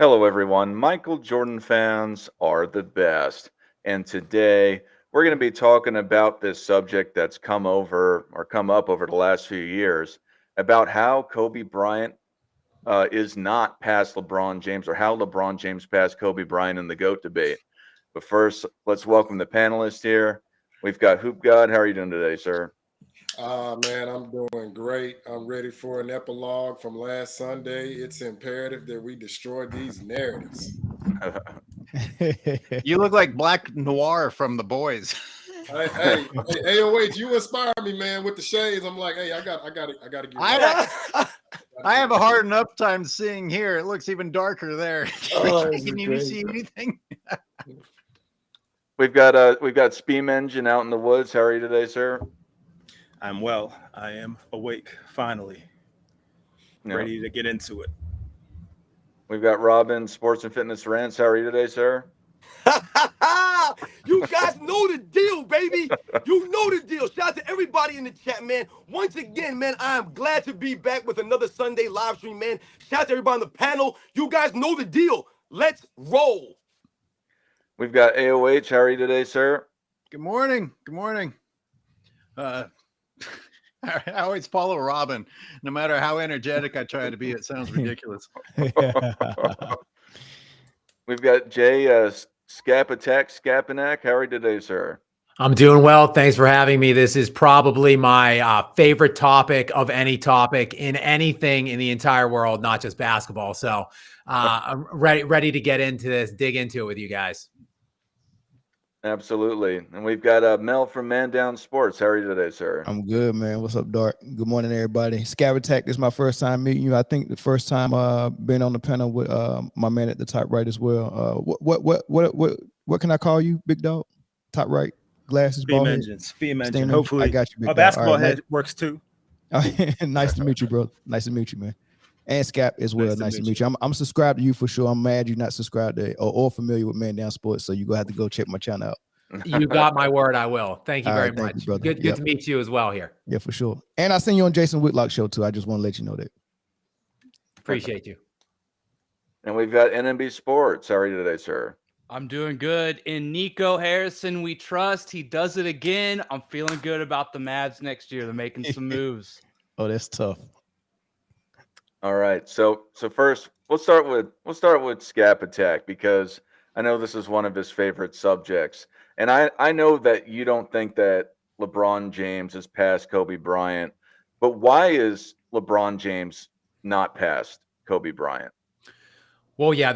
Hello, everyone. Michael Jordan fans are the best. And today we're going to be talking about this subject that's come up over the last few years about how Kobe Bryant is not past LeBron James, or how LeBron James passed Kobe Bryant in the GOAT debate. But first, let's welcome the panelists here. We've got Hoop God. How are you doing today, sir? Man, I'm doing great. I'm ready for an epilogue from last Sunday. It's imperative that we destroy these narratives. You look like Black Noir from The Boys. Hey, AOH, you inspire me, man, with the shades. I'm like, hey, I got to get right. I have a hard enough time seeing here. It looks even darker there. Oh, this is Can you great. see anything? We've got Steam Engine out in the woods. How are you today, sir? I'm well. I am awake, finally. Yeah. Ready to get into it. We've got Robin, Sports and Fitness Rants. How are you today, sir? You guys know the deal, baby. You know the deal. Shout out to everybody in the chat, man. Once again, man, I am glad to be back with another Sunday live stream, man. Shout out to everybody on the panel. You guys know the deal. Let's roll. We've got AOH. How are you today, sir? Good morning. Good morning. I always follow Robin. No matter how energetic I try to be, it sounds ridiculous. We've got Jay Skapanek. How are you today, sir? I'm doing well. Thanks for having me. This is probably my favorite topic of any topic in anything in the entire world, not just basketball. So I'm ready to get into this, dig into it with you guys. Absolutely. And we've got Mel from Man Down Sports. How are you today, sir? I'm good, man. What's up, Dart? Good morning, everybody. Scab Attack, this is my first time meeting you. I think the first time being on the panel with my man at the top right as well. What can I call you, big dog? Top right, glasses, Steam ball head? engine. Steam engine. Steam Hopefully. I got you, big A dog. basketball All right, head works too. nice to meet you, bro. Nice to meet you, man. And Scap as well. Nice to meet you. I'm subscribed to you for sure. I'm mad you're not subscribed to or familiar with Man Down Sports, so you're gonna have to go check my channel out. You got my word. I will. Thank you very much. You, brother. Good to meet you as well here. Yeah, for sure. And I seen you on Jason Whitlock's show too. I just want to let you know that. Appreciate you. And we've got NMB Sports. How are you today, sir? I'm doing good. In Nico Harrison, we trust. He does it again. I'm feeling good about the Mavs next year. They're making some moves. Oh, that's tough. All right. So first, we'll start with Scap Attack, because I know this is one of his favorite subjects. And I know that you don't think that LeBron James is past Kobe Bryant, but why is LeBron James not past Kobe Bryant? Well, yeah,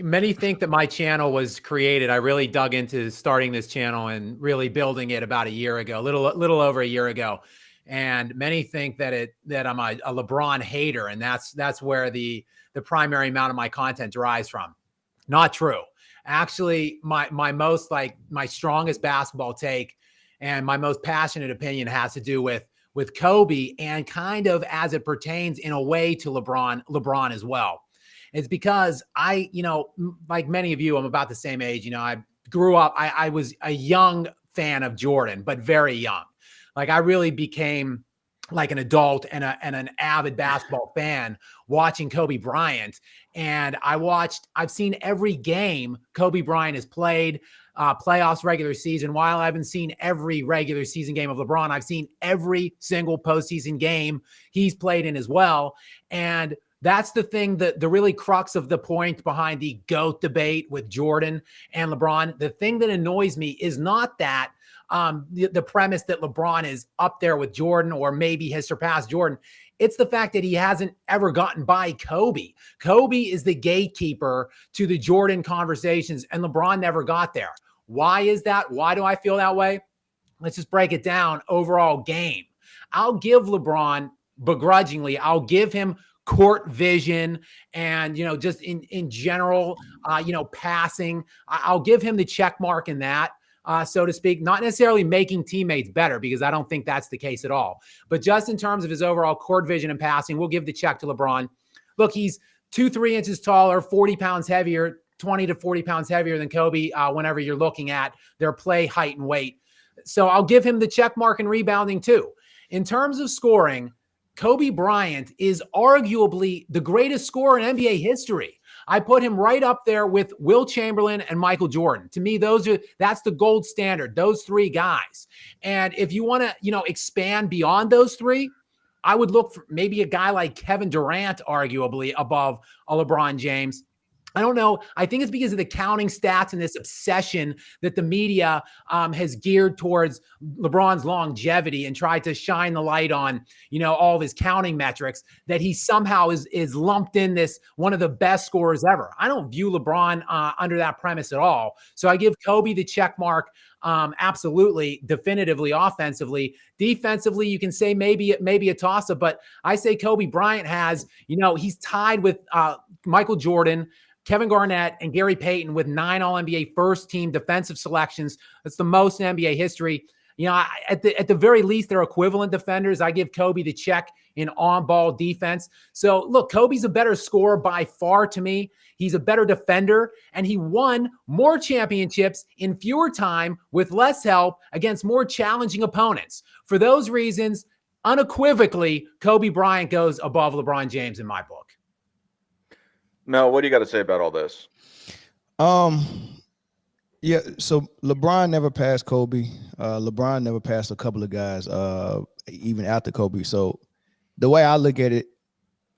many think that my channel was created. I really dug into starting this channel and really building it about a year ago, little over a year ago. And many think that I'm a LeBron hater, and that's where the primary amount of my content derives from. Not true. Actually, my strongest basketball take and my most passionate opinion has to do with Kobe, and kind of as it pertains in a way to LeBron as well. It's because like many of you, I'm about the same age. I grew up, I was a young fan of Jordan, but very young. Like I really became like an adult and an avid basketball fan watching Kobe Bryant. And I've seen every game Kobe Bryant has played, playoffs, regular season. While I haven't seen every regular season game of LeBron, I've seen every single postseason game he's played in as well. And that's the thing, that the really crux of the point behind the GOAT debate with Jordan and LeBron. The thing that annoys me is not that the premise that LeBron is up there with Jordan or maybe has surpassed Jordan. It's the fact that he hasn't ever gotten by Kobe. Kobe is the gatekeeper to the Jordan conversations, and LeBron never got there. Why is that? Why do I feel that way? Let's just break it down. Overall game. I'll give LeBron, begrudgingly, I'll give him court vision and, just in general, passing. I'll give him the check mark in that. So to speak, not necessarily making teammates better, because I don't think that's the case at all. But just in terms of his overall court vision and passing, we'll give the check to LeBron. Look, he's 2-3 inches taller, 40 pounds heavier, 20 to 40 pounds heavier than Kobe whenever you're looking at their play height and weight. So I'll give him the check mark in rebounding too. In terms of scoring, Kobe Bryant is arguably the greatest scorer in NBA history. I put him right up there with Will Chamberlain and Michael Jordan. To me, that's the gold standard, those three guys. And if you want to, expand beyond those three, I would look for maybe a guy like Kevin Durant, arguably above a LeBron James. I don't know. I think it's because of the counting stats and this obsession that the media has geared towards LeBron's longevity and tried to shine the light on, all of his counting metrics, that he somehow is lumped in this one of the best scorers ever. I don't view LeBron under that premise at all. So I give Kobe the check mark. Absolutely, definitively, offensively. Defensively, you can say maybe a toss-up, but I say Kobe Bryant has, he's tied with Michael Jordan, Kevin Garnett, and Gary Payton with 9 All-NBA first-team defensive selections. That's the most in NBA history. At the very least, they're equivalent defenders. I give Kobe the check in on-ball defense. So, look, Kobe's a better scorer by far to me. He's a better defender, and he won more championships in fewer time with less help against more challenging opponents. For those reasons, unequivocally, Kobe Bryant goes above LeBron James in my book. Mel, what do you got to say about all this? Yeah, so LeBron never passed Kobe. LeBron never passed a couple of guys, even after Kobe. So the way I look at it,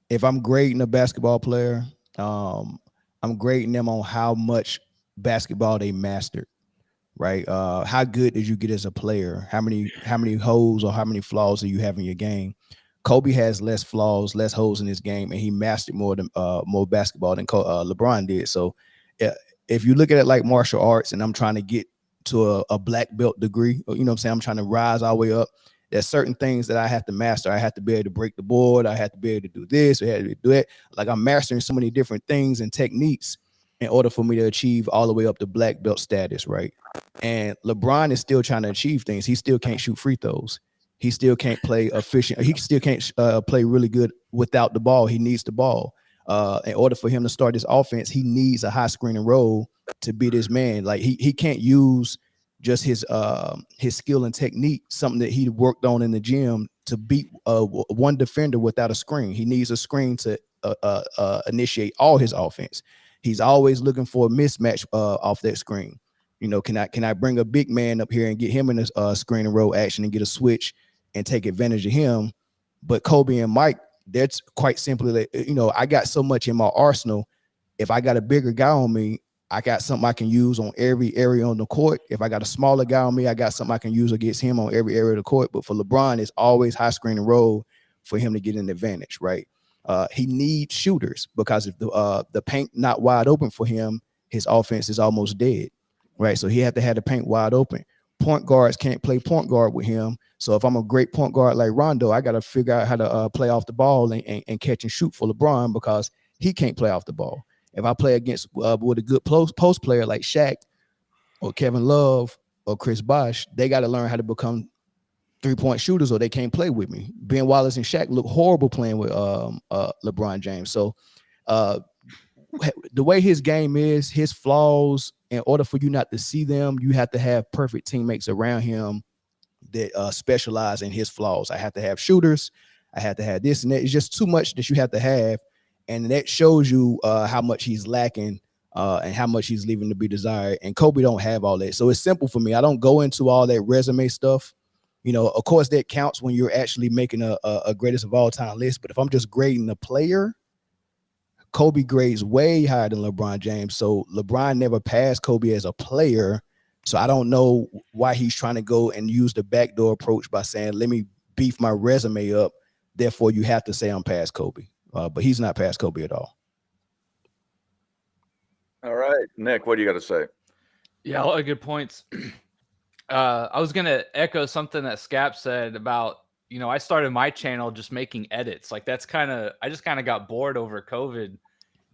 if I'm grading a basketball player, I'm grading them on how much basketball they mastered, right? How good did you get as a player? How many holes or how many flaws do you have in your game? Kobe has less flaws, less holes in his game, and he mastered more basketball than LeBron did. So, if you look at it like martial arts, and I'm trying to get to a black belt degree, you know what I'm saying? I'm trying to rise all the way up. There's certain things that I have to master. I have to be able to break the board. I have to be able to do this. I have to do that. Like, I'm mastering so many different things and techniques in order for me to achieve all the way up to black belt status, right? And LeBron is still trying to achieve things. He still can't shoot free throws. He still can't play efficient. He still can't play really good without the ball. He needs the ball. In order for him to start this offense, he needs a high screen and roll to be this man. Like, he can't use just his skill and technique, something that he worked on in the gym, to beat one defender without a screen. He needs a screen to initiate all his offense. He's always looking for a mismatch off that screen. Can I bring a big man up here and get him in a screen and roll action and get a switch and take advantage of him? But Kobe and Mike, that's quite simply, I got so much in my arsenal. If I got a bigger guy on me, I got something I can use on every area on the court. If I got a smaller guy on me, I got something I can use against him on every area of the court. But for LeBron, it's always high screen and roll for him to get an advantage, right? He needs shooters, because if the paint not wide open for him, his offense is almost dead, right? So he had to have the paint wide open. Point guards can't play point guard with him. So if I'm a great point guard like Rondo, I got to figure out how to play off the ball and catch and shoot for LeBron, because he can't play off the ball. If I play against with a good post player like Shaq or Kevin Love or Chris Bosh, they got to learn how to become 3-point shooters, or they can't play with me. Ben Wallace and Shaq look horrible playing with LeBron James. So the way his game is, his flaws, in order for you not to see them, you have to have perfect teammates around him that specialize in his flaws. I have to have shooters. I have to have this and that. It's just too much that you have to have. And that shows you how much he's lacking and how much he's leaving to be desired. And Kobe don't have all that. So it's simple for me. I don't go into all that resume stuff. Of course, that counts when you're actually making a greatest of all time list. But if I'm just grading a player, Kobe grades way higher than LeBron James. So LeBron never passed Kobe as a player. So I don't know why he's trying to go and use the backdoor approach by saying, let me beef my resume up. Therefore, you have to say I'm past Kobe. But he's not past Kobe at all. All right, Nick, what do you got to say? Yeah, a lot of good points. I was gonna echo something that Scap said about, I started my channel just making edits. Like, I just kind of got bored over COVID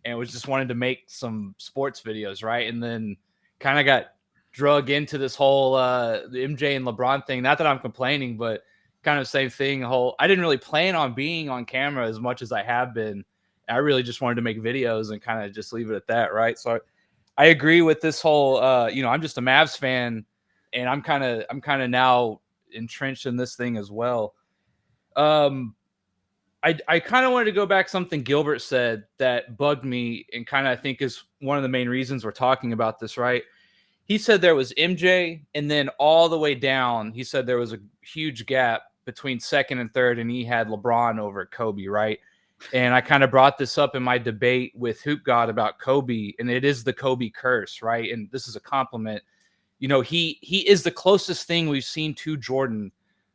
and was just wanted to make some sports videos, right? And then kind of got drug into this whole the MJ and LeBron thing. Not that I'm complaining, but kind of same thing. I didn't really plan on being on camera as much as I have been. I really just wanted to make videos and kind of just leave it at that, right? So I agree with this whole. I'm just a Mavs fan, and I'm kind of now entrenched in this thing as well. I kind of wanted to go back something Gilbert said that bugged me and kind of I think is one of the main reasons we're talking about this, right? He said there was MJ and then all the way down, he said there was a huge gap between second and third, and he had LeBron over Kobe, right? And I kind of brought this up in my debate with Hoop God about Kobe, and it is the Kobe curse, right? And this is a compliment. You know, he is the closest thing we've seen to Jordan,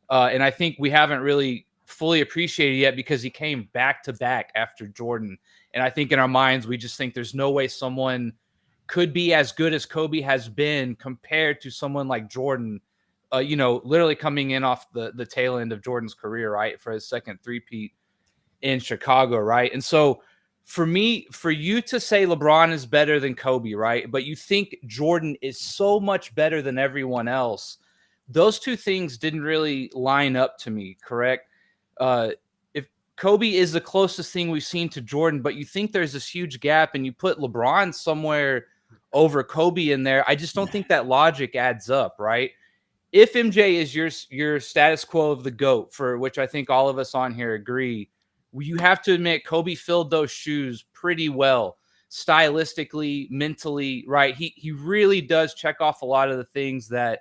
and I think we haven't really fully appreciated yet because he came back to back after Jordan. And I think in our minds, we just think there's no way someone could be as good as Kobe has been compared to someone like Jordan, you know, literally coming in off the tail end of Jordan's career, right? For his second three-peat in Chicago, right? And so for me, for you to say LeBron is better than Kobe, right? But you think Jordan is so much better than everyone else, those two things didn't really line up to me, correct? If Kobe is the closest thing we've seen to Jordan, but you think there's this huge gap and you put LeBron somewhere over Kobe in there, I just don't think that logic adds up, right? If MJ is your status quo of the GOAT, for which I think all of us on here agree, you have to admit Kobe filled those shoes pretty well, stylistically, mentally, right? He really does check off a lot of the things that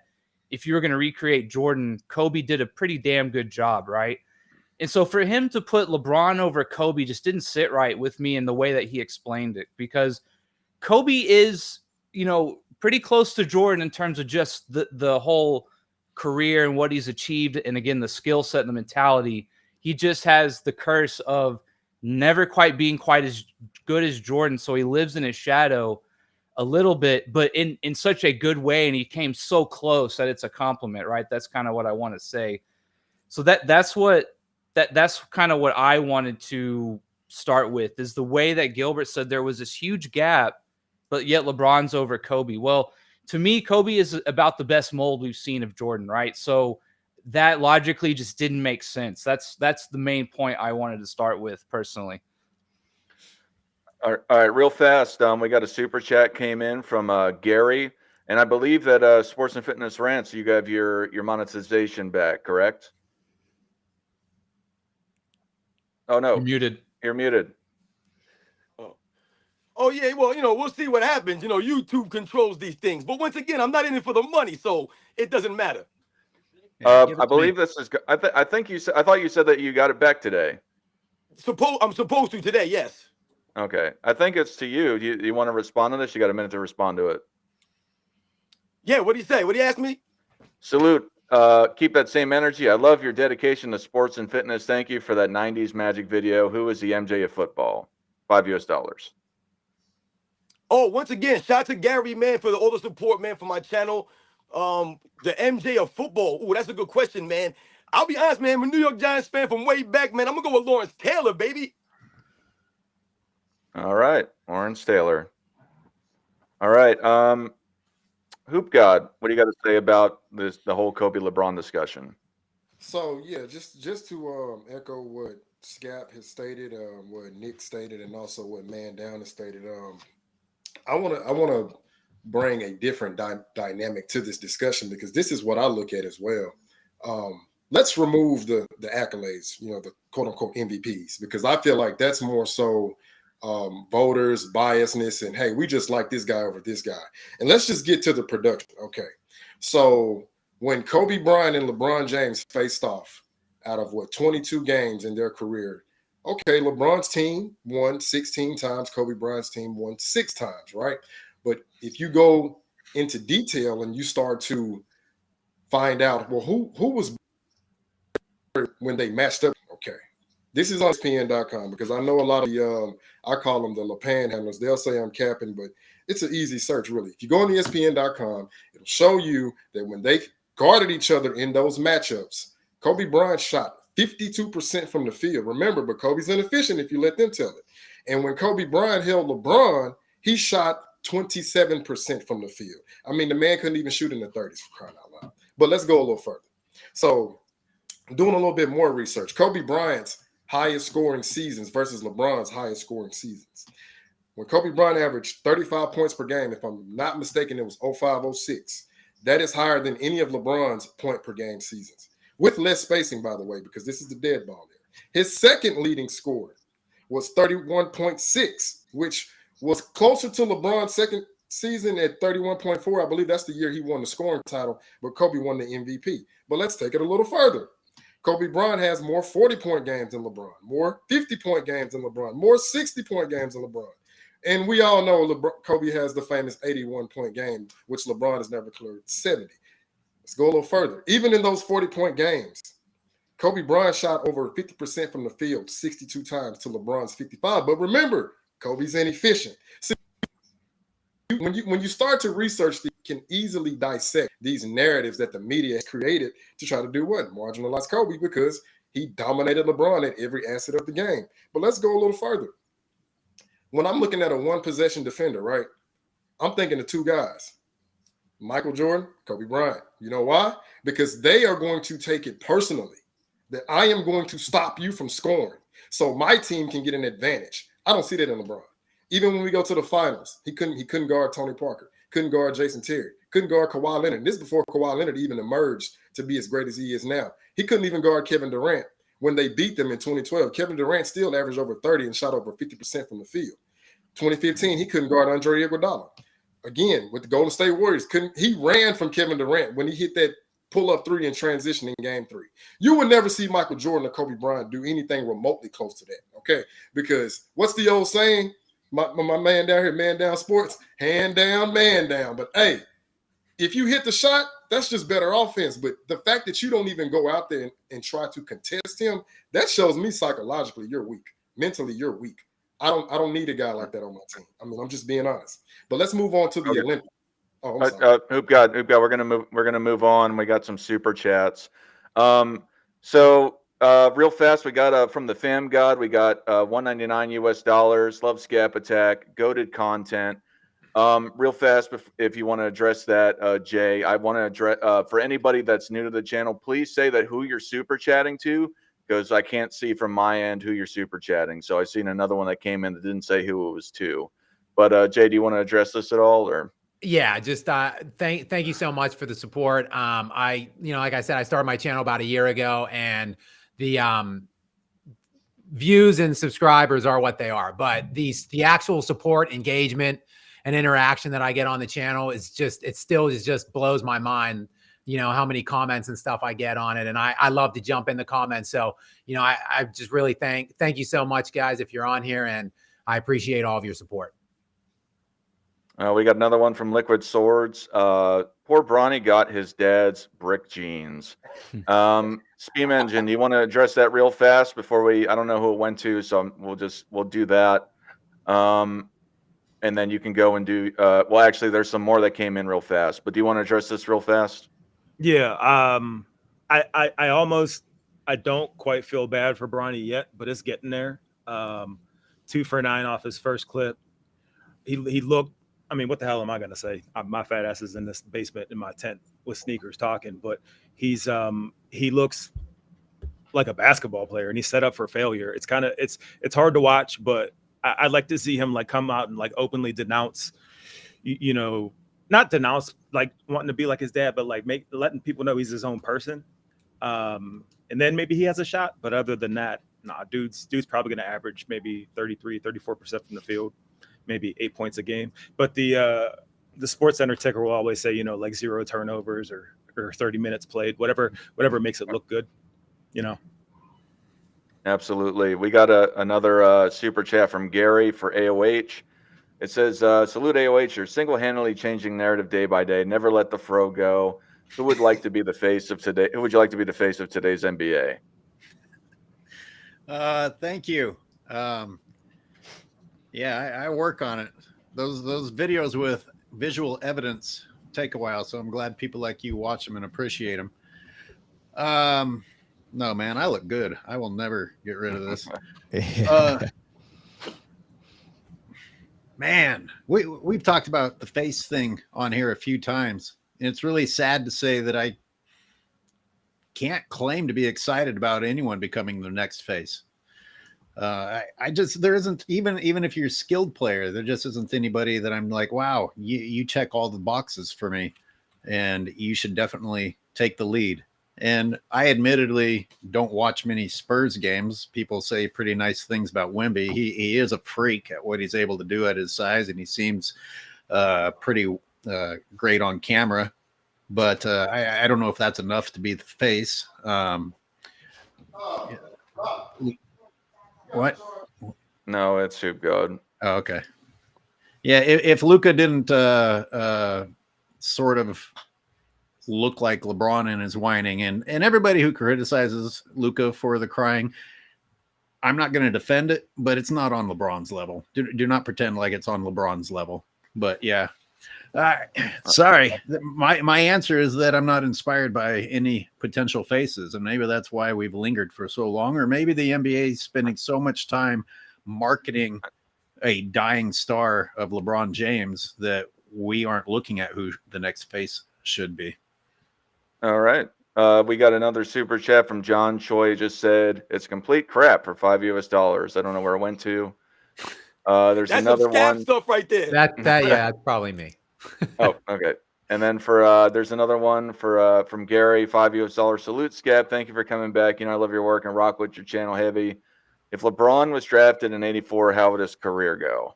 if you were going to recreate Jordan, Kobe did a pretty damn good job, right? And so for him to put LeBron over Kobe just didn't sit right with me in the way that he explained it, because Kobe is, you know, pretty close to Jordan in terms of just the whole career and what he's achieved. And again, the skill set and the mentality. He just has the curse of never quite being quite as good as Jordan. So he lives in his shadow a little bit, but in such a good way. And he came so close that it's a compliment, right? That's kind of what I want to say. So that's kind of what I wanted to start with, is the way that Gilbert said there was this huge gap, but yet LeBron's over Kobe. Well, to me, Kobe is about the best mold we've seen of Jordan, right? So that logically just didn't make sense. That's the main point I wanted to start with personally. All right, real fast. We got a super chat came in from Gary, and I believe that Sports and Fitness Rants, you have your monetization back, correct? Oh no, You're muted. You're muted. Oh yeah, well, you know, we'll see what happens. You know, YouTube controls these things. But once again, I'm not in it for the money, so it doesn't matter. Yeah, give it I to me. believe this is. I think you said. I thought you said that you got it back today. I'm supposed to today, yes. Okay, I think it's to you. Do you want to respond to this? You got a minute to respond to it. Yeah, what do you say? What do you ask me? Salute. Keep that same energy. I love your dedication to sports and fitness. Thank you for that 90s Magic video. Who is the MJ of football? $5. Oh, once again, shout out to Gary, man, for all the support, man, for my channel. The MJ of football. Ooh, that's a good question, man. I'll be honest, man. I'm a New York Giants fan from way back, man. I'm gonna go with Lawrence Taylor, baby. All right, Lawrence Taylor. All right, Hoop God, what do you got to say about the whole Kobe LeBron discussion? So yeah, just to echo what Scap has stated, what Nick stated, and also what Man Down has stated. I wanna bring a different dynamic to this discussion, because this is what I look at as well. Let's remove the accolades, you know, the quote unquote MVPs, because I feel like that's more so voters biasness and hey, we just like this guy over this guy. And let's just get to the production. Okay, so when Kobe Bryant and LeBron James faced off out of 22 games in their career, okay, LeBron's team won 16 times, Kobe Bryant's team won 6 times, right? But if you go into detail and you start to find out, well, who was when they matched up, okay. This is on ESPN.com, because I know a lot of the, I call them the LePan handlers. They'll say I'm capping, but it's an easy search, really. If you go on ESPN.com, it'll show you that when they guarded each other in those matchups, Kobe Bryant shot 52% from the field. Remember, but Kobe's inefficient if you let them tell it. And when Kobe Bryant held LeBron, he shot 27% from the field. I mean, the man couldn't even shoot in the 30s, for crying out loud. But let's go a little further. So doing a little bit more research, Kobe Bryant's highest scoring seasons versus LeBron's highest scoring seasons. When Kobe Bryant averaged 35 points per game, if I'm not mistaken, it was 05-06. That is higher than any of LeBron's point per game seasons. with less spacing, by the way, because this is the dead ball there. His second leading scorer was 31.6, which was closer to LeBron's second season at 31.4. I believe that's the year he won the scoring title, but Kobe won the MVP. But let's take it a little further. Kobe Bryant has more 40-point games than LeBron, more 50-point games than LeBron, more 60-point games than LeBron. And we all know Kobe has the famous 81-point game, which LeBron has never cleared 70. Let's go a little further. Even in those 40-point games, Kobe Bryant shot over 50% from the field 62 times to LeBron's 55. But remember, Kobe's inefficient. So when you start to research, you can easily dissect these narratives that the media has created to try to do what? Marginalize Kobe because he dominated LeBron at every asset of the game. But let's go a little further. When I'm looking at a one-possession defender, right, I'm thinking of two guys, Michael Jordan, Kobe Bryant. You know why? Because they are going to take it personally that I am going to stop you from scoring so my team can get an advantage. I don't see that in LeBron. Even when we go to the finals, he couldn't guard Tony Parker, couldn't guard Jason Terry, couldn't guard Kawhi Leonard. This is before Kawhi Leonard even emerged to be as great as he is now. He couldn't even guard Kevin Durant. When they beat them in 2012, Kevin Durant still averaged over 30 and shot over 50% from the field. 2015, he couldn't guard Andre Iguodala. Again, with the Golden State Warriors, he ran from Kevin Durant when he hit that pull-up three in transition in game 3. You would never see Michael Jordan or Kobe Bryant do anything remotely close to that, okay? Because what's the old saying? My man down here, man down sports, hand down, man down. But, hey, if you hit the shot, that's just better offense. But the fact that you don't even go out there and try to contest him, that shows me psychologically you're weak. Mentally, you're weak. I don't need a guy like that on my team. I mean, I'm just being honest. But let's move on to the Olympics. Oh, I'm sorry. Hoop God, we're gonna move on. We got some super chats. So real fast, we got from the Fam God, we got $199 US. Love Scap Attack, goated content. Real fast, if you want to address that, Jay, I want to address for anybody that's new to the channel, please say that who you're super chatting to, because I can't see from my end who you're super chatting. So I seen another one that came in that didn't say who it was to. But Jay, do you want to address this at all, or? Yeah, just thank you so much for the support. Like I said, I started my channel about a year ago, and the views and subscribers are what they are. But the actual support, engagement, and interaction that I get on the channel is just blows my mind. You know, how many comments and stuff I get on it. And I love to jump in the comments. So, I just really thank you so much, guys, if you're on here, and I appreciate all of your support. We got another one from Liquid Swords. Poor Bronny got his dad's brick jeans. Steam Engine, do you want to address that real fast before I don't know who it went to, so we'll do that. And then you can go and do, well, actually, there's some more that came in real fast, but do you want to address this real fast? Yeah. I don't quite feel bad for Bronny yet, but it's getting there. 2 for 9 off his first clip. He looked, I mean, what the hell am I going to say? My fat ass is in this basement in my tent with sneakers talking, but he looks like a basketball player, and he's set up for failure. It's kind of, it's hard to watch, but I'd like to see him like come out and like openly denounce, not denounce like wanting to be like his dad, but like letting people know he's his own person. And then maybe he has a shot, but other than that, nah, dude's probably going to average maybe 34% from the field, maybe 8 points a game. But the Sports Center ticker will always say, like 0 turnovers or 30 minutes played, whatever makes it look good, Absolutely. We got another super chat from Gary for AOH. It says, salute AOH, you're single-handedly changing narrative day by day. Never let the fro go. Who would like to be the face of today? Who would you like to be the face of today's NBA? Thank you. Yeah, I work on it. Those videos with visual evidence take a while, so I'm glad people like you watch them and appreciate them. No, man, I look good. I will never get rid of this. Man, we've talked about the face thing on here a few times. And it's really sad to say that I can't claim to be excited about anyone becoming the next face. There isn't, even if you're a skilled player, there just isn't anybody that I'm like, wow, you check all the boxes for me, and you should definitely take the lead. And I admittedly don't watch many Spurs games. People say pretty nice things about Wemby. He is a freak at what he's able to do at his size, and he seems pretty great on camera. But I don't know if that's enough to be the face. What? No, it's Soup God. Oh, okay. Yeah, if Luka didn't sort of look like LeBron in his whining, and everybody who criticizes Luka for the crying, I'm not going to defend it, but it's not on LeBron's level. Do not pretend like it's on LeBron's level. But yeah, sorry. My answer is that I'm not inspired by any potential faces, and maybe that's why we've lingered for so long, or maybe the NBA is spending so much time marketing a dying star of LeBron James that we aren't looking at who the next face should be. All right. We got another super chat from John Choi. Just said it's complete crap for $5 US. I don't know where it went to. There's That's another some scab one. stuff right there. Yeah, that's probably me. Oh, okay. And then for there's another one for from Gary, $5 US. Salute, Scap. Thank you for coming back. You know I love your work and rock with your channel heavy. If LeBron was drafted in '84, how would his career go?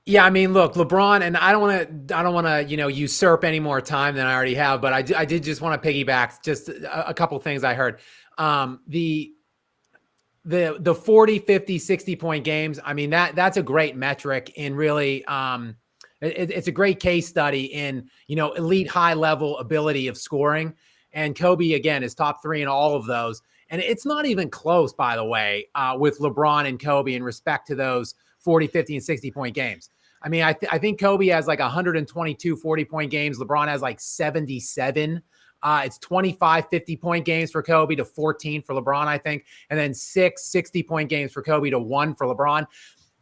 Yeah, I mean, look, LeBron, and I don't want to, usurp any more time than I already have, but I did just want to piggyback just a couple things I heard. The 40, 50, 60 point games. I mean, that's a great metric in really, it's a great case study in, elite high level ability of scoring. And Kobe, again, is top 3 in all of those. And it's not even close, by the way, with LeBron and Kobe in respect to those 40, 50, and 60 point games. I mean, I think Kobe has like 122 40-point games. LeBron has like 77. It's 25 50-point games for Kobe to 14 for LeBron, I think. And then 6 60-point games for Kobe to 1 for LeBron.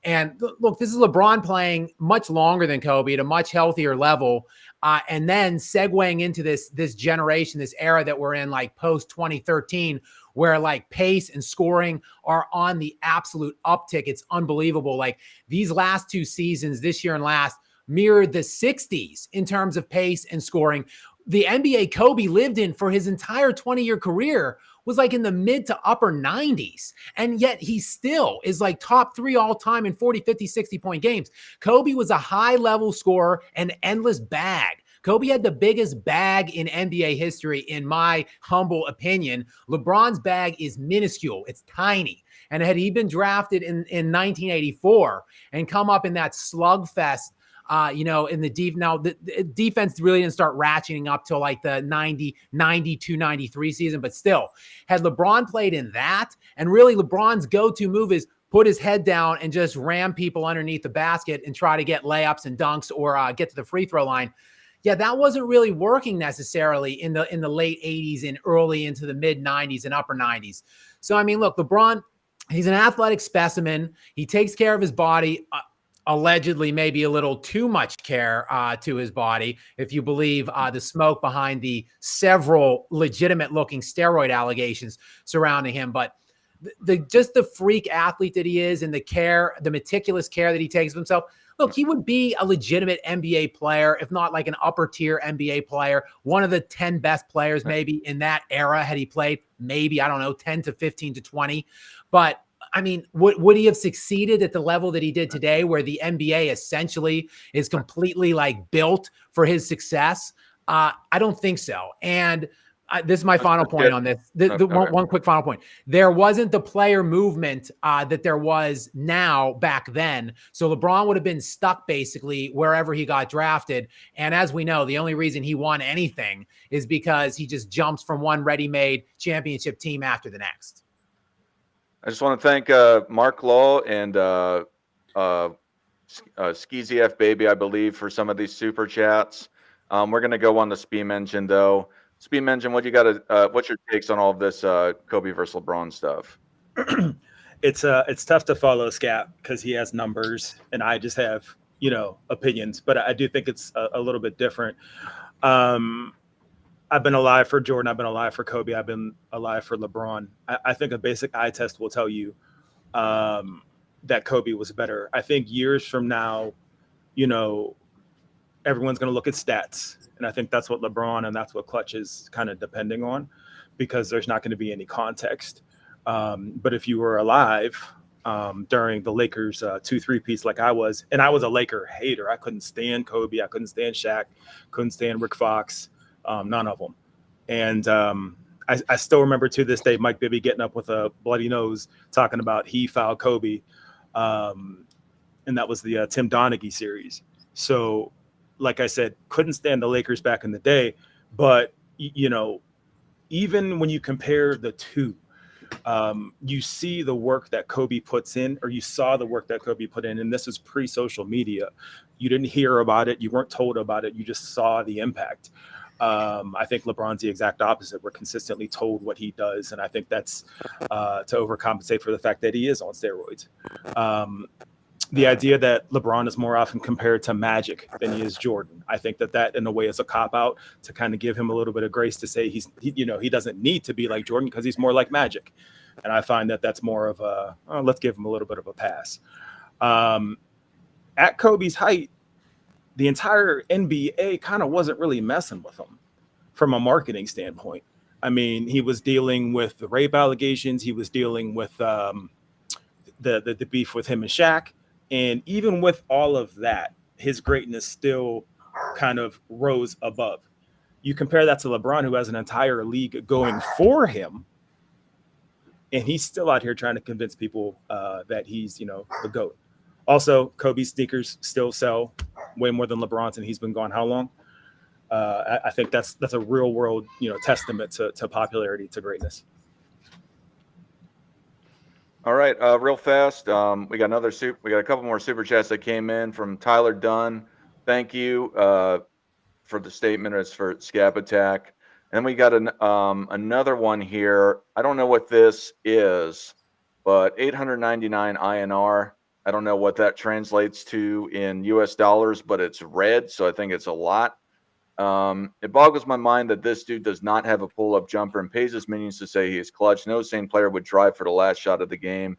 And look, this is LeBron playing much longer than Kobe at a much healthier level. And then segueing into this generation, this era that we're in, like post 2013, where like pace and scoring are on the absolute uptick. It's unbelievable. Like these last 2 seasons, this year and last, mirrored the 60s in terms of pace and scoring. The NBA Kobe lived in for his entire 20-year career was like in the mid to upper 90s. And yet he still is like top 3 all time in 40, 50, 60 point games. Kobe was a high level scorer and endless bag. Kobe had the biggest bag in NBA history, in my humble opinion. LeBron's bag is minuscule. It's tiny. And had he been drafted in 1984 and come up in that slugfest, in the deep, now the defense really didn't start ratcheting up till like the 92, 93 season, but still, had LeBron played in that, and really LeBron's go-to move is put his head down and just ram people underneath the basket and try to get layups and dunks or get to the free throw line. Yeah, that wasn't really working necessarily in the late 80s and early into the mid 90s and upper 90s. So, I mean, look, LeBron, he's an athletic specimen. He takes care of his body. Allegedly maybe a little too much care to his body, if you believe the smoke behind the several legitimate looking steroid allegations surrounding him. But just the freak athlete that he is, and the meticulous care that he takes of himself. Look, he would be a legitimate NBA player, if not like an upper tier NBA player, one of the 10 best players maybe in that era had he played, maybe, I don't know, 10 to 15 to 20. But I mean, would he have succeeded at the level that he did today, where the NBA essentially is completely like built for his success? I don't think so. And this is my final point on this. One quick final point. There wasn't the player movement that there was now back then. So LeBron would have been stuck basically wherever he got drafted. And as we know, the only reason he won anything is because he just jumps from one ready-made championship team after the next. I just want to thank Mark Law and Skeezy F Baby, I believe, for some of these super chats. We're going to go on the Speed Engine, though. Speed Engine, what you got to? What's your takes on all of this Kobe versus LeBron stuff? It's tough to follow Scap because he has numbers and I just have opinions, but I do think it's a little bit different. I've been alive for Jordan. I've been alive for Kobe. I've been alive for LeBron. I think a basic eye test will tell you that Kobe was better. I think years from now, everyone's going to look at stats. And I think that's what LeBron and that's what Clutch is kind of depending on, because there's not going to be any context. But if you were alive during the Lakers 2-3 piece like I was, and I was a Laker hater. I couldn't stand Kobe. I couldn't stand Shaq. Couldn't stand Rick Fox. None of them. And I still remember to this day Mike Bibby getting up with a bloody nose talking about he fouled Kobe. And that was the Tim Donaghy series. So, like I said, couldn't stand the Lakers back in the day. But, you know, even when you compare the two, you see the work that Kobe puts in, or you saw the work that Kobe put in. And this is pre-social media. You didn't hear about it. You weren't told about it. You just saw the impact. I think LeBron's the exact opposite. We're consistently told what he does. And I think that's to overcompensate for the fact that he is on steroids. The idea that LeBron is more often compared to Magic than he is Jordan, I think that in a way is a cop out to kind of give him a little bit of grace to say he doesn't need to be like Jordan because he's more like Magic. And I find that that's more of a, let's give him a little bit of a pass. At Kobe's height, the entire NBA kind of wasn't really messing with him from a marketing standpoint. I mean, he was dealing with the rape allegations. He was dealing with the beef with him and Shaq. And even with all of that, his greatness still kind of rose above. You compare that to LeBron, who has an entire league going for him, and he's still out here trying to convince people that he's, the GOAT. Also, Kobe's sneakers still sell way more than LeBron's, and he's been gone how long? I think that's a real world, testament to popularity, to greatness. All right, real fast. We got a couple more super chats that came in from Tyler Dunn. Thank you for the statement. It's for Scap Attack. And we got another one here. I don't know what this is, but 899 INR. I don't know what that translates to in US dollars, but it's red, so I think it's a lot. It boggles my mind that this dude does not have a pull-up jumper and pays his minions to say he is clutch. No sane player would drive for the last shot of the game.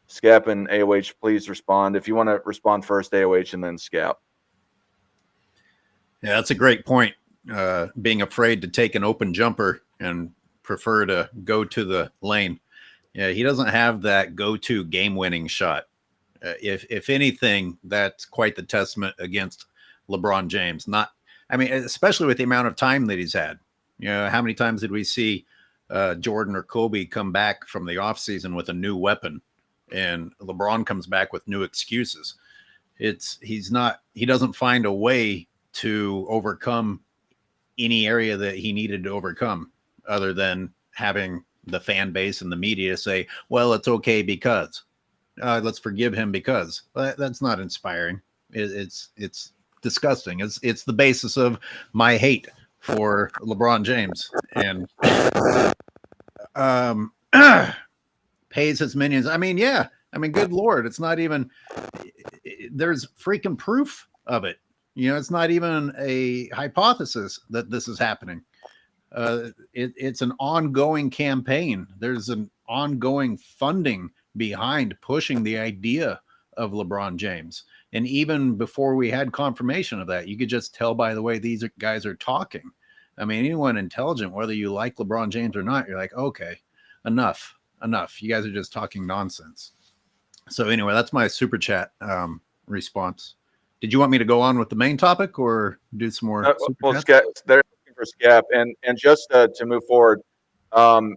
Scap and AOH, please respond. If you want to respond first, AOH, and then Scap. Yeah, that's a great point. Being afraid to take an open jumper and prefer to go to the lane. Yeah, he doesn't have that go-to game-winning shot. If anything, that's quite the testament against LeBron James. Especially with the amount of time that he's had. How many times did we see Jordan or Kobe come back from the offseason with a new weapon, and LeBron comes back with new excuses? He doesn't find a way to overcome any area that he needed to overcome, other than having the fan base and the media say, well, it's okay because let's forgive him because. Well, that's not inspiring. It's disgusting. It's the basis of my hate for LeBron James, and pays his minions. Good Lord, it's not even, there's freaking proof of it. It's not even a hypothesis that this is happening. It's an ongoing campaign. There's an ongoing funding behind pushing the idea of LeBron James. And even before we had confirmation of that, you could just tell by the way these guys are talking. I mean, anyone intelligent, whether you like LeBron James or not, you're like, okay, enough. You guys are just talking nonsense. So anyway, that's my super chat response. Did you want me to go on with the main topic or do some more? Scap, they're looking for Scap, and just to move forward, I'm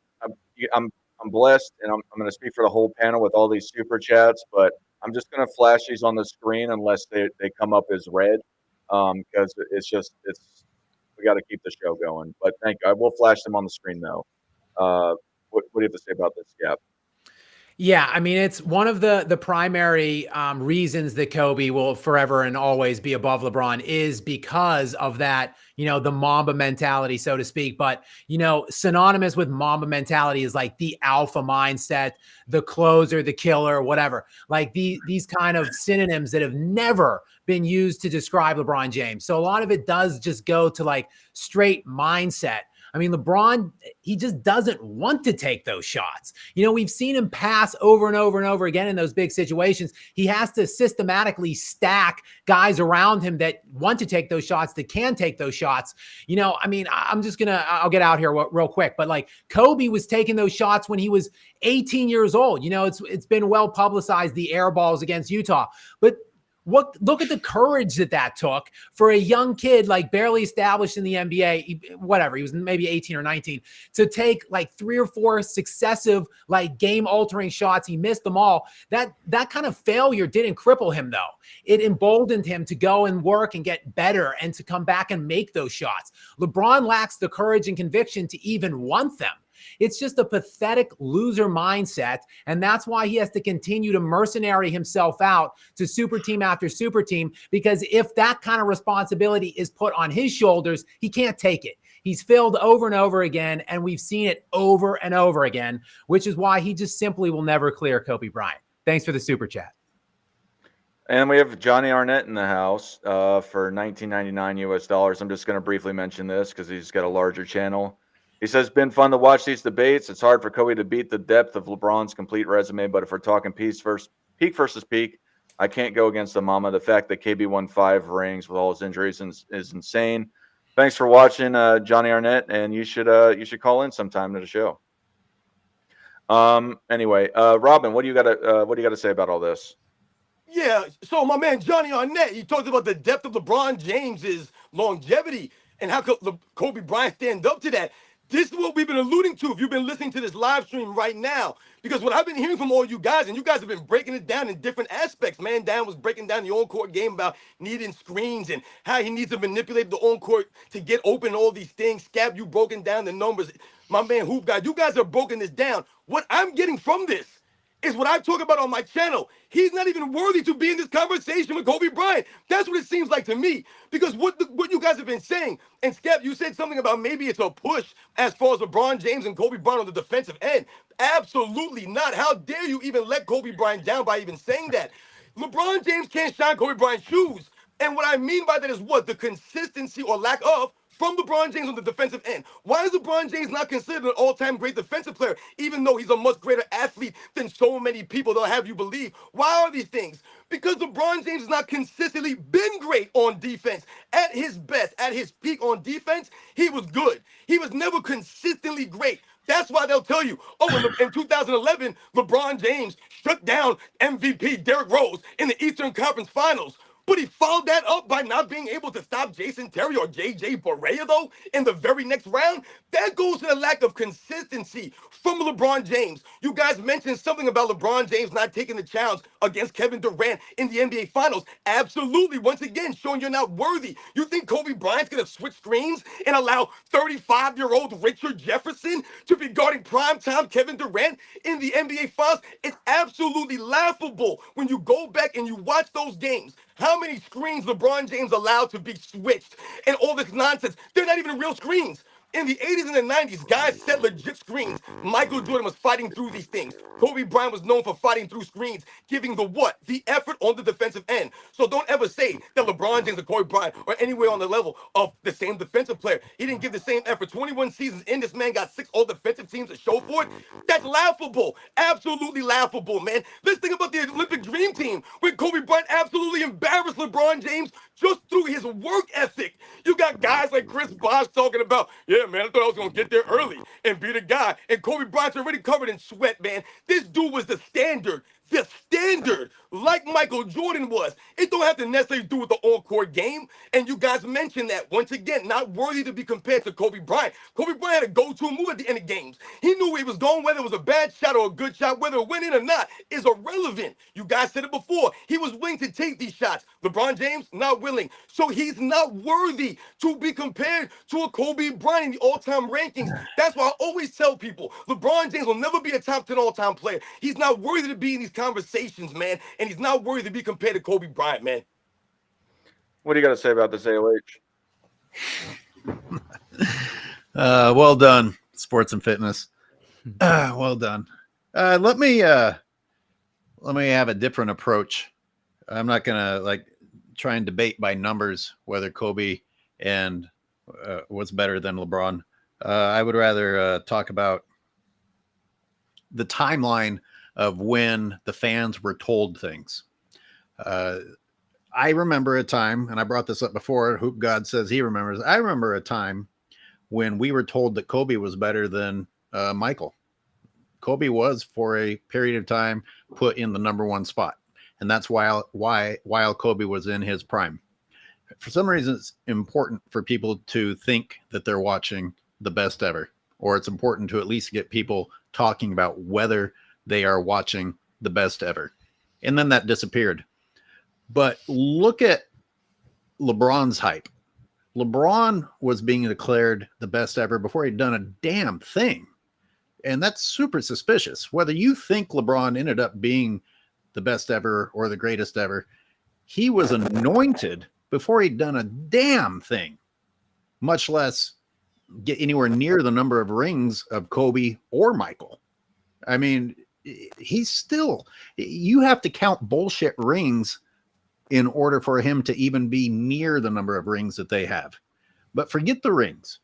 blessed, and I'm going to speak for the whole panel with all these super chats, but I'm just going to flash these on the screen unless they come up as red, because we got to keep the show going. But thank you. I will flash them on the screen though. What do you have to say about this, Scap? Yeah, it's one of the primary reasons that Kobe will forever and always be above LeBron is because of that, the Mamba mentality, so to speak. But, synonymous with Mamba mentality is like the alpha mindset, the closer, the killer, whatever. Like these kind of synonyms that have never been used to describe LeBron James. So a lot of it does just go to like straight mindset. I mean, LeBron, he just doesn't want to take those shots. You know, we've seen him pass over and over and over again in those big situations. He has to systematically stack guys around him that want to take those shots, that can take those shots. You know, I mean, I'll get out here real quick, but like Kobe was taking those shots when he was 18 years old. You know, it's been well publicized, the air balls against Utah, but look at the courage that took for a young kid, like barely established in the NBA, he was maybe 18 or 19, to take like 3 or 4 successive, like game altering shots. He missed them all. That kind of failure didn't cripple him though. It emboldened him to go and work and get better and to come back and make those shots. LeBron lacks the courage and conviction to even want them. It's just a pathetic loser mindset. And that's why he has to continue to mercenary himself out to super team after super team, because if that kind of responsibility is put on his shoulders, he can't take it. He's failed over and over again, and we've seen it over and over again, which is why he just simply will never clear Kobe Bryant. Thanks for the super chat. And we have Johnny Arnett in the house for $19.99 US dollars. I'm just going to briefly mention this because he's got a larger channel. He says, been fun to watch these debates. It's hard for Kobe to beat the depth of LeBron's complete resume, but if we're talking peak versus peak, I can't go against the mama. The fact that KB won 5 rings with all his injuries is insane. Thanks for watching, Johnny Arnett, and you should call in sometime to the show. Anyway, Robin, what do you got to say about all this? Yeah, so my man Johnny Arnett, he talked about the depth of LeBron James's longevity and how Kobe Bryant stand up to that. This is what we've been alluding to if you've been listening to this live stream right now. Because what I've been hearing from all you guys, and you guys have been breaking it down in different aspects. Man, Dan was breaking down the on-court game about needing screens and how he needs to manipulate the on-court to get open, all these things. Scab, you broken down the numbers. My man Hoop Guy, you guys are broken this down. What I'm getting from this is what I talk about on my channel. He's not even worthy to be in this conversation with Kobe Bryant. That's what it seems like to me. Because what you guys have been saying, and Skep, you said something about maybe it's a push as far as LeBron James and Kobe Bryant on the defensive end. Absolutely not. How dare you even let Kobe Bryant down by even saying that? LeBron James can't shine Kobe Bryant's shoes. And what I mean by that is what? The consistency or lack of from LeBron James on the defensive end. Why is LeBron James not considered an all-time great defensive player, even though he's a much greater athlete than so many people they'll have you believe? Why are these things? Because LeBron James has not consistently been great on defense. At his best, at his peak on defense, he was good. He was never consistently great. That's why they'll tell you, oh, in 2011, LeBron James shut down MVP Derrick Rose in the Eastern Conference Finals. But he followed that up by not being able to stop Jason Terry or JJ Barea, though, in the very next round. That goes to the lack of consistency from LeBron James. You guys mentioned something about LeBron James not taking the challenge against Kevin Durant in the NBA Finals. Absolutely. Once again, showing you're not worthy. You think Kobe Bryant's going to switch screens and allow 35-year-old Richard Jefferson to be guarding primetime Kevin Durant in the NBA Finals? It's absolutely laughable when you go back and you watch those games. How many screens LeBron James allowed to be switched and all this nonsense? They're not even real screens. In the 80s and the 90s, guys set legit screens. Michael Jordan was fighting through these things. Kobe Bryant was known for fighting through screens, giving the what? The effort on the defensive end. So don't ever say that LeBron James or Kobe Bryant are anywhere on the level of the same defensive player. He didn't give the same effort. 21 seasons in, this man got 6 all-defensive teams to show for it. That's laughable. Absolutely laughable, man. Let's think about the Olympic Dream Team, where Kobe Bryant absolutely embarrassed LeBron James just through his work ethic. You got guys like Chris Bosh talking about, yeah, man, I thought I was going to get there early and be the guy. And Kobe Bryant's already covered in sweat, man. This dude was the standard, like Michael Jordan was. It don't have to necessarily do with the on-court game. And you guys mentioned that. Once again, not worthy to be compared to Kobe Bryant. Kobe Bryant had a go-to move at the end of games. He knew where he was going, whether it was a bad shot or a good shot, whether it went in or not, is irrelevant. You guys said it before. He was willing to take these shots. LeBron James, not willing. So he's not worthy to be compared to a Kobe Bryant in the all-time rankings. That's why I always tell people, LeBron James will never be a top 10 all-time player. He's not worthy to be in these conversations, man. And he's not worthy to be compared to Kobe Bryant, man. What do you got to say about this, AOH? Well done, sports and fitness. Well done. Let me have a different approach. I'm not gonna try and debate by numbers whether Kobe and was better than LeBron. I would rather talk about the timeline of when the fans were told things. I remember a time, and I brought this up before. Hoop God says he remembers. I remember a time when we were told that Kobe was better than Michael. Kobe was, for a period of time, put in the number one spot, and that's while Kobe was in his prime. For some reason, it's important for people to think that they're watching the best ever, or it's important to at least get people talking about whether they are watching the best ever. And then that disappeared. But look at LeBron's hype. LeBron was being declared the best ever before he'd done a damn thing. And that's super suspicious. Whether you think LeBron ended up being the best ever or the greatest ever, he was anointed before he'd done a damn thing, much less get anywhere near the number of rings of Kobe or Michael. I mean, he's still, you have to count bullshit rings in order for him to even be near the number of rings that they have. But forget the rings.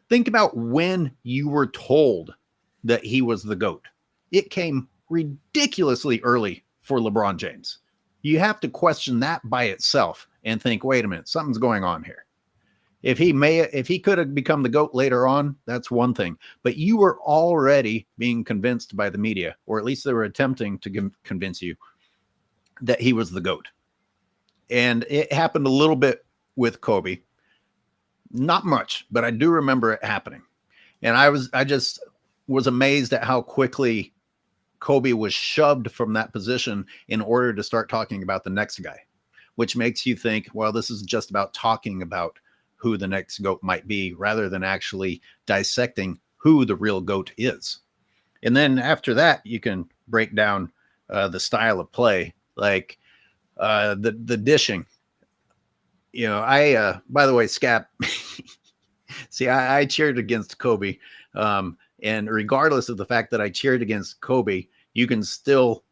Think about when you were told that he was the GOAT. It came ridiculously early for LeBron James. You have to question that by itself and think, wait a minute, something's going on here. If he could have become the GOAT later on, that's one thing. But you were already being convinced by the media, or at least they were attempting to convince you that he was the GOAT. And it happened a little bit with Kobe. Not much, but I do remember it happening. And I just was amazed at how quickly Kobe was shoved from that position in order to start talking about the next guy, which makes you think, well, this is just about talking about who the next GOAT might be rather than actually dissecting who the real GOAT is. And then after that, you can break down the style of play, like the dishing. You know, by the way, Scap, see, I cheered against Kobe. And regardless of the fact that I cheered against Kobe, you can still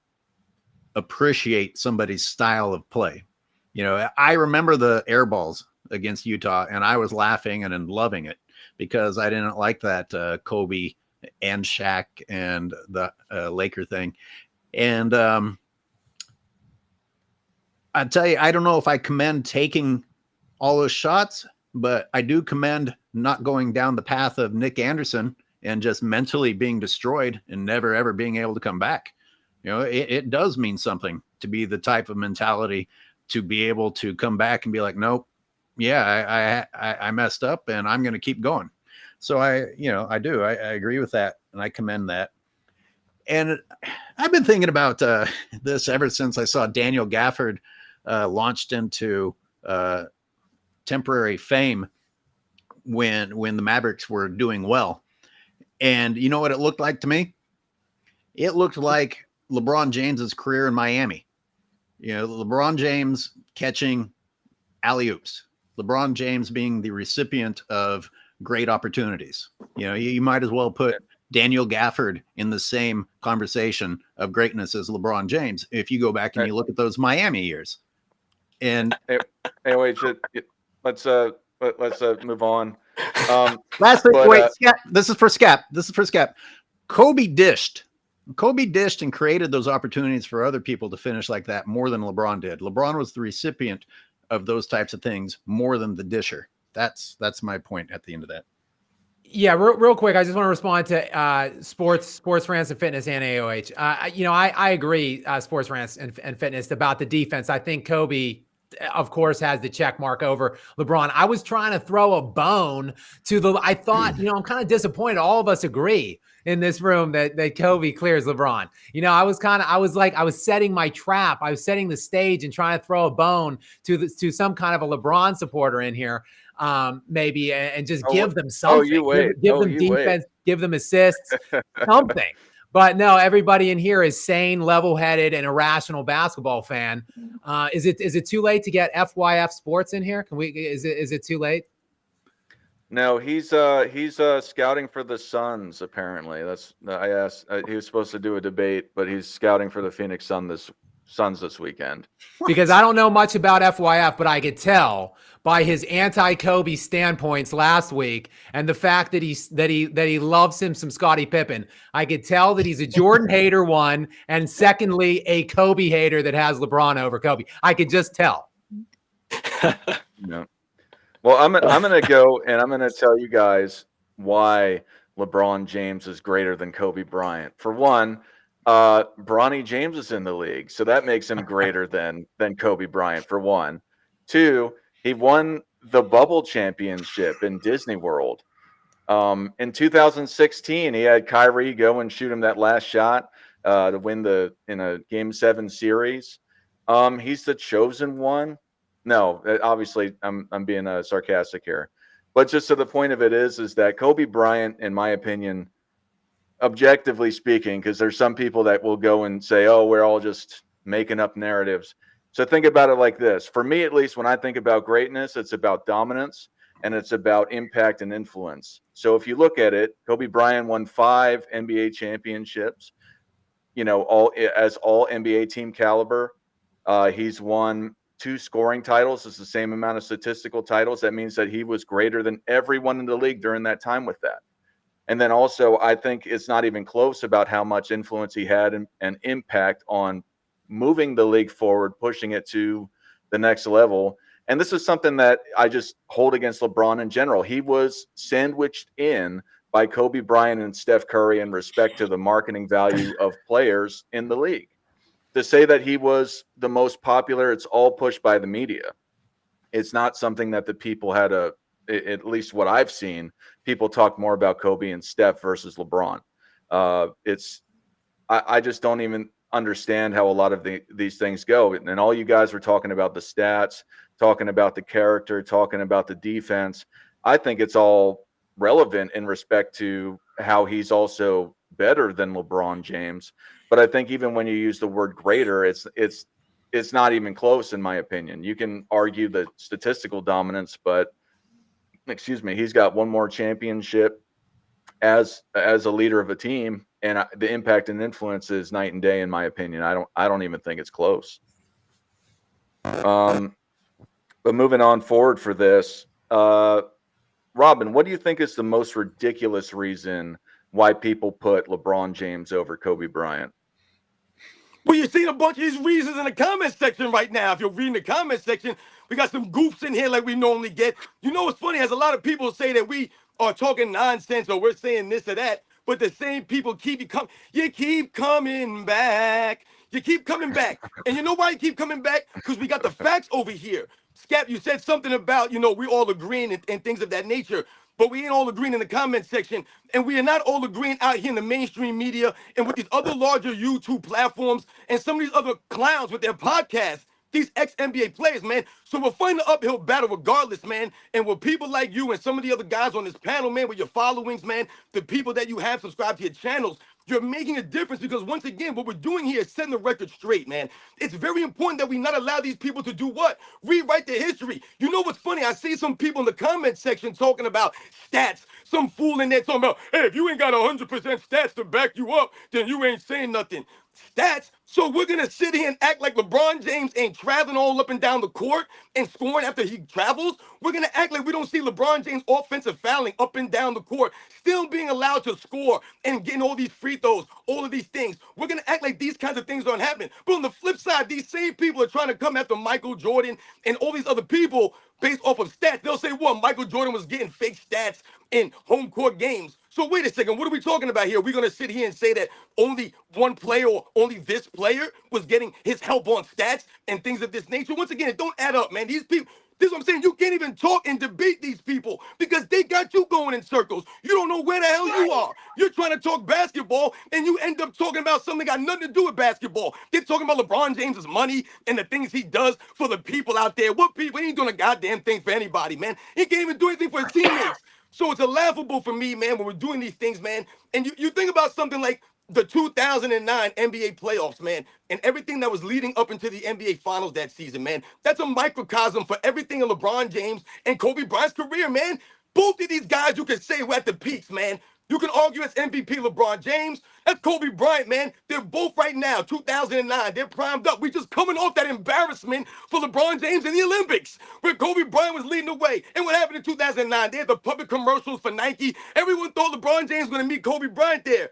appreciate somebody's style of play. You know, I remember the air balls against Utah, and I was laughing and loving it because I didn't like that Kobe and Shaq and the Laker thing. And I tell you, I don't know if I commend taking all those shots, but I do commend not going down the path of Nick Anderson and just mentally being destroyed and never, ever being able to come back. You know, it does mean something to be the type of mentality to be able to come back and be like, nope, yeah, I messed up and I'm going to keep going. So I agree with that. And I commend that. And I've been thinking about this ever since I saw Daniel Gafford launched into temporary fame when the Mavericks were doing well. And you know what it looked like to me? It looked like LeBron James's career in Miami. You know, LeBron James catching alley-oops. LeBron James being the recipient of great opportunities. You know, you might as well put Daniel Gafford in the same conversation of greatness as LeBron James if you go back and you look at those Miami years. And anyway, let's move on. Last thing, wait, Scap, this is for Scap. Kobe dished and created those opportunities for other people to finish like that more than LeBron did. LeBron was the recipient of those types of things more than the disher. That's my point at the end of that. Yeah, real quick, I just want to respond to sports rants and fitness and AOH. I agree, sports rants and fitness about the defense. I think Kobe, of course, has the check mark over LeBron. I was trying to throw a bone to I thought, I'm kind of disappointed. All of us agree in this room that Kobe clears LeBron. I was setting my trap. I was setting the stage and trying to throw a bone to some kind of a LeBron supporter in here. Maybe and just give them something. Give them defense, give them assists, something. But no, everybody in here is sane, level-headed, and a rational basketball fan. Is it too late to get FYF Sports in here? Is it too late? No, he's scouting for the Suns. Apparently, I asked. He was supposed to do a debate, but he's scouting for the Phoenix Suns Suns this weekend. Because I don't know much about FYF, but I could tell by his anti-Kobe standpoints last week and the fact that he loves him some Scottie Pippen. I could tell that he's a Jordan hater, one, and secondly, a Kobe hater that has LeBron over Kobe. I could just tell. No. Well, I'm gonna go and I'm gonna tell you guys why LeBron James is greater than Kobe Bryant. For one, Bronny James is in the league, so that makes him greater than Kobe Bryant. For one, two, he won the bubble championship in Disney World. In 2016, he had Kyrie go and shoot him that last shot to win in a Game 7 series. He's the chosen one. No, obviously I'm being sarcastic here, but just to the point of it is that Kobe Bryant, in my opinion, objectively speaking, because there's some people that will go and say, "Oh, we're all just making up narratives." So think about it like this. For me, at least, when I think about greatness, it's about dominance and it's about impact and influence. So if you look at it, Kobe Bryant won 5 NBA championships, all NBA team caliber. He's won 2 scoring titles. It's the same amount of statistical titles. That means that he was greater than everyone in the league during that time with that. And then also, I think it's not even close about how much influence he had and impact on moving the league forward, pushing it to the next level. And this is something that I just hold against LeBron in general. He was sandwiched in by Kobe Bryant and Steph Curry in respect to the marketing value of players in the league. To say that he was the most popular, it's all pushed by the media. It's not something that the people had at least what I've seen, people talk more about Kobe and Steph versus LeBron. I just don't even understand how a lot of these things go. And all you guys were talking about the stats, talking about the character, talking about the defense. I think it's all relevant in respect to how he's also better than LeBron James. But I think even when you use the word greater, it's not even close, in my opinion. You can argue the statistical dominance, but he's got one more championship as a leader of a team, and the impact and influence is night and day, in my opinion. I don't even think it's close. But moving on forward for this, Robin, what do you think is the most ridiculous reason why people put LeBron James over Kobe Bryant? Well, you're seeing a bunch of these reasons in the comment section right now. If you're reading the comment section, we got some goofs in here like we normally get. You know what's funny? As a lot of people say that we are talking nonsense or we're saying this or that, but the same people keep coming back. You keep coming back. And you know why you keep coming back? Because we got the facts over here. Scap, you said something about, we all agreeing and things of that nature. But we ain't all agreeing in the comment section. And we are not all agreeing out here in the mainstream media and with these other larger YouTube platforms and some of these other clowns with their podcasts. These ex-NBA players, man. So we're fighting an uphill battle regardless, man. And with people like you and some of the other guys on this panel, man, with your followings, man, the people that you have subscribed to your channels, you're making a difference because, once again, what we're doing here is setting the record straight, man. It's very important that we not allow these people to do what? Rewrite their history. You know what's funny? I see some people in the comment section talking about stats. Some fool in there talking about, hey, if you ain't got 100% stats to back you up, then you ain't saying nothing. Stats? So we're going to sit here and act like LeBron James ain't traveling all up and down the court and scoring after he travels? We're going to act like we don't see LeBron James offensive fouling up and down the court, still being allowed to score and getting all these free throws, all of these things. We're going to act like these kinds of things don't happen. But on the flip side, these same people are trying to come after Michael Jordan and all these other people based off of stats. They'll say, well, Michael Jordan was getting fake stats in home court games. So wait a second, what are we talking about here? We're going to sit here and say that only one player or only this player was getting his help on stats and things of this nature? Once again, it don't add up, man. These people, this is what I'm saying. You can't even talk and debate these people because they got you going in circles. You don't know where the hell you are. You're trying to talk basketball and you end up talking about something that got nothing to do with basketball. They're talking about LeBron James's money and the things he does for the people out there. What people? He ain't doing a goddamn thing for anybody, man. He can't even do anything for his teammates. So it's a laughable for me, man, when we're doing these things, man. And you think about something like the 2009 NBA playoffs, man, and everything that was leading up into the NBA finals that season, man. That's a microcosm for everything in LeBron James and Kobe Bryant's career, man. Both of these guys, you could say, were at the peaks, man. You can argue it's MVP LeBron James. That's Kobe Bryant, man. They're both right now, 2009. They're primed up. We just coming off that embarrassment for LeBron James in the Olympics, where Kobe Bryant was leading the way. And what happened in 2009? They had the public commercials for Nike. Everyone thought LeBron James was going to meet Kobe Bryant there.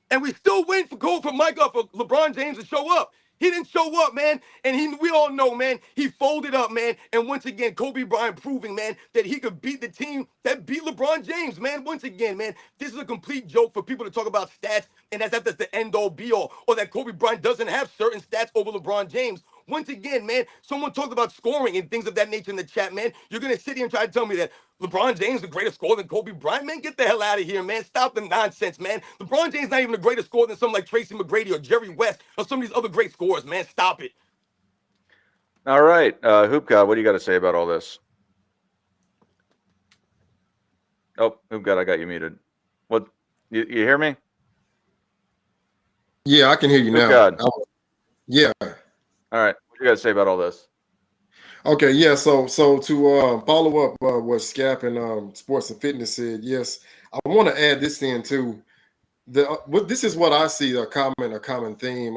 And we still waiting for LeBron James to show up. He didn't show up, man. And we all know, man, he folded up, man. And once again, Kobe Bryant proving, man, that he could beat the team that beat LeBron James, man. Once again, man, this is a complete joke for people to talk about stats and that's the end-all be-all, or that Kobe Bryant doesn't have certain stats over LeBron James. Once again, man, someone talked about scoring and things of that nature in the chat, man. You're going to sit here and try to tell me that LeBron James is a greater scorer than Kobe Bryant? Man, get the hell out of here, man. Stop the nonsense, man. LeBron James not even a greater scorer than someone like Tracy McGrady or Jerry West or some of these other great scorers, man. Stop it. All right, Hoop God, what do you got to say about all this? Oh, Hoop God, I got you muted. What? You hear me? Yeah, I can hear you Hoop now. God. Yeah. All right, what you got to say about all this? Okay, yeah. So to follow up what Scap and Sports and Fitness said, yes, I want to add this in too. This is what I see a common theme,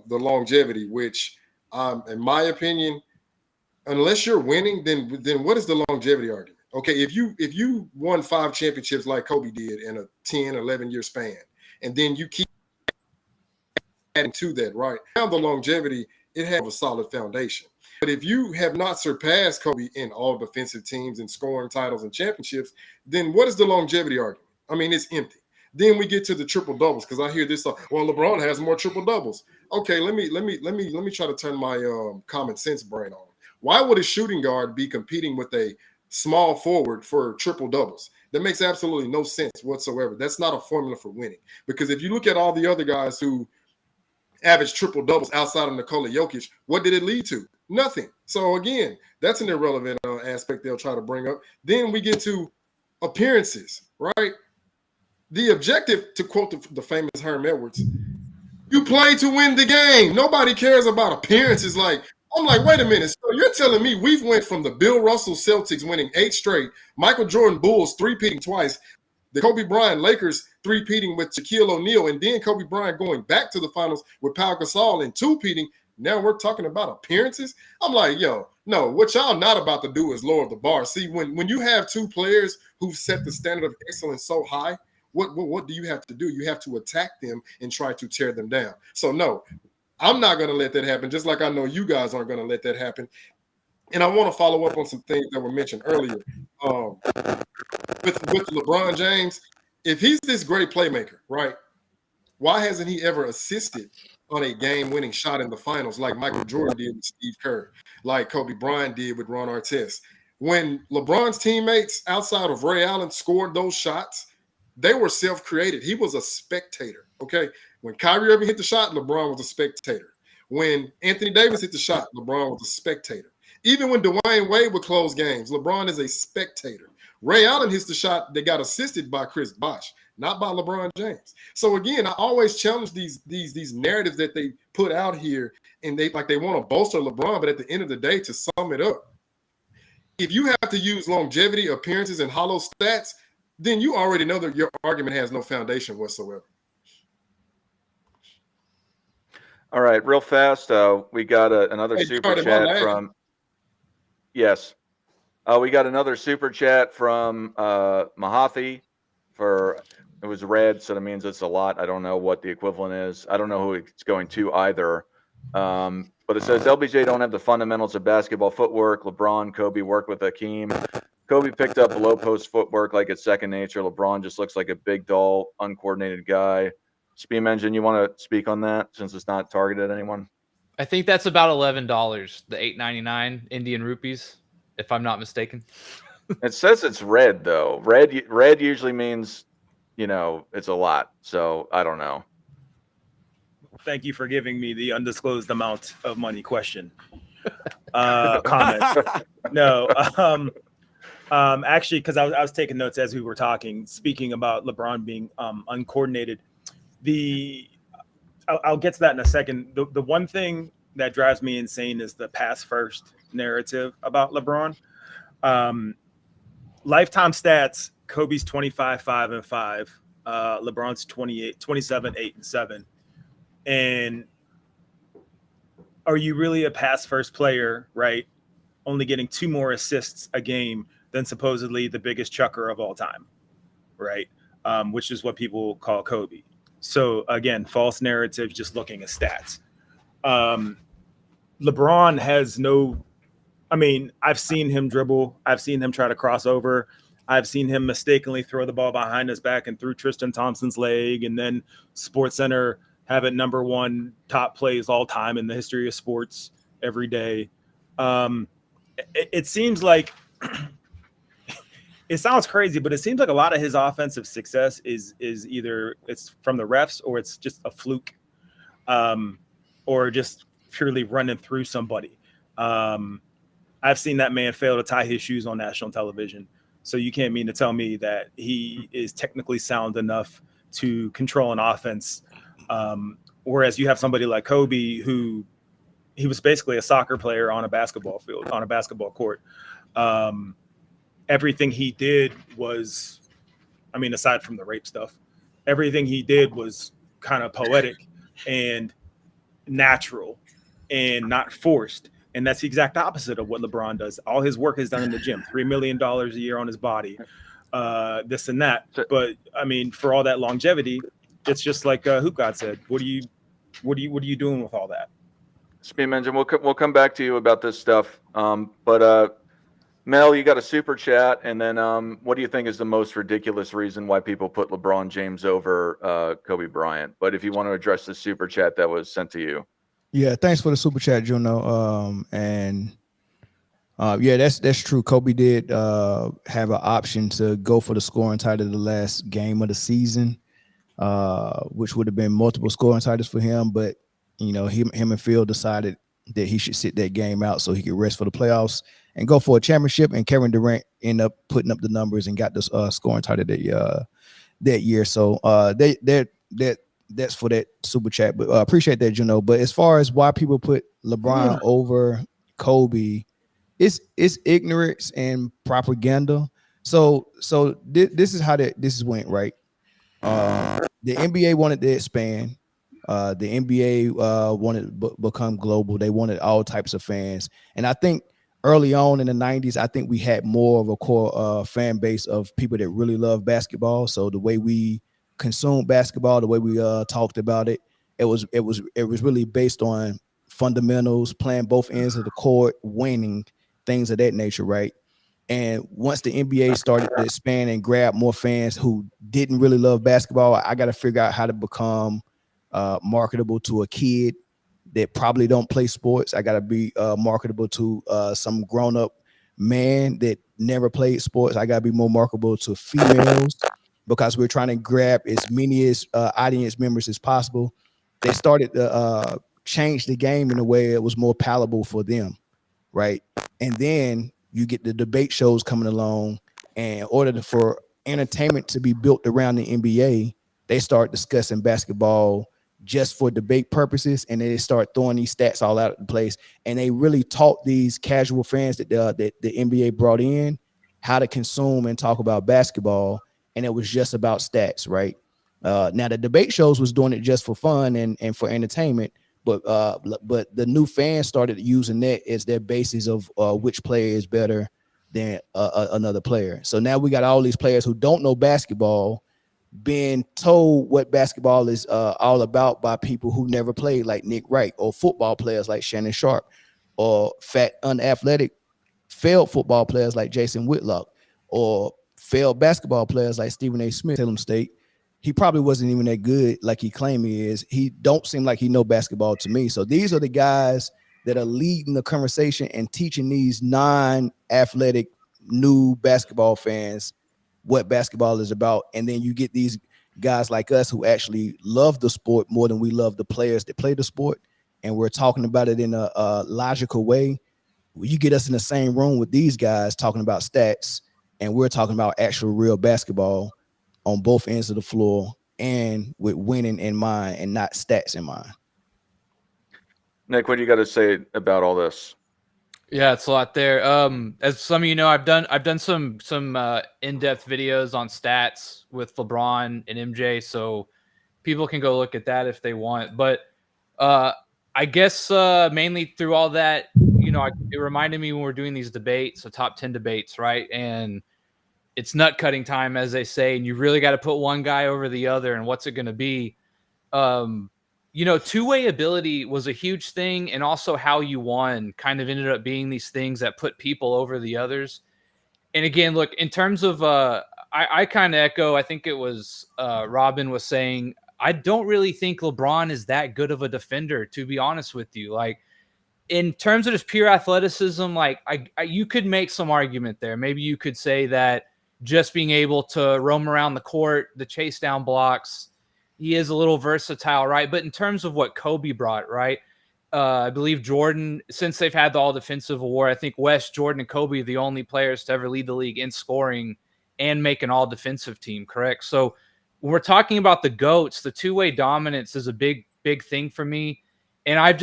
the longevity, which in my opinion, unless you're winning, then what is the longevity argument? Okay, if you won 5 championships like Kobe did in a 10, 11-year span, and then you keep adding to that, right? Now the longevity, it has a solid foundation. But if you have not surpassed Kobe in all defensive teams and scoring titles and championships, then what is the longevity argument? I mean, it's empty. Then we get to the triple doubles because I hear this. Well, LeBron has more triple doubles. Okay, let me try to turn my common sense brain on. Why would a shooting guard be competing with a small forward for triple doubles? That makes absolutely no sense whatsoever. That's not a formula for winning. Because if you look at all the other guys who average triple doubles outside of Nikola Jokic, what did it lead to? Nothing. So again, that's an irrelevant aspect they'll try to bring up. Then we get to appearances, right? The objective, to quote the famous Herm Edwards, you play to win the game. Nobody cares about appearances. I'm like, wait a minute. So you're telling me we've went from the Bill Russell Celtics winning 8 straight, Michael Jordan Bulls 3-peating twice, the Kobe Bryant Lakers 3-peating with Shaquille O'Neal, and then Kobe Bryant going back to the finals with Pau Gasol and 2-peating. Now we're talking about appearances. I'm like, yo, no, what y'all not about to do is lower the bar. See, when you have 2 players who've set the standard of excellence so high, what do you have to do? You have to attack them and try to tear them down. So no, I'm not going to let that happen, just like I know you guys aren't going to let that happen. And I want to follow up on some things that were mentioned earlier. With LeBron James, if he's this great playmaker, right, why hasn't he ever assisted on a game-winning shot in the finals like Michael Jordan did with Steve Kerr, like Kobe Bryant did with Ron Artest? When LeBron's teammates outside of Ray Allen scored those shots, they were self-created. He was a spectator, okay? When Kyrie Irving hit the shot, LeBron was a spectator. When Anthony Davis hit the shot, LeBron was a spectator. Even when Dwayne Wade would close games, LeBron is a spectator. Ray Allen hits the shot that got assisted by Chris Bosh, not by LeBron James. So again, I always challenge these narratives that they put out here, and they want to bolster LeBron, but at the end of the day, to sum it up, if you have to use longevity, appearances, and hollow stats, then you already know that your argument has no foundation whatsoever. All right, real fast. We got another super chat from. Yes, we got another super chat from Mahathi. It was red, so that means it's a lot. I don't know what the equivalent is. I don't know who it's going to either. But it says LBJ don't have the fundamentals of basketball footwork. LeBron, Kobe worked with Hakeem. Kobe picked up below post footwork like it's second nature. LeBron just looks like a big, dull, uncoordinated guy. Speam Engine, you want to speak on that since it's not targeted at anyone? I think that's about $11, the $8.99 Indian rupees, if I'm not mistaken. It says it's red though. Red usually means, it's a lot. So I don't know. Thank you for giving me the undisclosed amount of money question. Comment. No. Actually, because I was taking notes as we were talking, speaking about LeBron being uncoordinated. I'll get to that in a second. The one thing that drives me insane is the pass first narrative about LeBron. Lifetime stats: Kobe's 25, 5, and 5. LeBron's 28, 27, 8, and 7. And are you really a pass first player, right? Only getting 2 more assists a game than supposedly the biggest chucker of all time, right? Which is what people call Kobe. So again, false narrative, just looking at stats. LeBron has no, I mean, I've seen him dribble. I've seen him try to cross over. I've seen him mistakenly throw the ball behind his back and through Tristan Thompson's leg. And then SportsCenter have it #1 top plays all time in the history of sports every day. It seems like it sounds crazy, but it seems like a lot of his offensive success is either it's from the refs or it's just a fluke, or just purely running through somebody. I've seen that man fail to tie his shoes on national television. So you can't mean to tell me that he is technically sound enough to control an offense. Whereas you have somebody like Kobe, who he was basically a soccer player on a basketball field, on a basketball court. Everything he did was, I mean, aside from the rape stuff, everything he did was kind of poetic and natural and not forced. And that's the exact opposite of what LeBron does. All his work is done in the gym, $3 million a year on his body, this and that. But I mean, for all that longevity, it's just like Hoop God said. What are you doing with all that? Speed Engine, we'll come back to you about this stuff. But Mel, you got a super chat, and then what do you think is the most ridiculous reason why people put LeBron James over Kobe Bryant? But if you want to address the super chat that was sent to you. Yeah, thanks for the super chat, Juno. Yeah, that's true. Kobe did have an option to go for the scoring title the last game of the season, which would have been multiple scoring titles for him. But you know, him and Phil decided that he should sit that game out so he could rest for the playoffs and go for a championship. And Kevin Durant ended up putting up the numbers and got the scoring title that year. So that's for that super chat. But appreciate that, Juno. But as far as why people put LeBron over Kobe, it's ignorance and propaganda. So this is how this went, right? The NBA wanted to expand. The NBA wanted to become global. They wanted all types of fans. And I think early on in the 90s, I think we had more of a core fan base of people that really love basketball. So the way we consumed basketball, the way we talked about it, it was really based on fundamentals, playing both ends of the court, winning, things of that nature, right? And once the NBA started to expand and grab more fans who didn't really love basketball, I got to figure out how to become marketable to a kid that probably don't play sports. I got to be marketable to some grown-up man that never played sports. I got to be more marketable to females because we're trying to grab as many as audience members as possible. They started to change the game in a way it was more palatable for them, right? And then you get the debate shows coming along, and in order for entertainment to be built around the NBA, they start discussing basketball just for debate purposes, and they start throwing these stats all out of the place. And they really taught these casual fans that the NBA brought in how to consume and talk about basketball, and it was just about stats, right? Now the debate shows was doing it just for fun and for entertainment, but the new fans started using that as their basis of which player is better than another player. So now we got all these players who don't know basketball being told what basketball is all about by people who never played, like Nick Wright, or football players like Shannon Sharp, or fat, unathletic, failed football players like Jason Whitlock, or failed basketball players like Stephen A. Smith. Salem State. He probably wasn't even that good like he claimed he is. He don't seem like he know basketball to me. So these are the guys that are leading the conversation and teaching these non-athletic new basketball fans what basketball is about. And then you get these guys like us who actually love the sport more than we love the players that play the sport. And we're talking about it in a logical way. You get us in the same room with these guys talking about stats, and we're talking about actual real basketball on both ends of the floor and with winning in mind and not stats in mind. Nick, what do you got to say about all this? Yeah, it's a lot there. As some of you know, I've done some in-depth videos on stats with LeBron and MJ, so people can go look at that if they want. But uh, I guess mainly through all that, it reminded me when we're doing these debates, the top 10 debates, right? And it's nut cutting time, as they say, and you really got to put one guy over the other. And what's it going to be? um, two-way ability was a huge thing, and also how you won kind of ended up being these things that put people over the others. And again, look, in terms of I kind of echo, I think it was Robin was saying, I don't really think LeBron is that good of a defender, to be honest with you. Like, in terms of just pure athleticism, like you could make some argument there. Maybe you could say that just being able to roam around the court, the chase down blocks, he is a little versatile, right? But in terms of what Kobe brought, right? I believe Jordan, since they've had the all defensive award, I think West, Jordan, and Kobe are the only players to ever lead the league in scoring and make an all defensive team, correct? So when we're talking about the GOATs, the two-way dominance is a big thing for me. And I've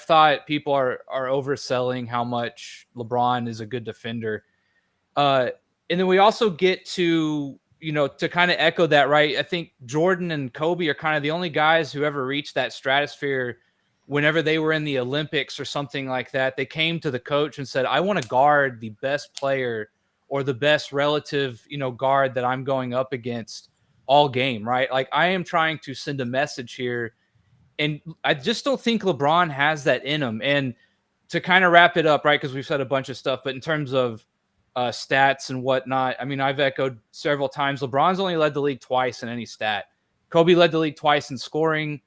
thought people are overselling how much LeBron is a good defender. And then we also get to, to kind of echo that, right? I think Jordan and Kobe are kind of the only guys who ever reached that stratosphere. Whenever they were in the Olympics or something like that, they came to the coach and said, I want to guard the best player or the best relative, guard that I'm going up against all game, right? Like, I am trying to send a message here. And I just don't think LeBron has that in him. And to kind of wrap it up, right, because we've said a bunch of stuff, but in terms of stats and whatnot, I mean, I've echoed several times, LeBron's only led the league twice in any stat. Kobe led the league twice in scoring.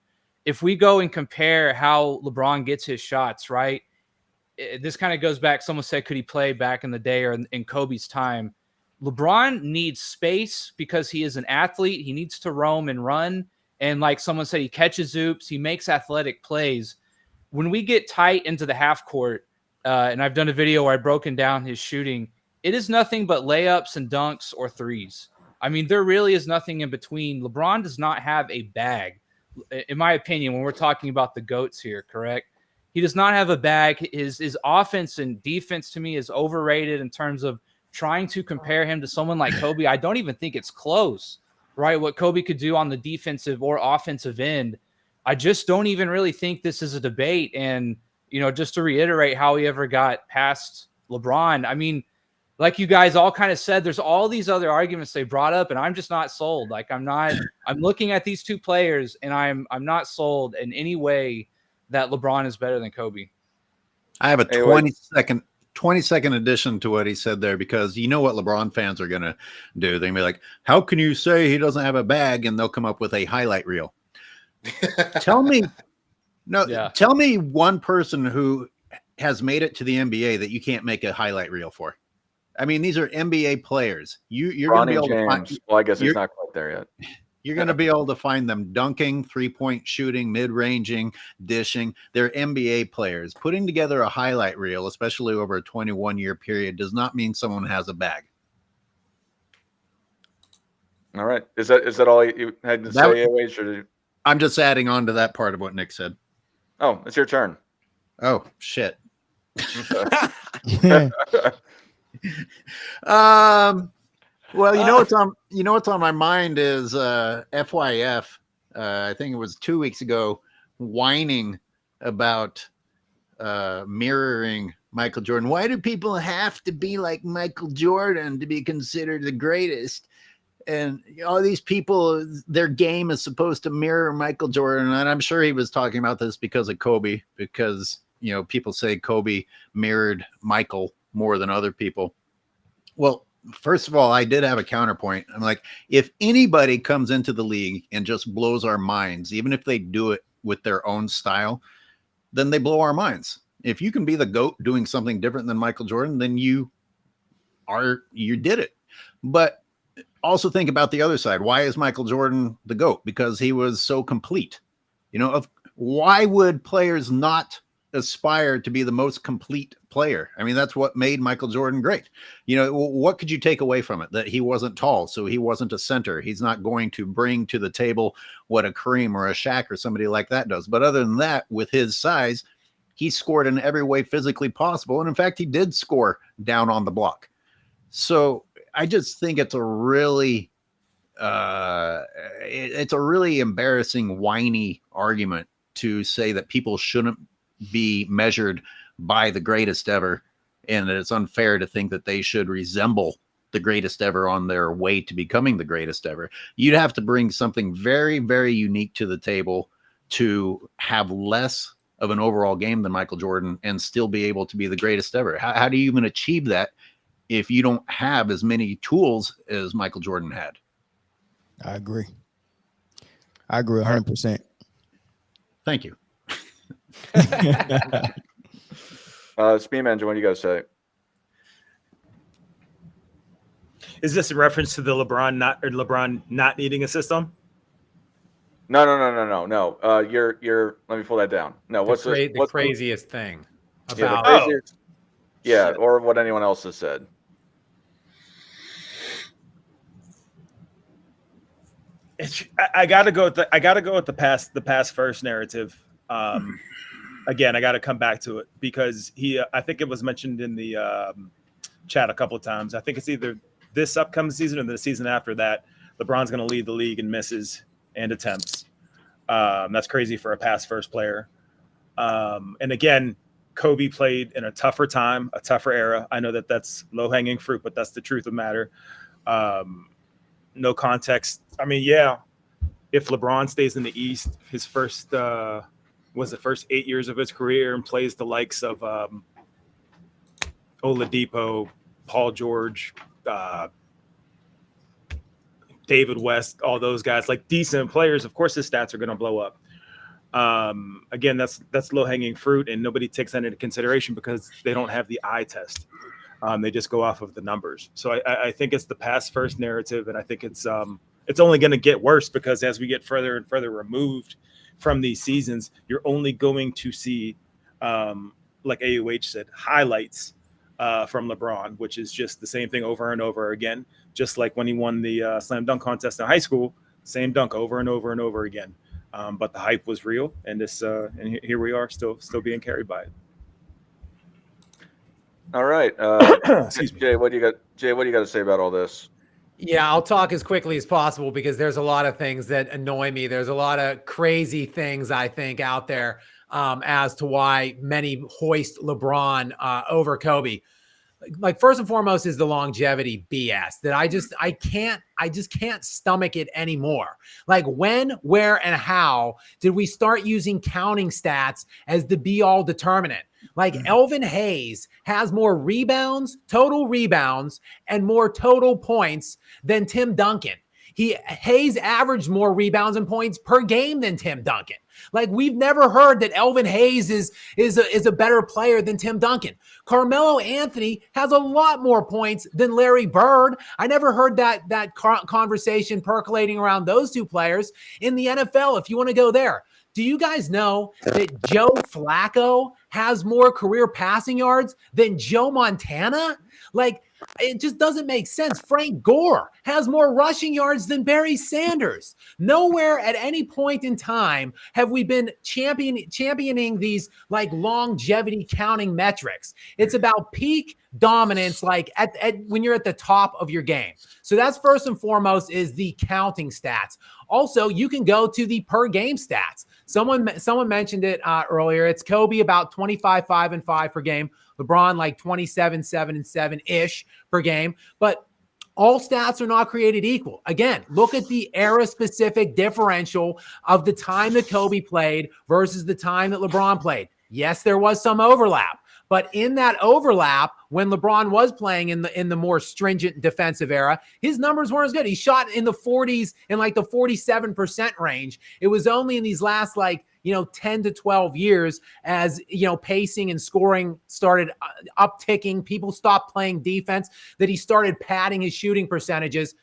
If we go and compare how LeBron gets his shots, right, this kind of goes back. Someone said, could he play back in the day or in Kobe's time? LeBron needs space because he is an athlete. He needs to roam and run. And like someone said, he catches oops. He makes athletic plays. When we get tight into the half court, and I've done a video where I've broken down his shooting, it is nothing but layups and dunks or threes. I mean, there really is nothing in between. LeBron does not have a bag, in my opinion, when we're talking about the GOATs here, correct? He does not have a bag. His offense and defense, to me, is overrated in terms of trying to compare him to someone like Kobe. I don't even think it's close, right? What Kobe could do on the defensive or offensive end. I just don't even really think this is a debate. And, just to reiterate how he ever got past LeBron, I mean, like you guys all kind of said, there's all these other arguments they brought up, and I'm just not sold. Like, I'm looking at these two players, and I'm not sold in any way that LeBron is better than Kobe. I have a 20-second addition to what he said there, because you know what LeBron fans are going to do. They're going to be like, how can you say he doesn't have a bag? And they'll come up with a highlight reel. Tell me one person who has made it to the NBA that you can't make a highlight reel for. I mean, these are NBA players. You're going to be able to find. Well, I guess he's not quite there yet. You're going to be able to find them dunking, three-point shooting, mid-ranging, dishing. They're NBA players. Putting together a highlight reel, especially over a 21-year period, does not mean someone has a bag. All right. Is that all you had to say, AOH, or did you... I'm just adding on to that part of what Nick said. Oh, it's your turn. Oh, shit. Well, what's on my mind is FYF. I think it was 2 weeks ago, whining about mirroring Michael Jordan. Why do people have to be like Michael Jordan to be considered the greatest? And all these people, their game is supposed to mirror Michael Jordan. And I'm sure he was talking about this because of Kobe, because, people say Kobe mirrored Michael more than other people. Well, first of all, I did have a counterpoint. I'm like, if anybody comes into the league and just blows our minds, even if they do it with their own style, then they blow our minds. If you can be the GOAT doing something different than Michael Jordan, then you did it. But also think about the other side. Why is Michael Jordan the GOAT? Because he was so complete. Why would players not aspire to be the most complete player? I mean, that's what made Michael Jordan great. What could you take away from it? That he wasn't tall, so he wasn't a center. He's not going to bring to the table what a Kareem or a Shaq or somebody like that does. But other than that, with his size, He scored in every way physically possible. And in fact, he did score down on the block. So I just think it's a really embarrassing, whiny argument to say that people shouldn't be measured by the greatest ever, and that it's unfair to think that they should resemble the greatest ever on their way to becoming the greatest ever. You'd have to bring something very, very unique to the table to have less of an overall game than Michael Jordan and still be able to be the greatest ever. How do you even achieve that if you don't have as many tools as Michael Jordan had? I agree 100%. Thank you. Speed Manager, what do you guys say? Is this in reference to the LeBron not needing a system? No. You're. Let me pull that down. No, what's the craziest thing Yeah, the about? craziest, yeah, or what anyone else has said. I gotta go with the pass first narrative. Again, I got to come back to it because I think it was mentioned in the chat a couple of times. I think it's either this upcoming season or the season after that. LeBron's going to lead the league in misses and attempts. That's crazy for a pass first player. And again, Kobe played in a tougher time, a tougher era. I know that that's low hanging fruit, but that's the truth of the matter. No context. I mean, yeah, if LeBron stays in the East, his first 8 years of his career and plays the likes of Oladipo, Paul George, David West, all those guys, like decent players, of course his stats are going to blow up. Again, that's low hanging fruit, and nobody takes that into consideration because they don't have the eye test. They just go off of the numbers. So I think it's the pass first narrative, and I think it's only going to get worse because as we get further and further removed from these seasons, you're only going to see, like AUH said, highlights from LeBron, which is just the same thing over and over again. Just like when he won the slam dunk contest in high school, same dunk over and over and over again. But the hype was real, and and here we are, still being carried by it. All right, Excuse me. Jay, what do you got? What do you got to say about all this? Yeah, I'll talk as quickly as possible because there's a lot of things that annoy me. There's a lot of crazy things I think out there as to why many hoist LeBron over Kobe. Like first and foremost is the longevity BS that I just can't stomach it anymore. Like when, where, and how did we start using counting stats as the be all determinant? Like Elvin Hayes has more rebounds, total rebounds, and more total points than Tim Duncan. Hayes averaged more rebounds and points per game than Tim Duncan. Like we've never heard that Elvin Hayes is a better player than Tim Duncan. Carmelo Anthony has a lot more points than Larry Bird. I never heard that conversation percolating around those two players in the NFL. If you want to go there, do you guys know that Joe Flacco has more career passing yards than Joe Montana? Like, it just doesn't make sense. Frank Gore has more rushing yards than Barry Sanders. Nowhere at any point in time have we been championing these like longevity counting metrics. It's about peak dominance, like at when you're at the top of your game. So that's first and foremost is the counting stats. Also, you can go to the per game stats. Someone mentioned it earlier. It's Kobe about 25, 5, and 5 per game. LeBron like 27, 7, and 7-ish per game. But all stats are not created equal. Again, look at the era-specific differential of the time that Kobe played versus the time that LeBron played. Yes, there was some overlap. But in that overlap, when LeBron was playing in the more stringent defensive era, his numbers weren't as good. He shot in the 40s, in like the 47% range. It was only in these last 10 to 12 years as, pacing and scoring started upticking. People stopped playing defense, that he started padding his shooting percentages.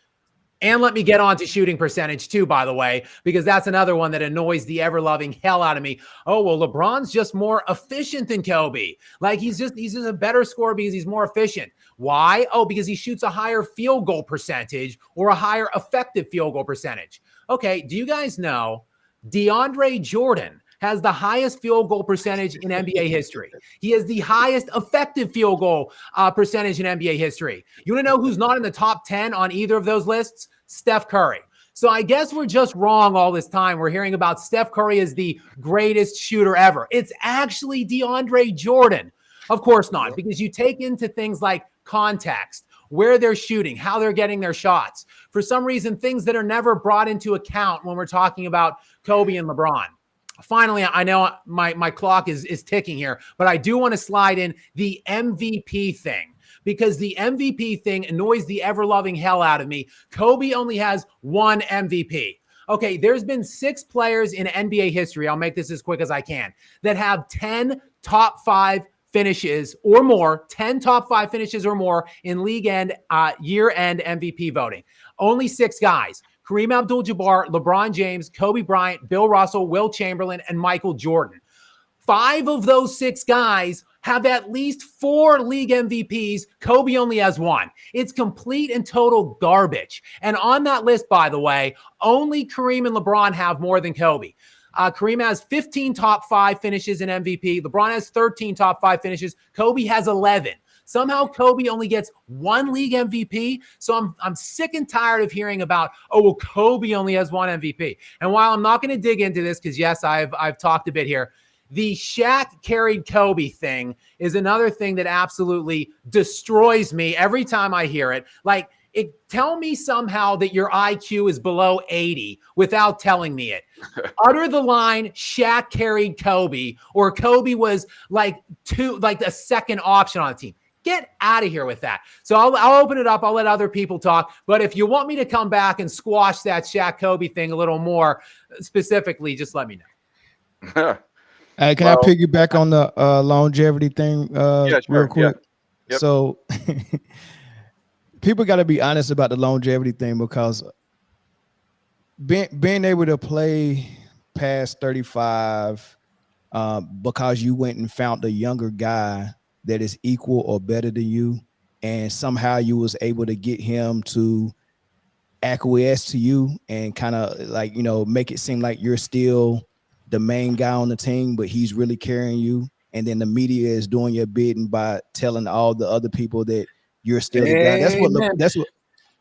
And let me get on to shooting percentage too, by the way, because that's another one that annoys the ever-loving hell out of me. Oh, well, LeBron's just more efficient than Kobe. Like he's just a better scorer because he's more efficient. Why? Oh, because he shoots a higher field goal percentage or a higher effective field goal percentage. Okay, do you guys know DeAndre Jordan has the highest field goal percentage in NBA history. He has the highest effective field goal percentage in NBA history. You want to know who's not in the top 10 on either of those lists? Steph Curry. So I guess we're just wrong all this time. We're hearing about Steph Curry as the greatest shooter ever. It's actually DeAndre Jordan. Of course not, because you take into things like context, where they're shooting, how they're getting their shots. For some reason, things that are never brought into account when we're talking about Kobe and LeBron. Finally, I know my clock is ticking here, but I do want to slide in the MVP thing, because the MVP thing annoys the ever-loving hell out of me. Kobe only has one MVP. Okay, there's been 6 players in NBA history, I'll make this as quick as I can, that have 10 top 5 finishes or more, 10 top 5 finishes or more in league end, year-end MVP voting. Only 6 guys: Kareem Abdul-Jabbar, LeBron James, Kobe Bryant, Bill Russell, Will Chamberlain, and Michael Jordan. 5 of those 6 guys have at least 4 league MVPs. Kobe only has 1. It's complete and total garbage. And on that list, by the way, only Kareem and LeBron have more than Kobe. Kareem has 15 top 5 finishes in MVP. LeBron has 13 top 5 finishes. Kobe has 11. Somehow Kobe only gets 1 league MVP. So I'm sick and tired of hearing about, oh, well, Kobe only has 1 MVP. And while I'm not going to dig into this, because yes, I've talked a bit here, the Shaq carried Kobe thing is another thing that absolutely destroys me every time I hear it. Like, tell me somehow that your IQ is below 80 without telling me it. Utter the line, Shaq carried Kobe, or Kobe was like a second option on the team. Get out of here with that. So I'll open it up. I'll let other people talk. But if you want me to come back and squash that Shaq Kobe thing a little more specifically, just let me know. Hey, can I piggyback on the longevity thing real quick? Yeah. Yep. So people got to be honest about the longevity thing, because being able to play past 35 because you went and found a younger guy that is equal or better than you, and somehow you was able to get him to acquiesce to you and kind of like, make it seem like you're still the main guy on the team, but he's really carrying you. And then the media is doing your bidding by telling all the other people that you're still the guy.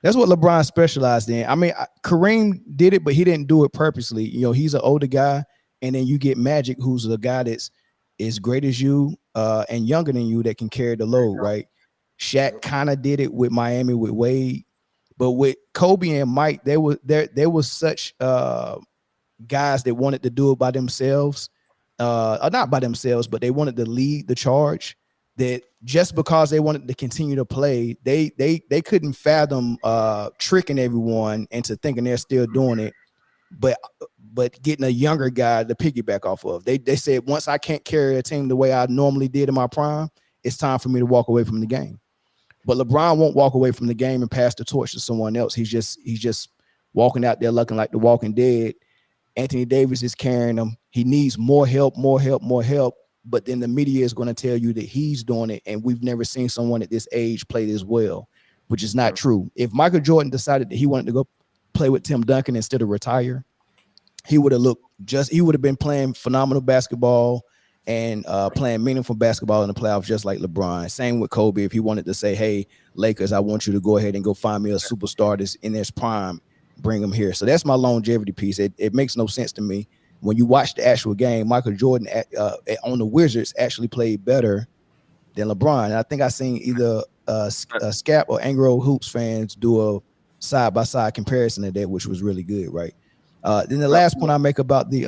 That's what LeBron specialized in. I mean, Kareem did it, but he didn't do it purposely. He's an older guy, and then you get Magic, who's a guy that's as great as you and younger than you that can carry the load, right? Shaq kind of did it with Miami with Wade, but with Kobe and Mike, there was such guys that wanted to do it by themselves, or not by themselves, but they wanted to lead the charge, that just because they wanted to continue to play, they couldn't fathom tricking everyone into thinking they're still doing it, but getting a younger guy to piggyback off of. They said, once I can't carry a team the way I normally did in my prime, it's time for me to walk away from the game. But LeBron won't walk away from the game and pass the torch to someone else. He's just walking out there looking like the Walking Dead. Anthony Davis is carrying him. He needs more help. But then the media is going to tell you that he's doing it, and we've never seen someone at this age play this well, which is not true. If Michael Jordan decided that he wanted to go play with Tim Duncan instead of retire, he would have been playing phenomenal basketball and playing meaningful basketball in the playoffs, just like LeBron. Same with Kobe. If he wanted to say, hey, Lakers, I want you to go ahead and go find me a superstar that's in his prime, bring him here. So that's my longevity piece. It makes no sense to me. When you watch the actual game, Michael Jordan on the Wizards actually played better than LeBron. And I think I seen either Scap or Angro Hoops fans do a side-by-side comparison of that, which was really good, right? Then the last point I make about the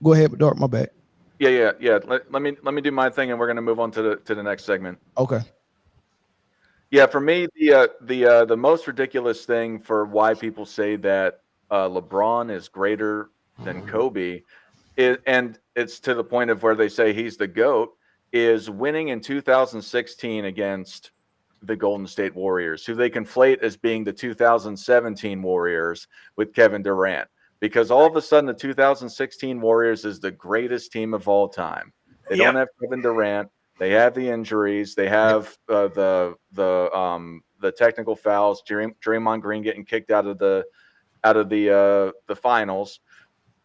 go ahead, Dart, my bad. Yeah. Let me do my thing, and we're going to move on to the next segment. Okay. Yeah, for me, the most ridiculous thing for why people say that LeBron is greater than Kobe, and it's to the point of where they say he's the GOAT, is winning in 2016 against the Golden State Warriors, who they conflate as being the 2017 Warriors with Kevin Durant. Because all of a sudden, the 2016 Warriors is the greatest team of all time. They don't have Kevin Durant. They have the injuries. They have the technical fouls. Draymond Green getting kicked out of the finals.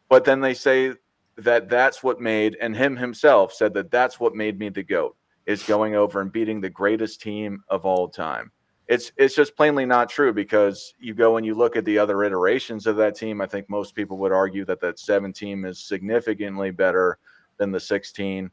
But then they say that that's what made, and him himself said that that's what made me the GOAT, is going over and beating the greatest team of all time. It's just plainly not true, because you go and you look at the other iterations of that team. I think most people would argue that that 7 team is significantly better than the 16.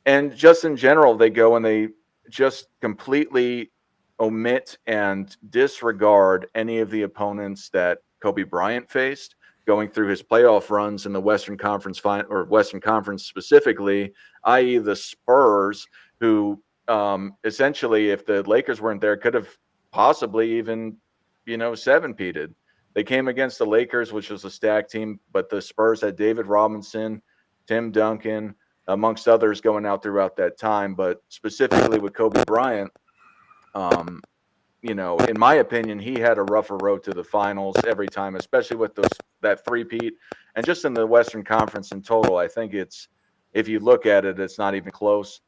And just in general, they go and they just completely omit and disregard any of the opponents that Kobe Bryant faced going through his playoff runs in the Western Conference or Western Conference specifically, i.e., the Spurs, who essentially, if the Lakers weren't there, could have possibly even, 7-peated. They came against the Lakers, which was a stacked team, but the Spurs had David Robinson, Tim Duncan, amongst others, going out throughout that time. But specifically with Kobe Bryant, in my opinion, he had a rougher road to the finals every time, especially with that three-peat. And just in the Western Conference in total, I think if you look at it, it's not even close.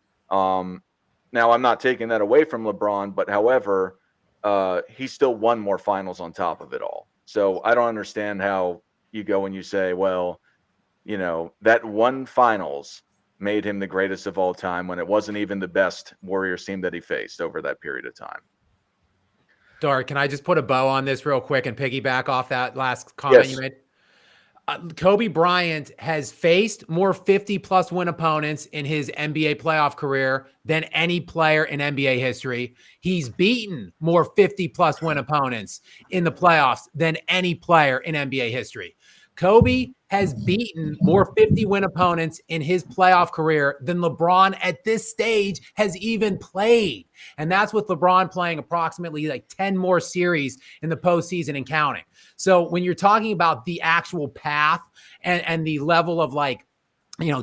Now, I'm not taking that away from LeBron, but however, he still won more finals on top of it all. So I don't understand how you go and you say, well, that one finals made him the greatest of all time when it wasn't even the best Warriors team that he faced over that period of time. Dark, can I just put a bow on this real quick and piggyback off that last comment you made? Kobe Bryant has faced more 50-plus win opponents in his NBA playoff career than any player in NBA history. He's beaten more 50-plus win opponents in the playoffs than any player in NBA history. Kobe has beaten more 50-win opponents in his playoff career than LeBron at this stage has even played. And that's with LeBron playing approximately like 10 more series in the postseason and counting. So when you're talking about the actual path and the level of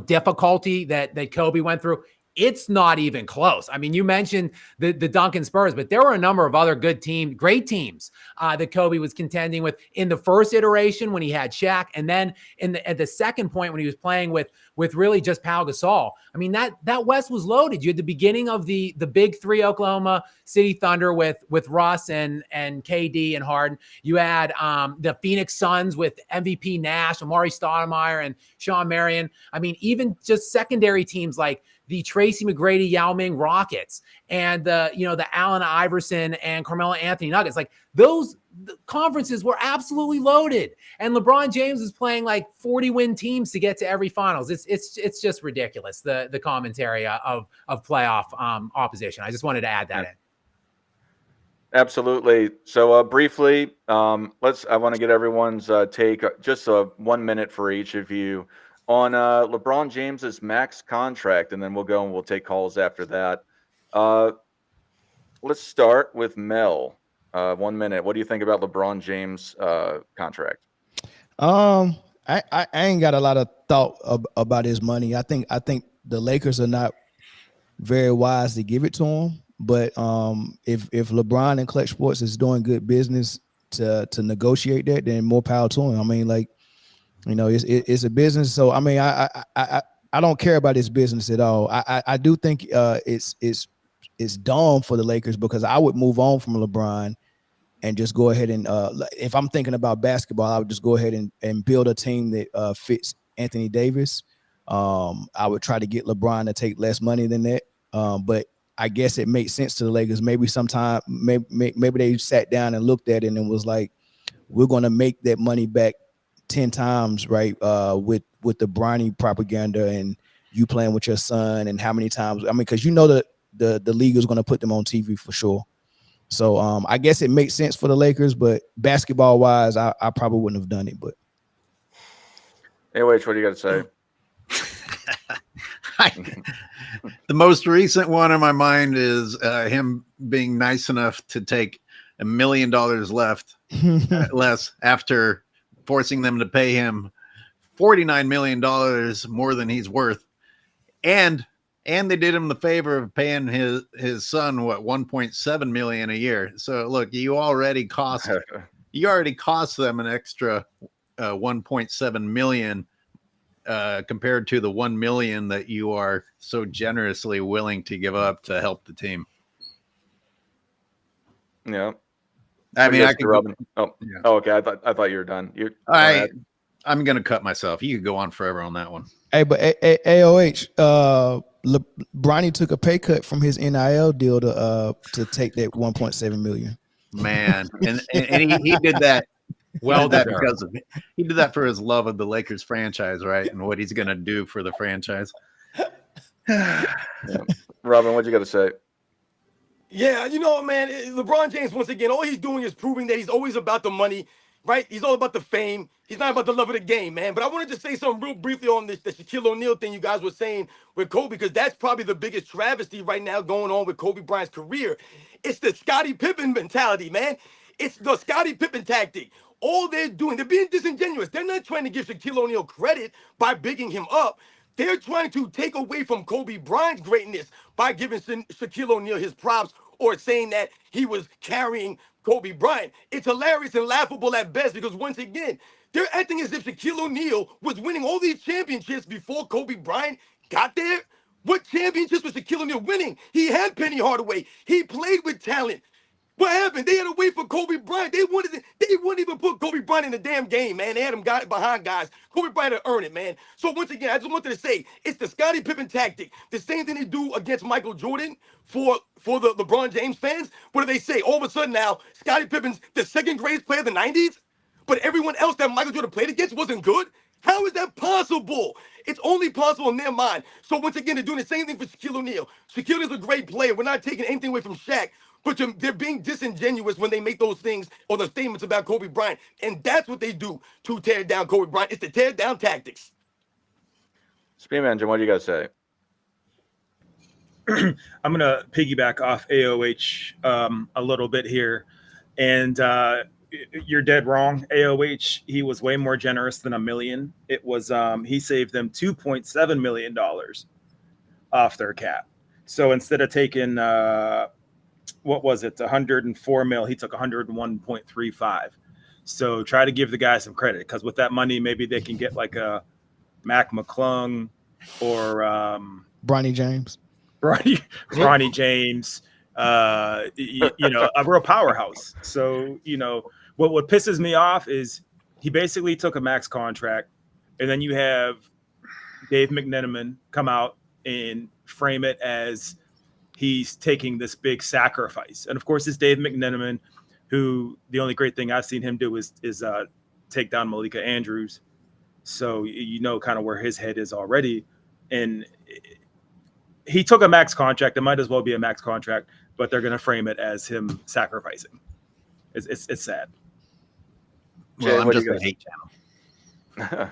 difficulty that Kobe went through, it's not even close. I mean, you mentioned the Duncan Spurs, but there were a number of other great teams that Kobe was contending with in the first iteration when he had Shaq, and then at the second point when he was playing with really just Pau Gasol. I mean, that West was loaded. You had the beginning of the big three Oklahoma City Thunder with Russ and KD and Harden. You had the Phoenix Suns with MVP Nash, Amari Stoudemire, and Sean Marion. I mean, even just secondary teams like the Tracy McGrady Yao Ming Rockets and the Allen Iverson and Carmelo Anthony Nuggets. Like those conferences were absolutely loaded, and LeBron James is playing like 40-win teams to get to every finals. It's just ridiculous, the commentary of playoff opposition. I just wanted to add that in. Absolutely. So briefly, I want to get everyone's take, just 1 minute for each of you, on LeBron James's max contract, and then we'll go and we'll take calls after that. Let's start with Mel. 1 minute. What do you think about LeBron James' contract? I ain't got a lot of thought about his money. I think the Lakers are not very wise to give it to him. But if LeBron and Clutch Sports is doing good business to negotiate that, then more power to him. I mean, it's a business. So I mean, I don't care about his business at all. I do think it's dumb for the Lakers, because I would move on from LeBron and just go ahead and if I'm thinking about basketball, I would just go ahead and build a team that fits Anthony Davis. I would try to get LeBron to take less money than that. But I guess it makes sense to the Lakers. Maybe sometime, maybe they sat down and looked at it and was like, we're going to make that money back 10 times, right? With the Bronny propaganda and you playing with your son and how many times. I mean, because the league is going to put them on TV for sure. So I guess it makes sense for the Lakers, but basketball wise, I probably wouldn't have done it. But Anyways, what do you got to say? The most recent one in my mind is him being nice enough to take $1 million less after forcing them to pay him $49 million more than he's worth. And they did him the favor of paying his son, $1.7 million a year. So look, you already cost them an extra $1.7 million compared to the $1 million that you are so generously willing to give up to help the team. Yeah. I mean, I can. Oh, okay. I thought you were done. I'm gonna cut myself. You could go on forever on that one. Hey, but AOH, Bronny took a pay cut from his NIL deal to take that 1.7 million. Man, and he did that. Well, He did that deserved. because of he did that for his love of the Lakers franchise, right? And what he's gonna do for the franchise. Robin, what you got to say? Yeah, you know, man, LeBron James, once again, all he's doing is proving that he's always about the money, right? He's all about the fame. He's not about the love of the game, man. But I wanted to say something real briefly on this, the Shaquille O'Neal thing you guys were saying with Kobe, because that's probably the biggest travesty right now going on with Kobe Bryant's career. It's the Scottie Pippen mentality, man. It's the Scottie Pippen tactic. All they're doing, they're being disingenuous. They're not trying to give Shaquille O'Neal credit by bigging him up. They're trying to take away from Kobe Bryant's greatness by giving Shaquille O'Neal his props or saying that he was carrying Kobe Bryant. It's hilarious and laughable at best because once again, they're acting as if Shaquille O'Neal was winning all these championships before Kobe Bryant got there. What championships was Shaquille O'Neal winning? He had Penny Hardaway. He played with talent. What happened? They had to wait for Kobe Bryant. They wouldn't even put Kobe Bryant in the damn game, man. They had him behind guys. Kobe Bryant had earned it, man. So once again, I just wanted to say it's the Scottie Pippen tactic. The same thing they do against Michael Jordan for the LeBron James fans. What do they say? All of a sudden now, Scottie Pippen's the second greatest player of the 90s, but everyone else that Michael Jordan played against wasn't good? How is that possible? It's only possible in their mind. So once again, they're doing the same thing for Shaquille O'Neal. Shaquille O'Neal's a great player. We're not taking anything away from Shaq. But they're being disingenuous when they make those things or the statements about Kobe Bryant. And that's what they do to tear down Kobe Bryant. It's the tear down tactics. Speed Engine, what do you got to say? I'm going to piggyback off AOH a little bit here. And you're dead wrong. AOH, he was way more generous than $1 million. It was he saved them $2.7 million off their cap. So instead of taking what was it, 104 mil, he took 101.35. So try to give the guy some credit, because with that money, maybe they can get like a Mac McClung or Bronny James. Bronny James, you know, a real powerhouse. So, you know, what pisses me off is he basically took a max contract, and then you have Dave McNenaman come out and frame it as he's taking this big sacrifice. And of course, it's Dave McNenaman, who the only great thing I've seen him do is take down Malika Andrews. So you know kind of where his head is already. And he took a max contract. It might as well be a max contract, but they're going to frame it as him sacrificing. It's sad. Jay, Well, I'm what do just you a guys- hate channel.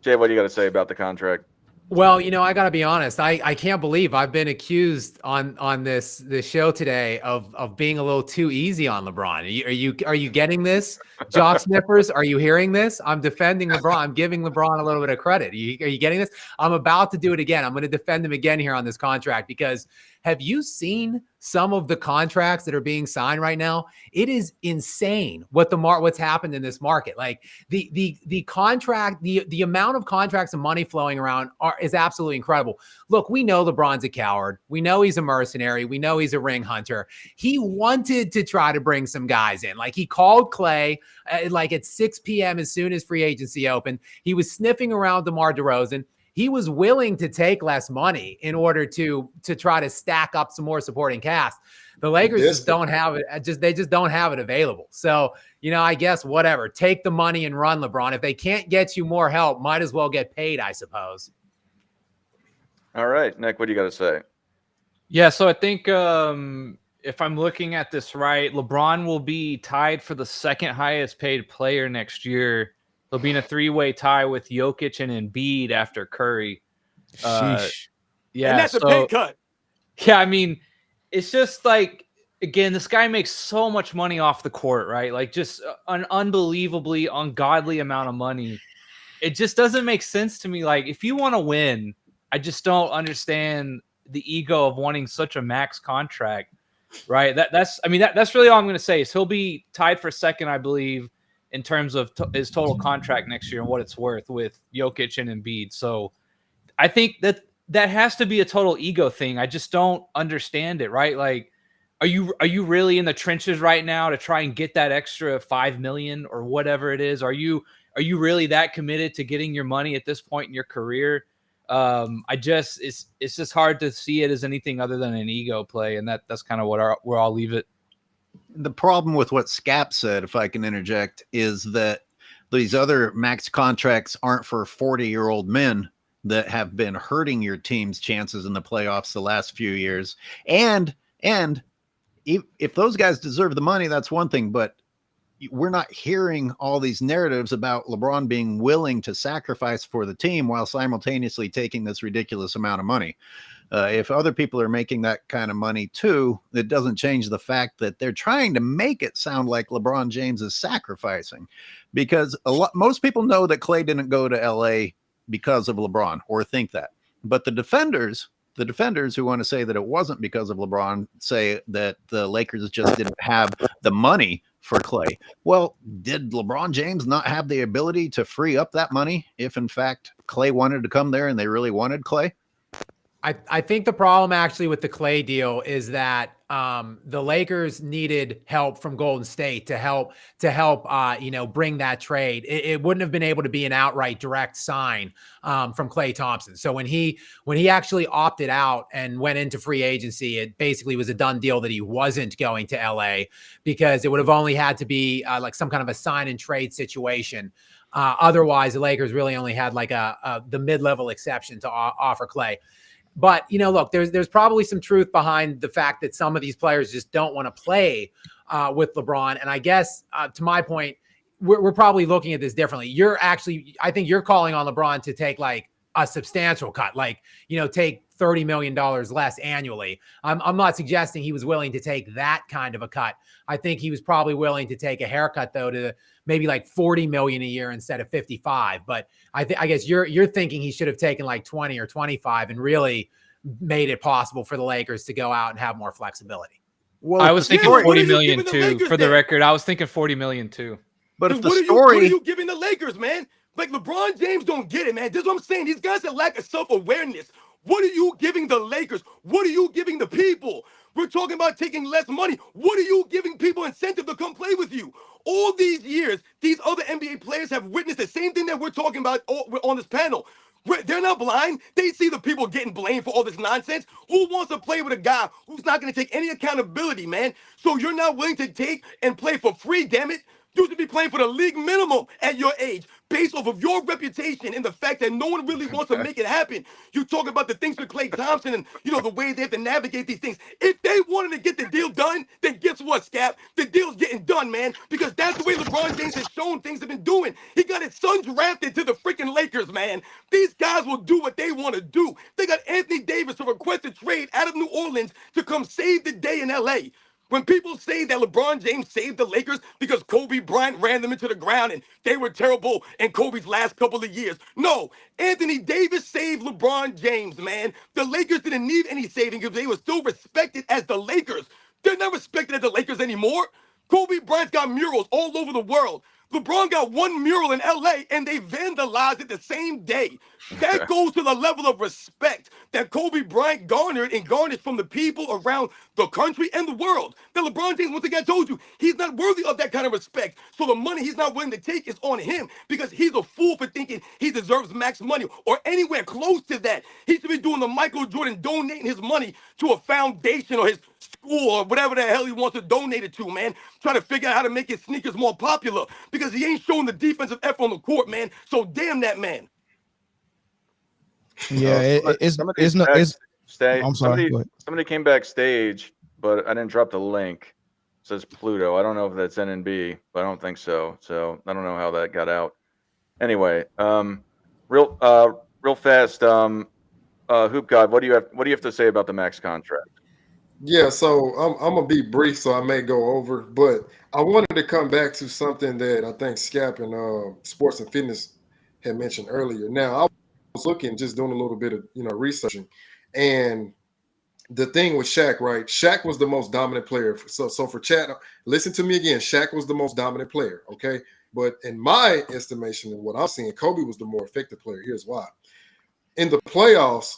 Jay, what do you got to say about the contract? Well, you know, I got to be honest. I can't believe I've been accused on this show today of being a little too easy on LeBron. Are you getting this, jock sniffers? Are you hearing this? I'm defending LeBron. I'm giving LeBron a little bit of credit. Are you getting this? I'm about to do it again. I'm going to defend him again here on this contract, because have you seen some of the contracts that are being signed right now? It is insane what's happened in this market. Like the contract, the amount of contracts and money flowing around is absolutely incredible. Look, we know LeBron's a coward. We know he's a mercenary. We know he's a ring hunter. He wanted to try to bring some guys in. Like, he called Clay like at 6 p.m. as soon as free agency opened. He was sniffing around DeMar DeRozan. He was willing to take less money in order to try to stack up some more supporting cast. The Lakers just don't have it. They just don't have it available. So, you know, I guess whatever. Take the money and run, LeBron. If they can't get you more help, might as well get paid, I suppose. All right, Nick, what do you got to say? Yeah, so I think if I'm looking at this right, LeBron will be tied for the second highest paid player next year. He'll be in a three-way tie with Jokic and Embiid after Curry. Sheesh. Yeah, And that's a pay cut. Yeah, I mean, it's just like, again, this guy makes so much money off the court, right? Like, just an unbelievably ungodly amount of money. It just doesn't make sense to me. Like, if you want to win, I just don't understand the ego of wanting such a max contract, right? That's really all I'm going to say is he'll be tied for second, I believe, in terms of his total contract next year and what it's worth with Jokic and Embiid. So I think that has to be a total ego thing. I just don't understand it, right? Like, are you really in the trenches right now to try and get that extra $5 million or whatever it is? Are you are you really that committed to getting your money at this point in your career? It's just hard to see it as anything other than an ego play, and that's kind of where I'll leave it. The problem with what Scap said, if I can interject, is that these other max contracts aren't for 40-year-old men that have been hurting your team's chances in the playoffs the last few years. And if those guys deserve the money, that's one thing, but we're not hearing all these narratives about LeBron being willing to sacrifice for the team while simultaneously taking this ridiculous amount of money. If other people are making that kind of money too, it doesn't change the fact that they're trying to make it sound like LeBron James is sacrificing, because most people know that Clay didn't go to LA because of LeBron, or think that. But the defenders who want to say that it wasn't because of LeBron say that the Lakers just didn't have the money for Clay. Well, did LeBron James not have the ability to free up that money if in fact Clay wanted to come there and they really wanted Clay? I think the problem actually with the Clay deal is that the Lakers needed help from Golden State to help bring that trade. It wouldn't have been able to be an outright direct sign from Klay Thompson. So when he actually opted out and went into free agency, it basically was a done deal that he wasn't going to LA, because it would have only had to be like some kind of a sign and trade situation. Otherwise, the Lakers really only had like the mid-level exception to offer Clay. But, look, there's probably some truth behind the fact that some of these players just don't want to play with LeBron. And I guess to my point, we're probably looking at this differently. I think you're calling on LeBron to take like a substantial cut, like, take $30 million less annually. I'm not suggesting he was willing to take that kind of a cut. I think he was probably willing to take a haircut, though, to maybe like 40 million a year instead of 55. But I guess you're thinking he should have taken like 20 or 25 and really made it possible for the Lakers to go out and have more flexibility. Well, I was thinking what 40 are you million giving the too. Lakers For the then? record, I was thinking 40 million too. but if the What are story, you giving the Lakers, man? Like, LeBron James don't get it, man. This is what I'm saying. These guys have lack of self-awareness. What are you giving the Lakers? What are you giving the people? We're talking about taking less money. What are you giving people incentive to come play with you? All these years, these other NBA players have witnessed the same thing that we're talking about on this panel. They're not blind. They see the people getting blamed for all this nonsense. Who wants to play with a guy who's not going to take any accountability, man? So you're not willing to take and play for free, damn it? You should be playing for the league minimum at your age, based off of your reputation and the fact that no one really wants to make it happen. You talk about the things with Klay Thompson and, the way they have to navigate these things. If they wanted to get the deal done, then guess what, Scap? The deal's getting done, man, because that's the way LeBron James has shown things have been doing. He got his son drafted to the freaking Lakers, man. These guys will do what they want to do. They got Anthony Davis to request a trade out of New Orleans to come save the day in LA. When people say that LeBron James saved the Lakers because Kobe Bryant ran them into the ground and they were terrible in Kobe's last couple of years. No, Anthony Davis saved LeBron James, man. The Lakers didn't need any saving because they were still respected as the Lakers. They're not respected as the Lakers anymore. Kobe Bryant's got murals all over the world. LeBron got one mural in LA and they vandalized it the same day. That goes to the level of respect that Kobe Bryant garnered and garnished from the people around the country and the world. That LeBron James, once again, told you, he's not worthy of that kind of respect. So the money he's not willing to take is on him because he's a fool for thinking he deserves max money or anywhere close to that. He should be doing the Michael Jordan, donating his money to a foundation or his school or whatever the hell he wants to donate it to, man. Trying to figure out how to make his sneakers more popular because he ain't showing the defensive effort on the court, man. So damn that man. Yeah, it's not. I'm sorry. Somebody came backstage, but I didn't drop the link. It says Pluto. I don't know if that's NNB, but I don't think so. So I don't know how that got out. Anyway, real fast. Hoop God, what do you have to say about the max contract? Yeah, so I'm gonna be brief, so I may go over, but I wanted to come back to something that I think Scap and Sports and Fitness had mentioned earlier. Now, I was looking, just doing a little bit of researching, and the thing with Shaq, right? Shaq was the most dominant player. So for chat, listen to me again. Shaq was the most dominant player, okay? But in my estimation and what I'm seeing, Kobe was the more effective player. Here's why. In the playoffs,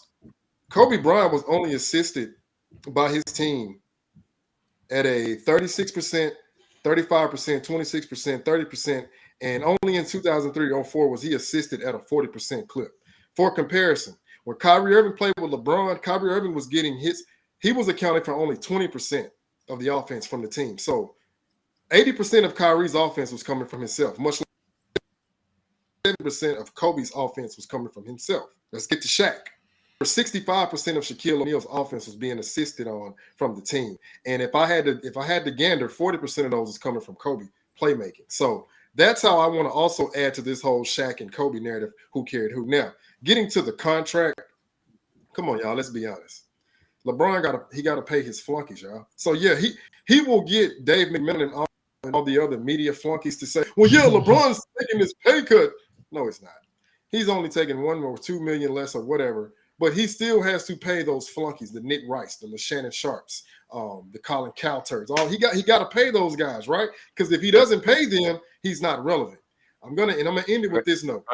Kobe Bryant was only assisted by his team at a 36%, 35%, 26%, 30%, And only in 2003-04 was he assisted at a 40% clip. For comparison, when Kyrie Irving played with LeBron, Kyrie Irving was getting hits. He was accounting for only 20% of the offense from the team. So 80% of Kyrie's offense was coming from himself, much like 70% of Kobe's offense was coming from himself. Let's get to Shaq. 65% of Shaquille O'Neal's offense was being assisted on from the team. And if I had to gander, 40% of those is coming from Kobe playmaking. So that's how I want to also add to this whole Shaq and Kobe narrative, who carried who. Now, getting to the contract, come on, y'all, let's be honest. LeBron got to pay his flunkies, y'all. So yeah, he will get Dave McMillan and all the other media flunkies to say, well, yeah, LeBron's taking his pay cut. No, it's not. He's only taking $1 or $2 million less or whatever, but he still has to pay those flunkies, the Nick Rice, the Shannon Sharps, the Colin Cowturds. He got to pay those guys, right? Because if he doesn't pay them, he's not relevant. I'm gonna end it with this note.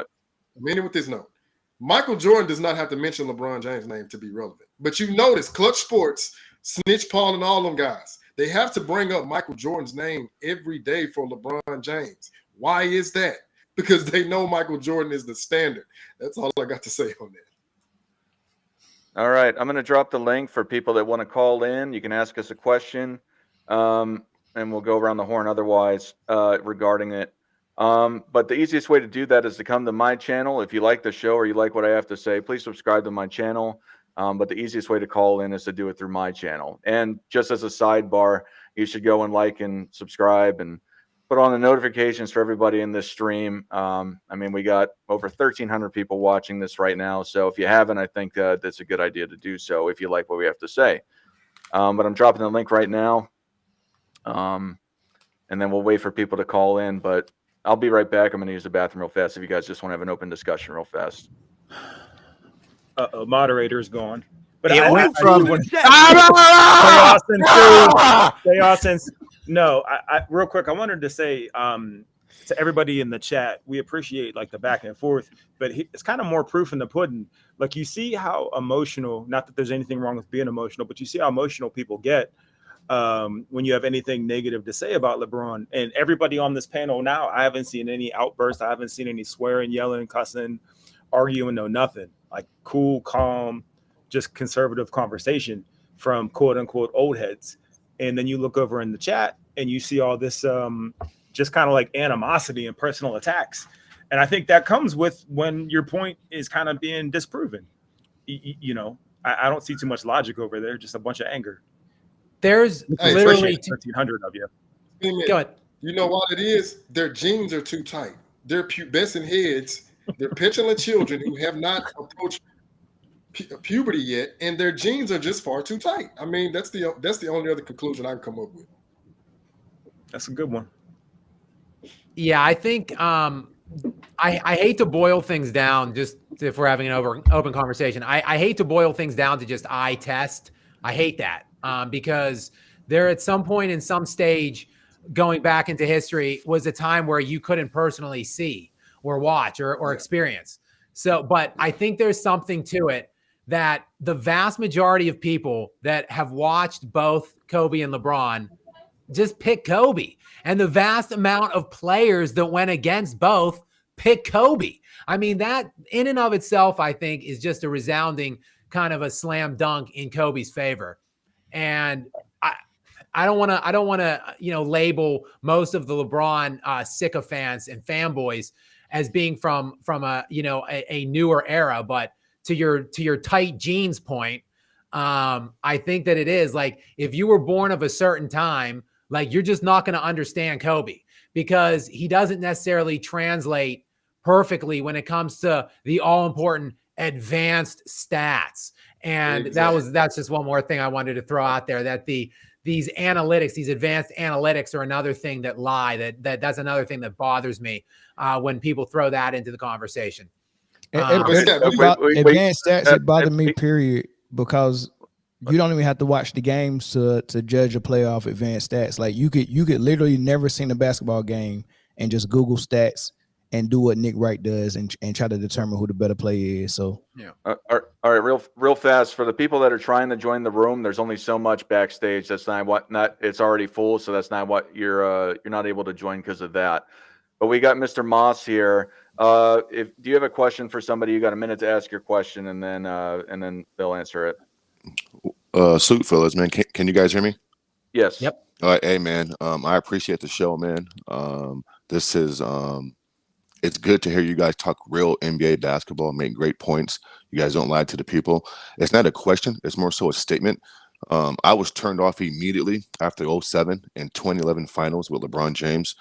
Michael Jordan does not have to mention LeBron James' name to be relevant. But you notice Clutch Sports, Snitch Paul, and all them guys, they have to bring up Michael Jordan's name every day for LeBron James. Why is that? Because they know Michael Jordan is the standard. That's all I got to say on that. All right. I'm going to drop the link for people that want to call in. You can ask us a question, and we'll go around the horn otherwise regarding it. But the easiest way to do that is to come to my channel. If you like the show or you like what I have to say, please subscribe to my channel. But the easiest way to call in is to do it through my channel. And just as a sidebar, you should go and like and subscribe and put on the notifications for everybody in this stream. I mean, we got over 1,300 people watching this right now. So if you haven't, I think that's a good idea to do so if you like what we have to say. But I'm dropping the link right now. And then we'll wait for people to call in. But I'll be right back. I'm going to use the bathroom real fast if you guys just want to have an open discussion real fast. Moderator's gone. But It went from No, I real quick, I wanted to say to everybody in the chat, we appreciate like the back and forth, but it's kind of more proof in the pudding. Like you see how emotional, not that there's anything wrong with being emotional, but you see how emotional people get when you have anything negative to say about LeBron. And everybody on this panel now, I haven't seen any outbursts. I haven't seen any swearing, yelling, cussing, arguing, no nothing. Like cool, calm, just conservative conversation from quote unquote old heads. And then you look over in the chat and you see all this just kind of like animosity and personal attacks. And I think that comes with when your point is kind of being disproven. You know, I don't see too much logic over there, just a bunch of anger. There's literally 1,300 of you. Go ahead. You know what it is? Their genes are too tight. They're pubescent heads. They're petulant children who have not approached puberty yet, and their genes are just far too tight. I mean, that's the only other conclusion I can come up with. That's a good one. Yeah, I think I hate to boil things down, just if we're having an open conversation. I hate to boil things down to just eye test. I hate that because there at some point in some stage going back into history was a time where you couldn't personally see or watch or experience. So, but I think there's something to it that the vast majority of people that have watched both Kobe and LeBron just pick Kobe. And the vast amount of players that went against both pick Kobe. I mean, that in and of itself, I think, is just a resounding kind of a slam dunk in Kobe's favor. And I don't want to, label most of the LeBron sycophants and fanboys as being from a newer era, but to your tight genes point, I think that it is like, if you were born of a certain time, like you're just not going to understand Kobe because he doesn't necessarily translate perfectly when it comes to the all important advanced stats. And Exactly. that's just one more thing I wanted to throw out there, that these analytics, these advanced analytics are another thing that lie, that's another thing that bothers me when people throw that into the conversation. Advanced stats, it bothered me, period, because you don't even have to watch the games to judge a player off advanced stats. Like you could literally never seen a basketball game and just Google stats and do what Nick Wright does and try to determine who the better player is. So yeah. All right, real fast for the people that are trying to join the room. There's only so much backstage. That's not it's already full, so that's not what you're not able to join because of that. But we got Mr. Moss here. If do you have a question for somebody? You got a minute to ask your question, and then they'll answer it. Salute, fellas, man. Can you guys hear me? Yes. Yep. All right, hey, man. I appreciate the show, man. This is it's good to hear you guys talk real NBA basketball, make great points. You guys don't lie to the people. It's not a question; it's more so a statement. I was turned off immediately after 07 and 2011 finals with LeBron James.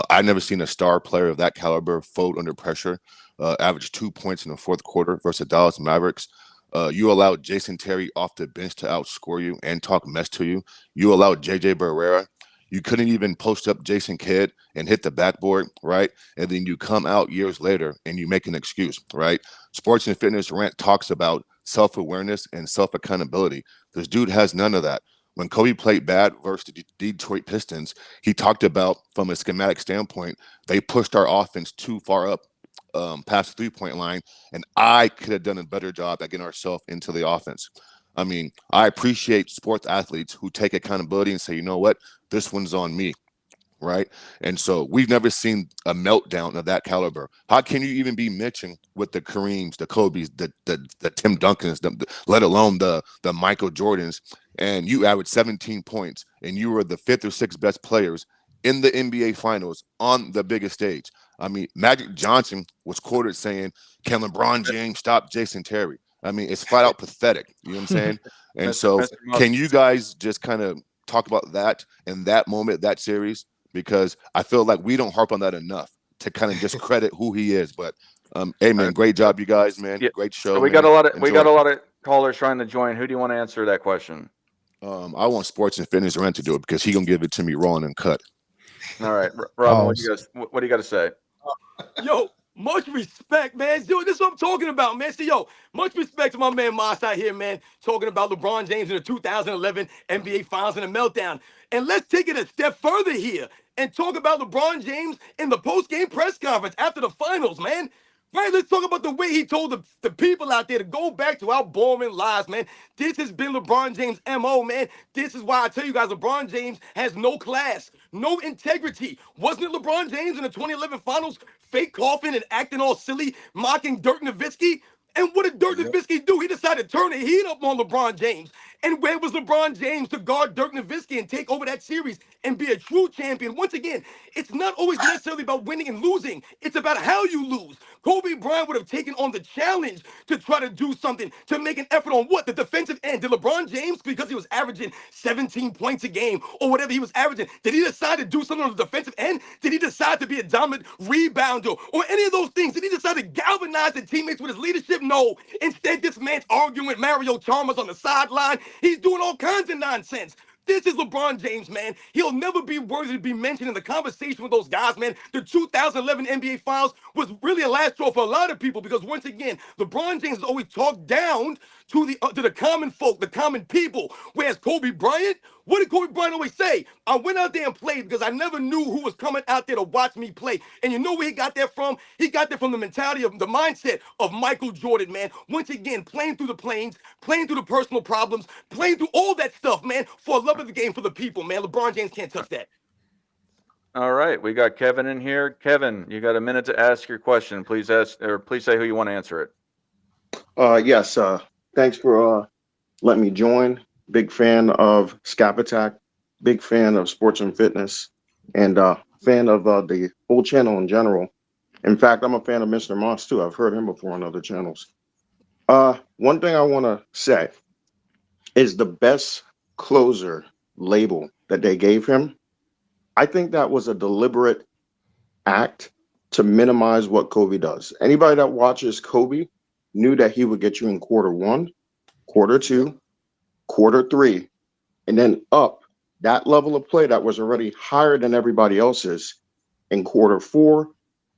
I've never seen a star player of that caliber fold under pressure, average 2 points in the fourth quarter versus Dallas Mavericks. You allowed Jason Terry off the bench to outscore you and talk mess to you. You allowed JJ Barrera. You couldn't even post up Jason Kidd and hit the backboard, right? And then you come out years later and you make an excuse, right? Sports and Fitness Rant talks about self-awareness and self-accountability. This dude has none of that. When Kobe played bad versus the Detroit Pistons, he talked about, from a schematic standpoint, they pushed our offense too far up past the three-point line, and I could have done a better job at getting ourselves into the offense. I mean, I appreciate sports athletes who take accountability and say, you know what, this one's on me, right? And so we've never seen a meltdown of that caliber. How can you even be mentioned with the Kareems, the Kobe's, the Tim Duncans, let alone the Michael Jordans, and you averaged 17 points, and you were the fifth or sixth best players in the NBA Finals on the biggest stage? I mean, Magic Johnson was quoted saying, "Can LeBron James stop Jason Terry?" I mean, it's flat out pathetic. You know what I'm saying? And so, can you guys just kind of talk about that in that moment, that series? Because I feel like we don't harp on that enough to kind of just credit who he is. But hey, man, great job, you guys, man. Yeah. Great show. So we man. got a Enjoy. lot of callers trying to join. Who do you want to answer that question? I want Sports and Fitness Rant to do it because he gonna give it to me raw and cut. All right, Robin, Oh, what do you got to say? Yo, much respect, man. Yo, this is what I'm talking about, man. See, yo, much respect to my man Moss out here, man, talking about LeBron James in the 2011 NBA Finals and a meltdown. And let's take it a step further here and talk about LeBron James in the post-game press conference after the finals, man. Right, let's talk about the way he told the people out there to go back to our boring lives, man. This has been LeBron James' MO, man. This is why I tell you guys, LeBron James has no class, no integrity. Wasn't it LeBron James in the 2011 finals fake coughing and acting all silly, mocking Dirk Nowitzki? And what did Dirk Nowitzki do? He decided to turn the heat up on LeBron James. And where was LeBron James to guard Dirk Nowitzki and take over that series and be a true champion? Once again, it's not always necessarily about winning and losing. It's about how you lose. Kobe Bryant would have taken on the challenge to try to do something, to make an effort on what? The defensive end. Did LeBron James, because he was averaging 17 points a game or whatever he was averaging, did he decide to do something on the defensive end? Did he decide to be a dominant rebounder or any of those things? Did he decide to galvanize the teammates with his leadership? No. Instead, this man's arguing with Mario Chalmers on the sideline. He's doing all kinds of nonsense. This is LeBron James, man. He'll never be worthy to be mentioned in the conversation with those guys, man. The 2011 NBA Finals was really a last straw for a lot of people because, once again, LeBron James has always talked down to the common folk, the common people. Whereas Kobe Bryant, what did Kobe Bryant always say? I went out there and played because I never knew who was coming out there to watch me play. And you know where he got that from? He got that from the mentality of the mindset of Michael Jordan, man. Once again, playing through the planes, playing through the personal problems, playing through all that stuff, man, for a love of the game for the people, man. LeBron James can't touch that. All right, we got Kevin in here. Kevin, you got a minute to ask your question. Please ask, or please say who you want to answer it. Yes, thanks for letting me join. Big fan of Scap Attack, big fan of Sports and Fitness, and fan of the whole channel in general. In fact, I'm a fan of Mr. Moss too. I've heard him before on other channels. One thing I want to say is the best closer label that they gave him. I think that was a deliberate act to minimize what Kobe does. Anybody that watches Kobe knew that he would get you in quarter one, quarter two, quarter three, and then up that level of play that was already higher than everybody else's in quarter four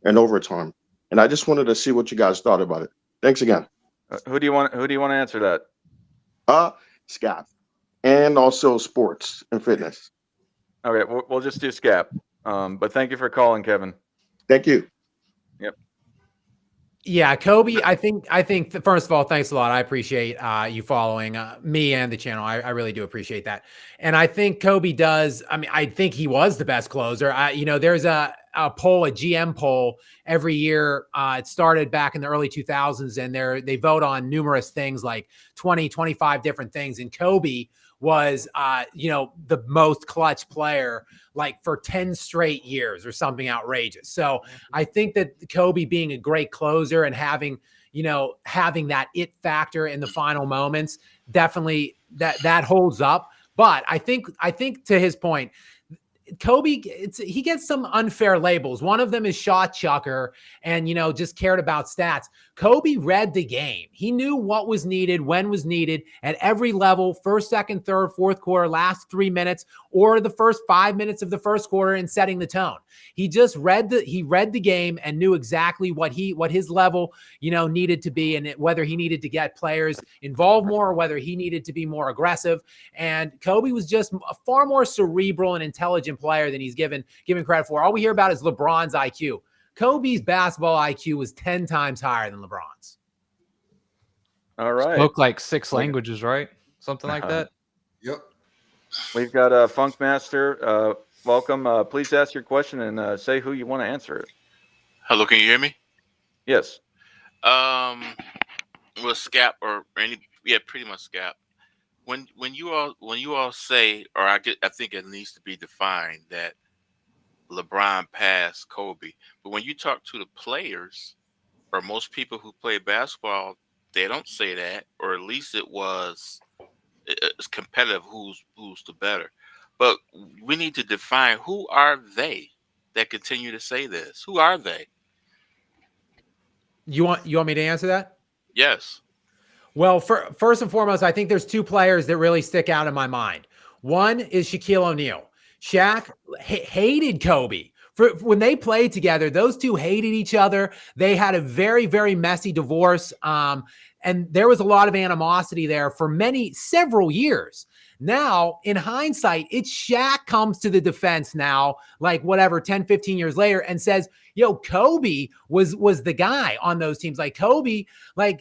and overtime. And I just wanted to see what you guys thought about it. Thanks again. Who do you want to answer that? Scap, and also Sports and Fitness. Okay, we'll just do Scap. But thank you for calling, Kevin. Thank you. Yep. Yeah, Kobe, I think first of all, thanks a lot. I appreciate you following me and the channel. I really do appreciate that. And I think Kobe does. I mean, I think he was the best closer. There's a a poll, a GM poll every year. It started back in the early 2000s, and they vote on numerous things like 20, 25 different things. And Kobe was, the most clutch player like for 10 straight years or something outrageous. So I think that Kobe being a great closer and having that it factor in the final moments, definitely that holds up. But I think to his point, Kobe, he gets some unfair labels. One of them is shot chucker and, just cared about stats. Kobe read the game. He knew what was needed, when was needed at every level, first, second, third, fourth quarter, last 3 minutes, or the first 5 minutes of the first quarter and setting the tone. He just read the game and knew exactly what his level, needed to be, and whether he needed to get players involved more or whether he needed to be more aggressive. And Kobe was just a far more cerebral and intelligent player than he's given credit for. All we hear about is LeBron's IQ. Kobe's basketball IQ was 10 times higher than LeBron's. All right. Spoke like 6 languages, right? Something like that. Yep. We've got Funk Master. Welcome. Please ask your question and say who you want to answer it. Hello, can you hear me? Yes. Well, Scap pretty much Scap. When you all say, or I think it needs to be defined that LeBron passed Kobe, but when you talk to the players or most people who play basketball, they don't say that, or at least it's competitive. Who's the better? But we need to define who are they that continue to say this. Who are they? You want me to answer that? Yes. Well, first and foremost, I think there's 2 players that really stick out in my mind. One is Shaquille O'Neal. Shaq hated Kobe. When they played together, those two hated each other. They had a very, very messy divorce. And there was a lot of animosity there for several years. Now, in hindsight, it's Shaq comes to the defense now, like 10, 15 years later, and says, Kobe was the guy on those teams. Like Kobe,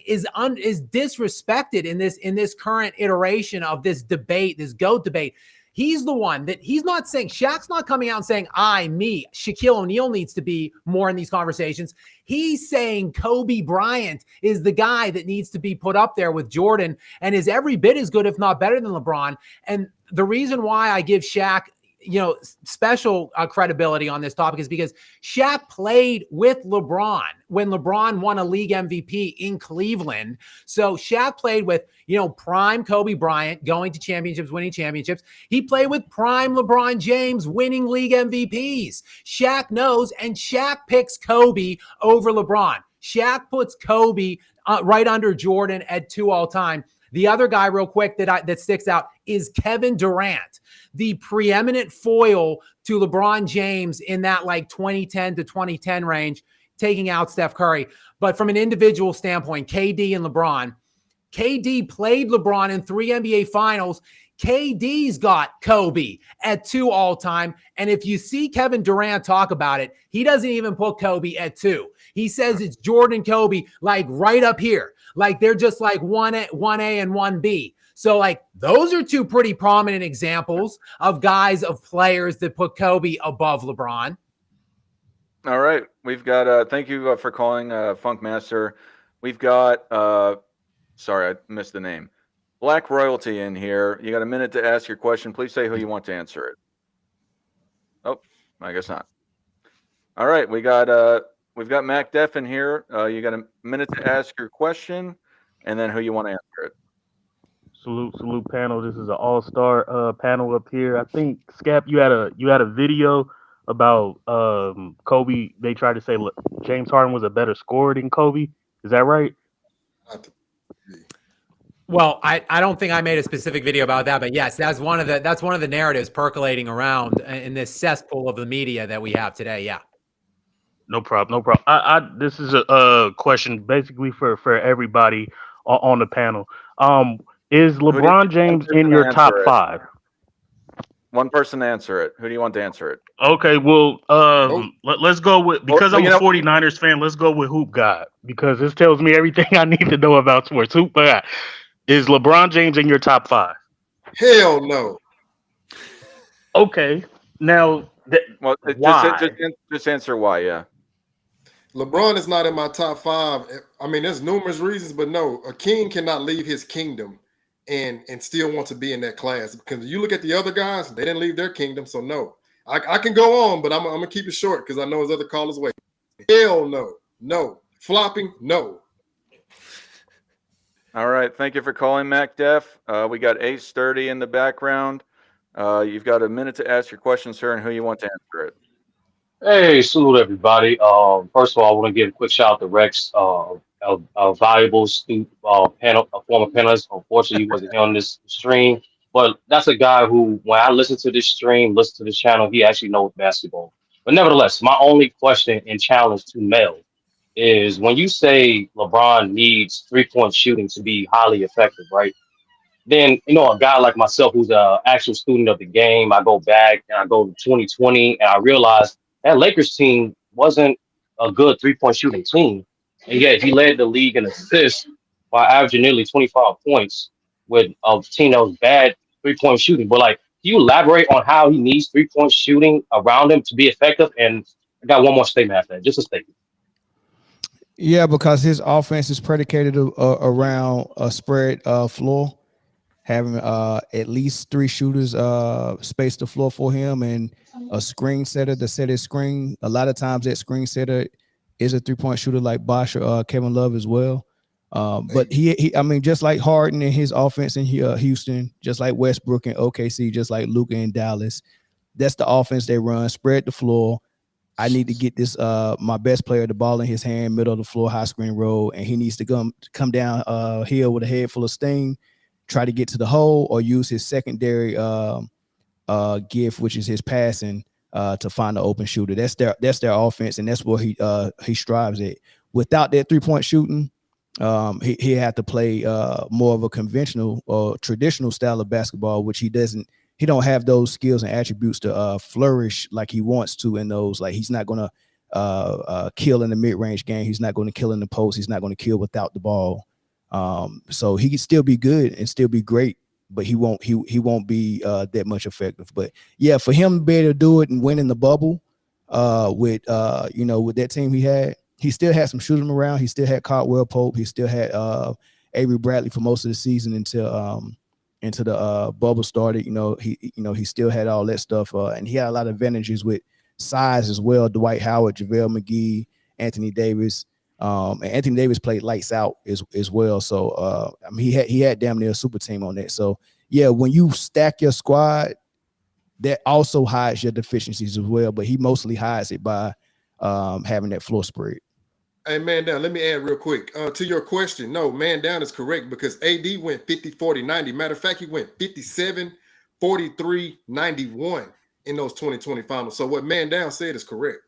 is disrespected in this current iteration of this debate, this GOAT debate. He's the one that he's not saying, Shaq's not coming out and saying, me. Shaquille O'Neal needs to be more in these conversations. He's saying Kobe Bryant is the guy that needs to be put up there with Jordan and is every bit as good, if not better than LeBron. And the reason why I give Shaq, special credibility on this topic is because Shaq played with LeBron when LeBron won a league MVP in Cleveland. So Shaq played with, prime Kobe Bryant going to championships, winning championships. He played with prime LeBron James winning league MVPs. Shaq knows, and Shaq picks Kobe over LeBron. Shaq puts Kobe right under Jordan at 2 all time. The other guy real quick that sticks out is Kevin Durant, the preeminent foil to LeBron James in that 2010 to 2010 range, taking out Steph Curry. But from an individual standpoint, KD and LeBron, KD played LeBron in 3 NBA finals. KD's got Kobe at 2 all time. And if you see Kevin Durant talk about it, he doesn't even put Kobe at 2. He says it's Jordan, Kobe, right up here. They're just 1A and 1B. So those are 2 pretty prominent examples of players that put Kobe above LeBron. All right. We've got, thank you for calling Funk Master. We've got, sorry, I missed the name. Black Royalty in here. You got a minute to ask your question. Please say who you want to answer it. Oh, I guess not. All right. We've got Mac Def in here. You got a minute to ask your question and then who you want to answer it. Salute panel. This is an all-star panel up here. I think Scap, you had a video about Kobe. They tried to say James Harden was a better scorer than Kobe. Is that right? Well, I don't think I made a specific video about that, but yes, that's one of the narratives percolating around in this cesspool of the media that we have today. Yeah. No problem. This is a question basically for everybody on the panel. Is LeBron James in your top 5? One person answer it. Who do you want to answer it? Okay, well, let's go with, because I'm a 49ers fan, let's go with Hoop God, because this tells me everything I need to know about sports. Hoop God. Is LeBron James in your top 5? Hell no. Okay. Now, Well, Why? just answer why. Yeah. LeBron is not in my top five. I mean, there's numerous reasons, but no, a king cannot leave his kingdom and still want to be in that class. Because you look at the other guys, they didn't leave their kingdom. So no, I can go on, but I'm gonna keep it short because I know there's other callers waiting. Hell no. Flopping, no. All right. Thank you for calling, Mac Def. We got Ace Sturdy in the background. You've got a minute to ask your question, sir, and who you want to answer it. Hey, salute everybody. First of all, I want to give a quick shout out to Rex, a valuable student, panel, a former panelist. Unfortunately, he wasn't here on this stream, but that's a guy who, when I listen to this stream, listen to this channel, he actually knows basketball. But nevertheless, my only question and challenge to Mel is when you say LeBron needs 3-point shooting to be highly effective, right? Then a guy like myself who's a actual student of the game, I go back and I go to 2020 and I realize that Lakers team wasn't a good 3-point shooting team, and yet he led the league in assists by averaging nearly 25 points with a team that was bad 3-point shooting. But like, can you elaborate on how he needs 3-point shooting around him to be effective? And I got one more statement after that, just a statement. Yeah, because his offense is predicated around a spread floor, having at least 3 shooters space the floor for him, and a screen setter to set his screen. A lot of times that screen setter is a 3-point shooter like Bosh or Kevin Love as well. But I mean, just like Harden and his offense in Houston, just like Westbrook and OKC, just like Luka in Dallas, that's the offense they run. Spread the floor. I need to get this my best player the ball in his hand, middle of the floor, high screen roll, and he needs to come down hill with a head full of steam, try to get to the hole, or use his secondary gift, which is his passing, to find the open shooter. That's their offense, and that's what he strives at. Without that 3-point shooting, he had to play more of a conventional or traditional style of basketball, which he doesn't. He don't have those skills and attributes to flourish like he wants to in those. Like, he's not going to kill in the mid-range game. He's not going to kill in the post. He's not going to kill without the ball. So he can still be good and still be great, but he won't be that much effective. But yeah, for him to be able to do it and win in the bubble with that team he still had some shooting around. He still had Caldwell Pope. He still had Avery Bradley for most of the season until into the bubble started. He still had all that stuff, and he had a lot of advantages with size as well. Dwight Howard, JaVale McGee, Anthony Davis, and Anthony Davis played lights out as well. So I mean, he had damn near a super team on that. So yeah, when you stack your squad, that also hides your deficiencies as well. But he mostly hides it by having that floor spread. Hey, man down, let me add real quick to your question. No, man down is correct because AD went 50, 40, 90. Matter of fact, he went 57, 43, 91 in those 2020 finals. So what man down said is correct.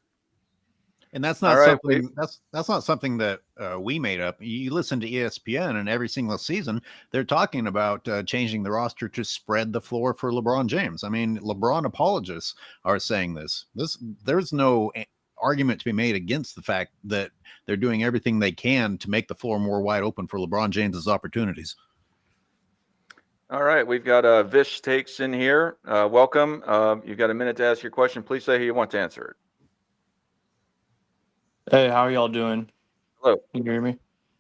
And that's not something that's not something that we made up. You listen to ESPN, and every single season they're talking about changing the roster to spread the floor for LeBron James. I mean, LeBron apologists are saying this. There's no argument to be made against the fact that they're doing everything they can to make the floor more wide open for LeBron James's opportunities. All right, we've got Vish Takes in here. Welcome. You've got a minute to ask your question. Please say who you want to answer it. Hey, how are y'all doing? Hello. Can you hear me?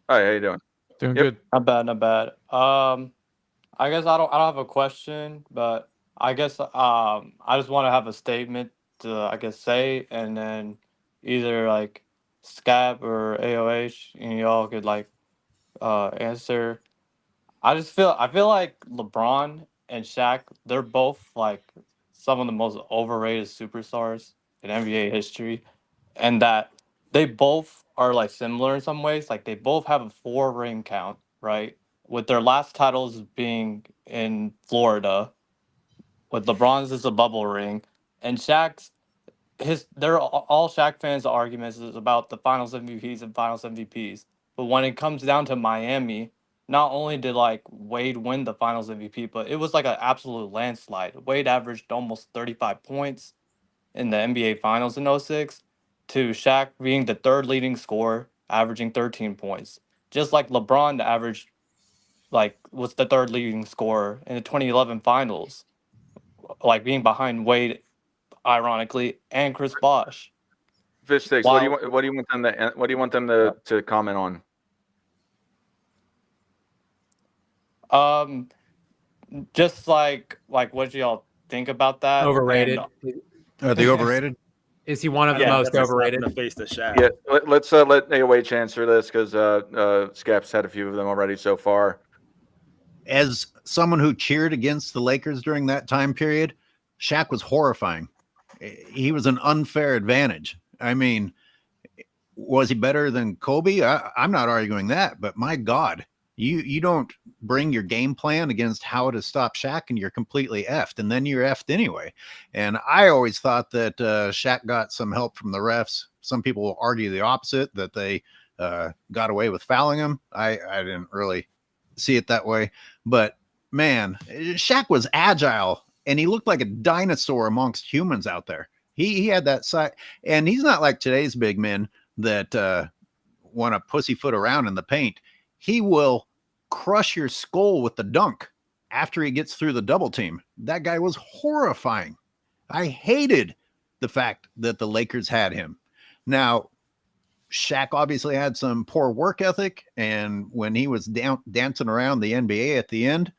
Hi, how you doing? Doing good. Not bad. I guess I don't have a question, but I guess I just want to have a statement to say, and then either like Scap or AOH, and y'all could answer. I feel like LeBron and Shaq, they're both like some of the most overrated superstars in NBA history, and that they both are like similar in some ways. Like, they both have a 4-ring count, right? With their last titles being in Florida, with LeBron's is a bubble ring, and Shaq's they're all Shaq fans' arguments is about the Finals MVPs and Finals MVPs. But when it comes down to Miami, not only did like Wade win the Finals MVP, but it was like an absolute landslide. Wade averaged almost 35 points in the NBA Finals in '06, to Shaq being the third leading scorer, averaging 13 points. Just like LeBron averaged, was the third leading scorer in the 2011 Finals, like being behind Wade ironically, and Chris Bosh. Fish sticks. What do you want? What do you want them to? What do you want them to comment on? Just like what do y'all think about that? Overrated. Are they overrated? Is he one of the Yeah, most that's a slap overrated? in the face to Shaq. Yeah, let's let AOH answer this because Scap's had a few of them already so far. As someone who cheered against the Lakers during that time period, Shaq was horrifying. He was an unfair advantage. I mean, was he better than Kobe? I'm not arguing that, but my God, you don't bring your game plan against how to stop Shaq and you're completely effed, and then you're effed anyway. And I always thought that Shaq got some help from the refs. Some people will argue the opposite, that they got away with fouling him. I didn't really see it that way, but man, Shaq was agile and he looked like a dinosaur amongst humans out there. He had that side, and he's not like today's big men that want to pussyfoot around in the paint. He will crush your skull with the dunk after he gets through the double team. That guy was horrifying. I hated the fact that the Lakers had him. Now, Shaq obviously had some poor work ethic, and when he was dancing around the NBA at the end,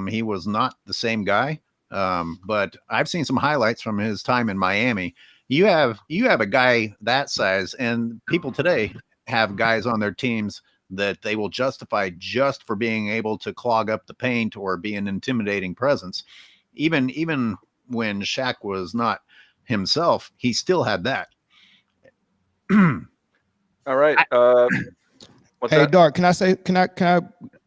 he was not the same guy. But I've seen some highlights from his time in Miami. You have a guy that size, and people today have guys on their teams that they will justify just for being able to clog up the paint or be an intimidating presence. Even when Shaq was not himself, he still had that. All right. What's Hey, that? Dark, can I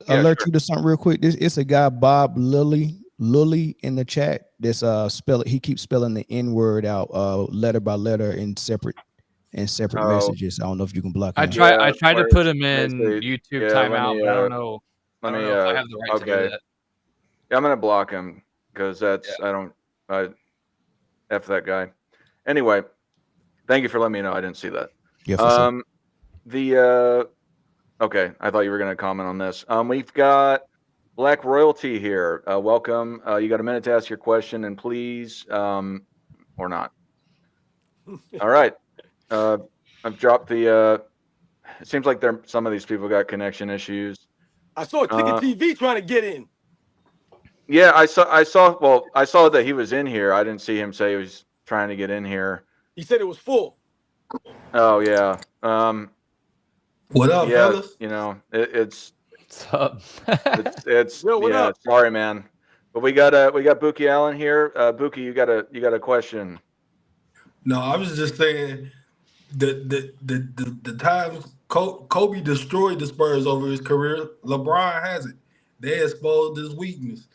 alert you to something real quick? It's a guy, Bob Lully in the chat. This he keeps spelling the N-word out letter by letter in separate messages. I don't know if you can block him. I tried to put him in YouTube timeout, but I don't know. I don't know if I have the right to do that. Yeah, I'm gonna block him because that's I F that guy. Anyway, thank you for letting me know. I didn't see that. Yeah, for sure. Okay, I thought you were gonna comment on this. We've got Black Royalty here. Welcome. You got a minute to ask your question, and please, or not. All right. I've dropped the. It seems like some of these people got connection issues. I saw Ticket TV trying to get in. Yeah, I saw. Well, I saw that he was in here. I didn't see him say he was trying to get in here. He said it was full. Oh yeah. What up, yeah, fellas? You know, it's What's up? it's Yo, what up? Sorry, man. But we got Buki Allen here. Buki, you got a question. No, I was just saying the times Kobe destroyed the Spurs over his career, LeBron has it. They exposed his weakness.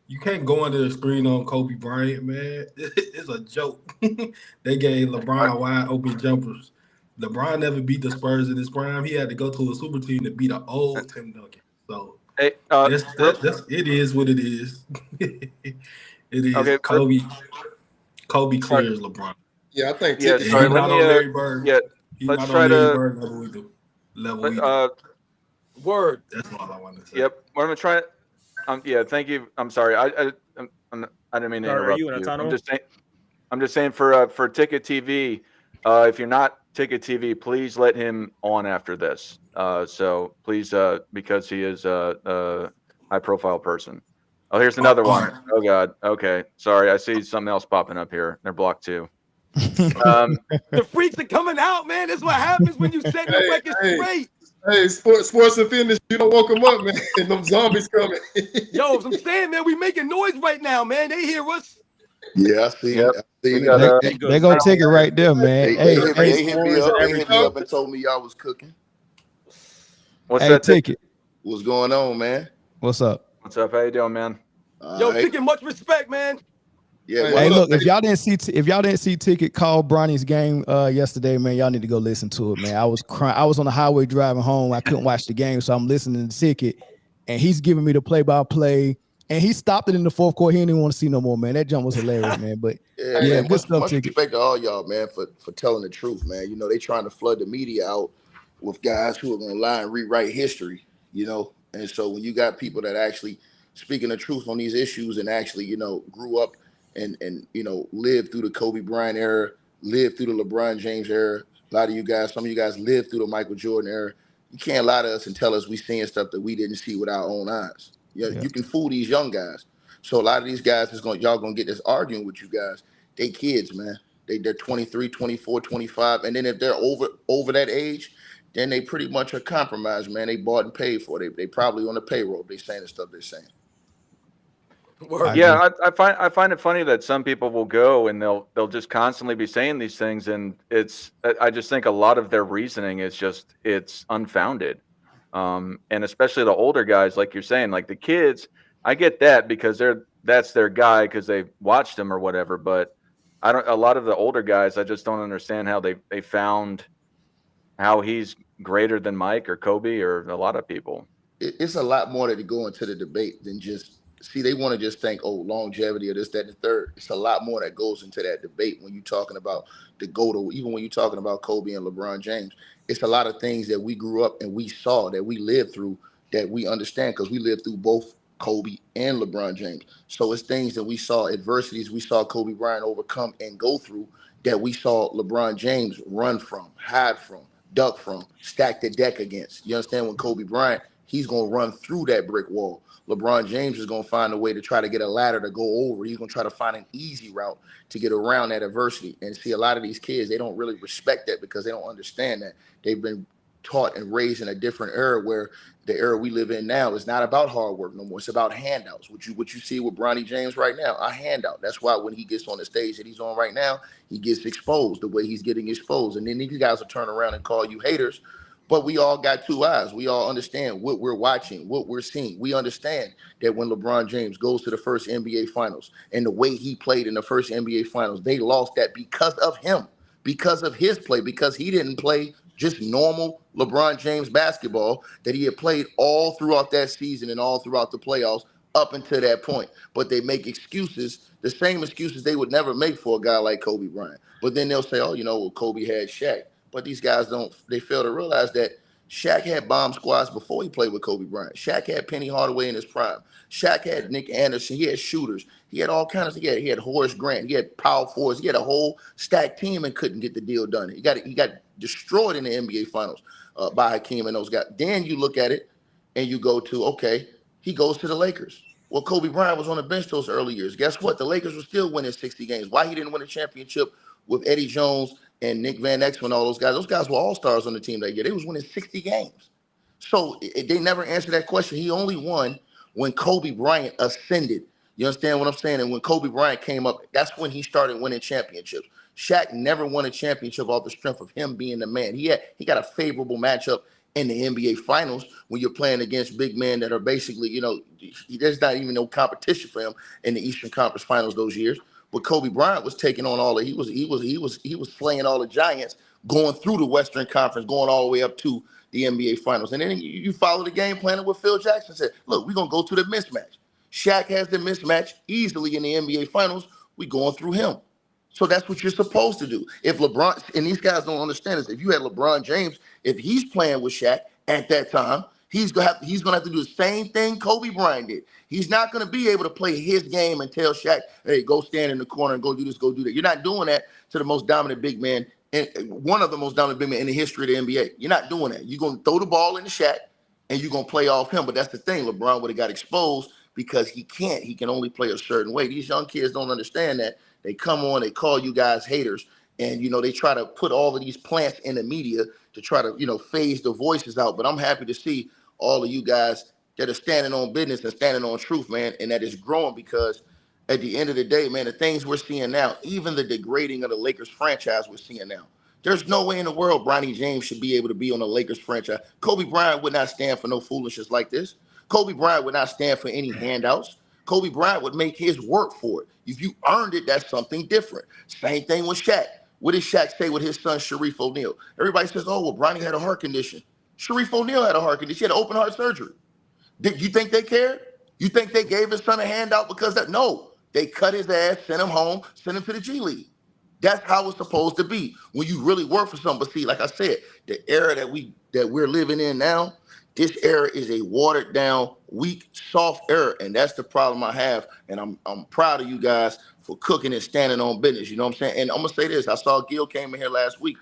You can't go under the screen on Kobe Bryant, man. It's a joke. They gave LeBron wide open jumpers. LeBron never beat the Spurs in his prime. He had to go to a super team to beat an old Tim Duncan. So hey, it is what it is. It is. Okay, Kobe clears LeBron. Yeah, I think. Yeah, He's sorry. not on Larry Bird. Yeah, He's let's not try on Larry to. Bird level either. Word. That's all I want to say. Yep, we're gonna try. Yeah, thank you. I'm sorry. I didn't mean to Sorry, are interrupt you in a tunnel? I'm just saying for Ticket TV, if you're not Ticket TV, please let him on after this. So please, because he is a high profile person. Oh, here's another one. Right. Oh God. Okay, sorry. I see something else popping up here. They're blocked too. The freaks are coming out, man. That's what happens when you set the record straight. Hey, sports and fitness, you don't woke them up, man. Them zombies coming. Yo, I'm saying, man, we making noise right now, man. They hear us. Yeah, I see. Yep. I seen We got, it. They gonna take it right there, man. They Hey, hit me up. They hit me up and told me y'all was cooking. What's hey, that? Ticket. What's going on, man? What's up? What's up? How you doing, man? Yo, Ticket, much respect, man. Yeah. Hey, look, if y'all didn't see Ticket call Bronny's game yesterday, man, y'all need to go listen to it, man. I was crying. I was on the highway driving home. I couldn't watch the game, so I'm listening to Ticket, and he's giving me the play-by-play. And he stopped it in the fourth quarter. He didn't want to see no more, man. That jump was hilarious, man. But Yeah, yeah, man, good stuff, much Ticket. respect to all y'all, man, for telling the truth, man. You know, they trying to flood the media out with guys who are gonna lie and rewrite history, you know. And so when you got people that actually speaking the truth on these issues and actually, you know, grew up and lived through the Kobe Bryant era, lived through the LeBron James era. A lot of you guys, some of you guys lived through the Michael Jordan era. You can't lie to us and tell us we seeing stuff that we didn't see with our own eyes. Yeah. You can fool these young guys. So a lot of these guys y'all gonna get this arguing with you guys. They kids, man. They're 23, 24, 25. And then if they're over that age, then they pretty much are compromised, man. They bought and paid for it. They probably on the payroll. They saying the stuff they're saying. I Yeah, agree. I find it funny that some people will go and they'll just constantly be saying these things, and I just think a lot of their reasoning is just it's unfounded, and especially the older guys, like you're saying, like the kids. I get that because that's their guy because they watched him or whatever, but I don't. A lot of the older guys, I just don't understand how they found how he's greater than Mike or Kobe or a lot of people. It's a lot more that go into the debate than just see. They want to just think, oh, longevity or this, that, and the third. It's a lot more that goes into that debate when you're talking about the GOAT, even when you're talking about Kobe and LeBron James. It's a lot of things that we grew up and we saw that we lived through that we understand because we lived through both Kobe and LeBron James. So it's things that we saw, adversities we saw Kobe Bryant overcome and go through that we saw LeBron James run from, hide from, duck from, stack the deck against. You understand? When Kobe Bryant, he's going to run through that brick wall. LeBron James is going to find a way to try to get a ladder to go over. He's going to try to find an easy route to get around that adversity. And see, a lot of these kids, they don't really respect that because they don't understand that. They've been taught and raised in a different era where the era we live in now is not about hard work no more. It's about handouts. What you see with Bronny James right now, a handout. That's why when he gets on the stage that he's on right now, he gets exposed the way he's getting exposed. And then these guys will turn around and call you haters. But we all got two eyes. We all understand what we're watching, what we're seeing. We understand that when LeBron James goes to the first NBA Finals and the way he played in the first NBA Finals, they lost that because of him, because of his play, because he didn't play just normal LeBron James basketball that he had played all throughout that season and all throughout the playoffs up until that point. But they make excuses, the same excuses they would never make for a guy like Kobe Bryant. But then they'll say, oh, well, Kobe had Shaq. But these guys they fail to realize that Shaq had bomb squads before he played with Kobe Bryant. Shaq had Penny Hardaway in his prime. Shaq had Nick Anderson. He had shooters. He had all kinds of, he had Horace Grant. He had power forwards. He had a whole stacked team and couldn't get the deal done. He got destroyed in the NBA Finals by Hakeem and those guys. Then you look at it and you go to, okay, he goes to the Lakers. Well, Kobe Bryant was on the bench those early years. Guess what? The Lakers were still winning 60 games. Why he didn't win a championship with Eddie Jones and Nick Van Exel and all those guys? Those guys were all-stars on the team that year. They was winning 60 games. So they never answered that question. He only won when Kobe Bryant ascended. You understand what I'm saying? And when Kobe Bryant came up, that's when he started winning championships. Shaq never won a championship off the strength of him being the man. He got a favorable matchup in the NBA Finals when you're playing against big men that are basically, there's not even no competition for him in the Eastern Conference Finals those years. But Kobe Bryant was taking on all the he was slaying all the giants, going through the Western Conference, going all the way up to the NBA Finals. And then you follow the game plan of what Phil Jackson said. Look, we're gonna go to the mismatch. Shaq has the mismatch easily in the NBA Finals. We going through him. So that's what you're supposed to do. If LeBron, and these guys don't understand this, if you had LeBron James, if he's playing with Shaq at that time, he's gonna have to do the same thing Kobe Bryant did. He's not gonna be able to play his game and tell Shaq, hey, go stand in the corner and go do this, go do that. You're not doing that to the most dominant big man, and one of the most dominant big men in the history of the NBA. You're not doing that. You're gonna throw the ball into Shaq and you're gonna play off him. But that's the thing. LeBron would have got exposed because he can't. He can only play a certain way. These young kids don't understand that. They come on, they call you guys haters, and they try to put all of these plants in the media to try to phase the voices out. But I'm happy to see all of you guys that are standing on business and standing on truth, man, and that is growing because at the end of the day, man, the things we're seeing now, even the degrading of the Lakers franchise we're seeing now. There's no way in the world Bronny James should be able to be on the Lakers franchise. Kobe Bryant would not stand for no foolishness like this. Kobe Bryant would not stand for any handouts. Kobe Bryant would make his work for it. If you earned it, that's something different. Same thing with Shaq. What did Shaq say with his son, Sharif O'Neal? Everybody says, oh, well, Bronny had a heart condition. Sharif O'Neal had a heart condition. He had open heart surgery. Did you think they cared? You think they gave his son a handout because that? No, they cut his ass, sent him home, sent him to the G League. That's how it's supposed to be when you really work for something. But see, like I said, the era that we're living in now, this era is a watered down, weak, soft era, and that's the problem I have. And I'm proud of you guys for cooking and standing on business. You know what I'm saying? And I'm gonna say this: I saw Gil came in here last week.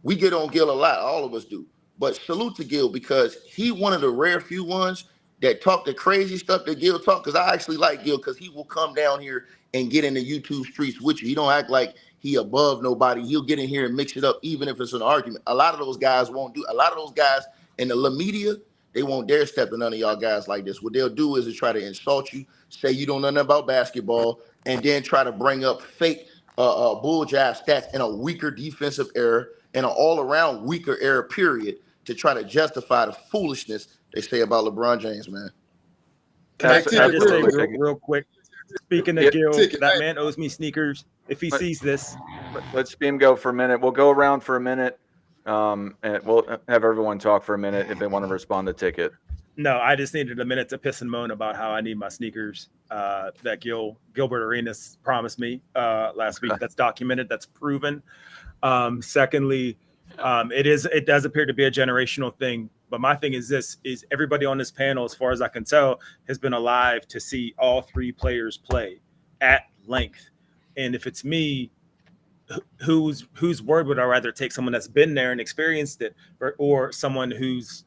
We get on Gil a lot, all of us do. But salute to Gil because he one of the rare few ones that talk the crazy stuff that Gil talk. Because I actually like Gil because he will come down here and get in the YouTube streets with you. He don't act like he above nobody. He'll get in here and mix it up, even if it's an argument. A lot of those guys won't do. A lot of those guys in the media, they won't dare step to none of y'all guys like this. What they'll do is try to insult you, say you don't know nothing about basketball, and then try to bring up fake bull jive stats in a weaker defensive error and an all-around weaker error period to try to justify the foolishness they say about LeBron James, man. Can I just say Absolutely. real quick? Speaking of Yeah, Gil, that man owes me sneakers. If he sees this, Let's see him go for a minute. We'll go around for a minute, and we'll have everyone talk for a minute if they want to respond to Ticket. no, I just needed a minute to piss and moan about how I need my sneakers that Gilbert Arenas promised me last week. That's documented. That's proven. Secondly, it does appear to be a generational thing. But my thing is this: is everybody on this panel, as far as I can tell, has been alive to see all three players play at length. And if it's me, whose word would I rather take? Someone that's been there and experienced it, or someone who's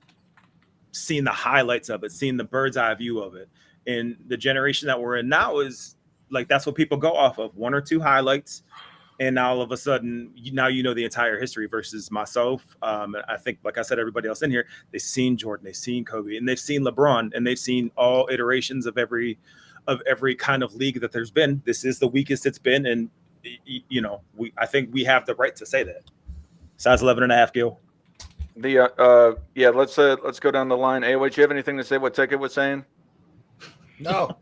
seen the highlights of it, seen the bird's eye view of it? And the generation that we're in now is like, that's what people go off of, one or two highlights. And now all of a sudden, now you know the entire history versus myself. I think, like I said, everybody else in here, they've seen Jordan, they've seen Kobe, and they've seen LeBron, and they've seen all iterations of every kind of league that there's been. This is the weakest it's been, and I think we have the right to say that. Size 11.5, Gil. Let's go down the line. AOH, you have anything to say what Ticket was saying? No.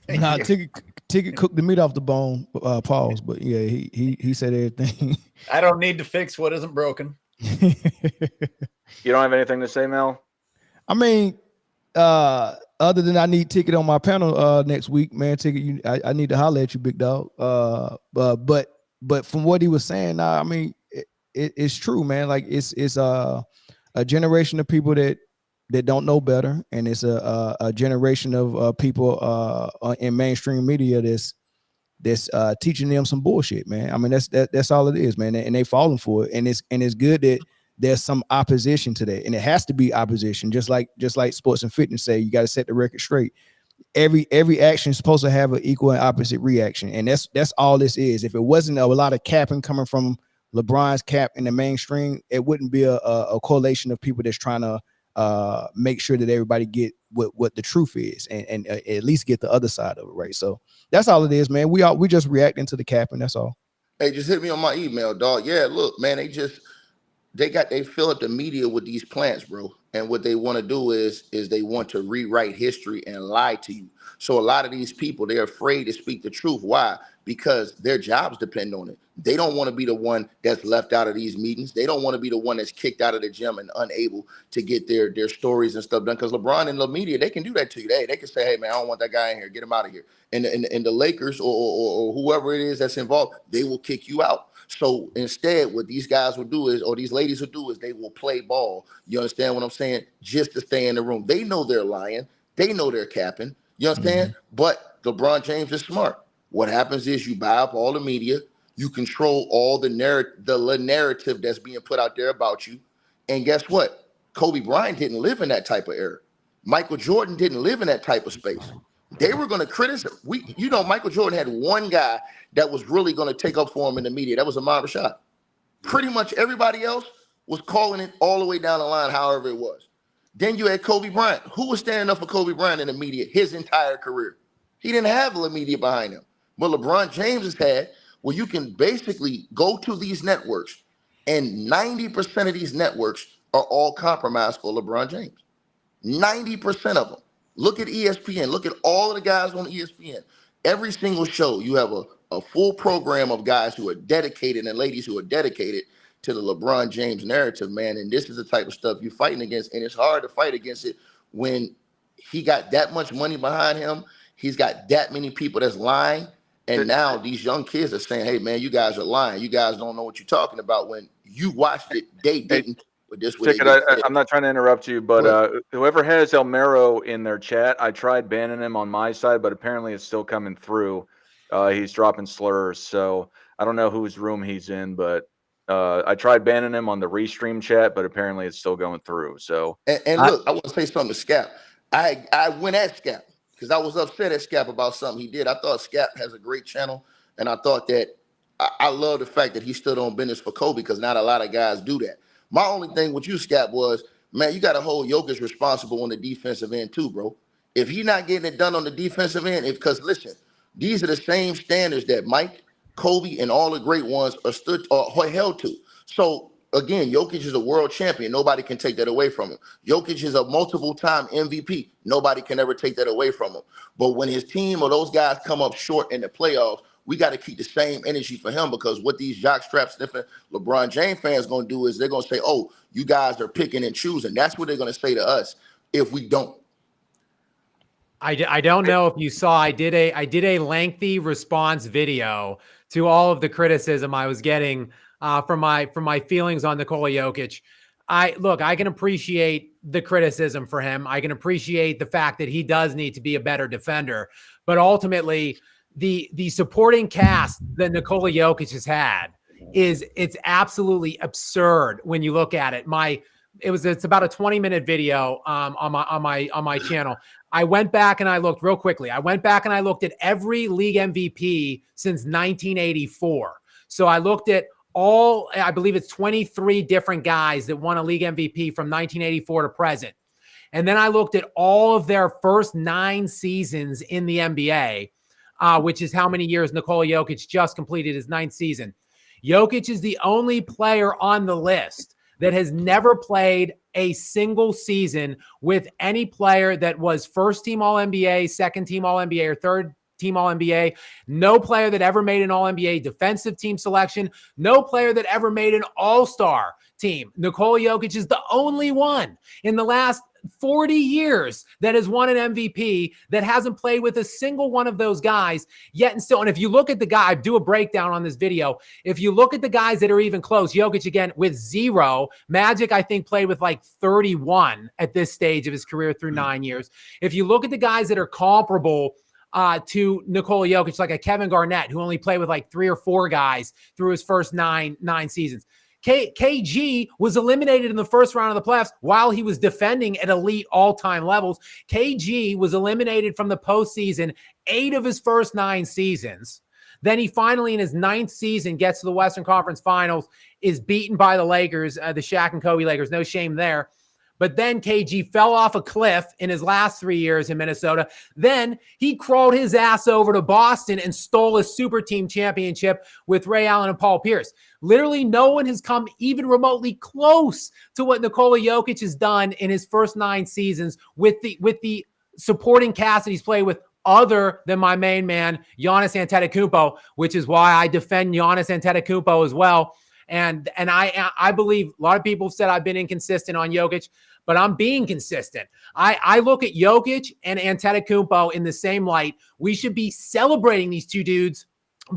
Nah, Ticket cooked the meat off the bone. Pause. But yeah, he said everything. I don't need to fix what isn't broken. You don't have anything to say, Mel? I mean, other than I need Ticket on my panel next week, man. Ticket, I need to holler at you, big dog. But from what he was saying, I mean, it's true, man. Like it's a generation of people that don't know better, and it's a generation of people in mainstream media that's teaching them some bullshit, man. I mean, that's all it is, man. And they falling for it, and it's good that there's some opposition to that, and it has to be opposition, just like sports and fitness say, you got to set the record straight. Every action is supposed to have an equal and opposite reaction, and that's all this is. If it wasn't a lot of capping coming from LeBron's cap in the mainstream, it wouldn't be a correlation of people that's trying to make sure that everybody get what the truth is, and at least get the other side of it, right? So that's all it is, man. We just reacting to the capping. That's all. Hey, just hit me on my email, dog. Yeah, look, man, they fill up the media with these plants, bro. And what they want to do is they want to rewrite history and lie to you. So a lot of these people, they're afraid to speak the truth. Why? Because their jobs depend on it. They don't want to be the one that's left out of these meetings. They don't want to be the one that's kicked out of the gym and unable to get their stories and stuff done. Because LeBron and the media, they can do that to you. They can say, hey, man, I don't want that guy in here. Get him out of here. And the Lakers or whoever it is that's involved, they will kick you out. So instead, what these guys will do is, or these ladies will do is, they will play ball. You understand what I'm saying? Just to stay in the room. They know they're lying. They know they're capping. You understand? Mm-hmm. But LeBron James is smart. What happens is you buy up all the media. You control all the narrative that's being put out there about you. And guess what? Kobe Bryant didn't live in that type of era. Michael Jordan didn't live in that type of space. They were going to criticize. Michael Jordan had one guy that was really going to take up for him in the media. That was Ahmad Rashad. Pretty much everybody else was calling it all the way down the line, however it was. Then you had Kobe Bryant. Who was standing up for Kobe Bryant in the media his entire career? He didn't have the media behind him. But LeBron James has had, where you can basically go to these networks, and 90% of these networks are all compromised for LeBron James. 90% of them. Look at ESPN. Look at all of the guys on ESPN. Every single show, you have a full program of guys who are dedicated and ladies who are dedicated to the LeBron James narrative, man. And this is the type of stuff you're fighting against. And it's hard to fight against it when he got that much money behind him. He's got that many people that's lying. And now these young kids are saying, hey, man, you guys are lying. You guys don't know what you're talking about. When you watched it, they didn't. But this way, I'm not trying to interrupt you, but whoever has Elmero in their chat, I tried banning him on my side, but apparently it's still coming through. He's dropping slurs, so I don't know whose room he's in, but I tried banning him on the restream chat, but apparently it's still going through. So And look, I want to say something to Scap. I went at Scap because I was upset at Scap about something he did. I thought Scap has a great channel, and I thought that I love the fact that he stood on business for Kobe because not a lot of guys do that. My only thing with you, Scap, was, man, you got to hold Jokic responsible on the defensive end too, bro. If he's not getting it done on the defensive end, because listen, these are the same standards that Mike, Kobe, and all the great ones are held to. So again, Jokic is a world champion. Nobody can take that away from him. Jokic is a multiple-time MVP. Nobody can ever take that away from him. But when his team or those guys come up short in the playoffs, we got to keep the same energy for him, because what these jockstrap sniffing LeBron James fans going to do is they're going to say, oh, you guys are picking and choosing. That's what they're going to say to us if we don't. I don't know if you saw, I did a lengthy response video to all of the criticism I was getting from my feelings on Nikola Jokic. I can appreciate the criticism for him. I can appreciate the fact that he does need to be a better defender, but ultimately the supporting cast that Nikola Jokic has had it's absolutely absurd when you look at it. It's about a 20-minute video on my channel. I went back and I looked real quickly. I went back and I looked at every league MVP since 1984. So I looked at all, I believe it's 23 different guys that won a league MVP from 1984 to present. And then I looked at all of their first 9 seasons in the NBA, which is how many years Nikola Jokic just completed his 9th season. Jokic is the only player on the list that has never played a single season with any player that was first team All-NBA, second team All-NBA, or third team All-NBA. No player that ever made an All-NBA defensive team selection. No player that ever made an All-Star team. Nikola Jokic is the only one in the last 40 years that has won an MVP that hasn't played with a single one of those guys yet and still. And if you look at the guy, I do a breakdown on this video. If you look at the guys that are even close, Jokic again with 0. Magic, I think, played with like 31 at this stage of his career through 9 years. If you look at the guys that are comparable to Nikola Jokic, like a Kevin Garnett, who only played with like 3 or 4 guys through his first nine seasons. KG was eliminated in the first round of the playoffs while he was defending at elite all-time levels. KG was eliminated from the postseason 8 of his first 9 seasons. Then he finally, in his 9th season, gets to the Western Conference Finals, is beaten by the Lakers, the Shaq and Kobe Lakers. No shame there. But then KG fell off a cliff in his last 3 years in Minnesota. Then he crawled his ass over to Boston and stole a super team championship with Ray Allen and Paul Pierce. Literally no one has come even remotely close to what Nikola Jokic has done in his first 9 seasons with the supporting cast that he's played with, other than my main man, Giannis Antetokounmpo, which is why I defend Giannis Antetokounmpo as well. And I believe a lot of people have said I've been inconsistent on Jokic, but I'm being consistent. I look at Jokic and Antetokounmpo in the same light. We should be celebrating these two dudes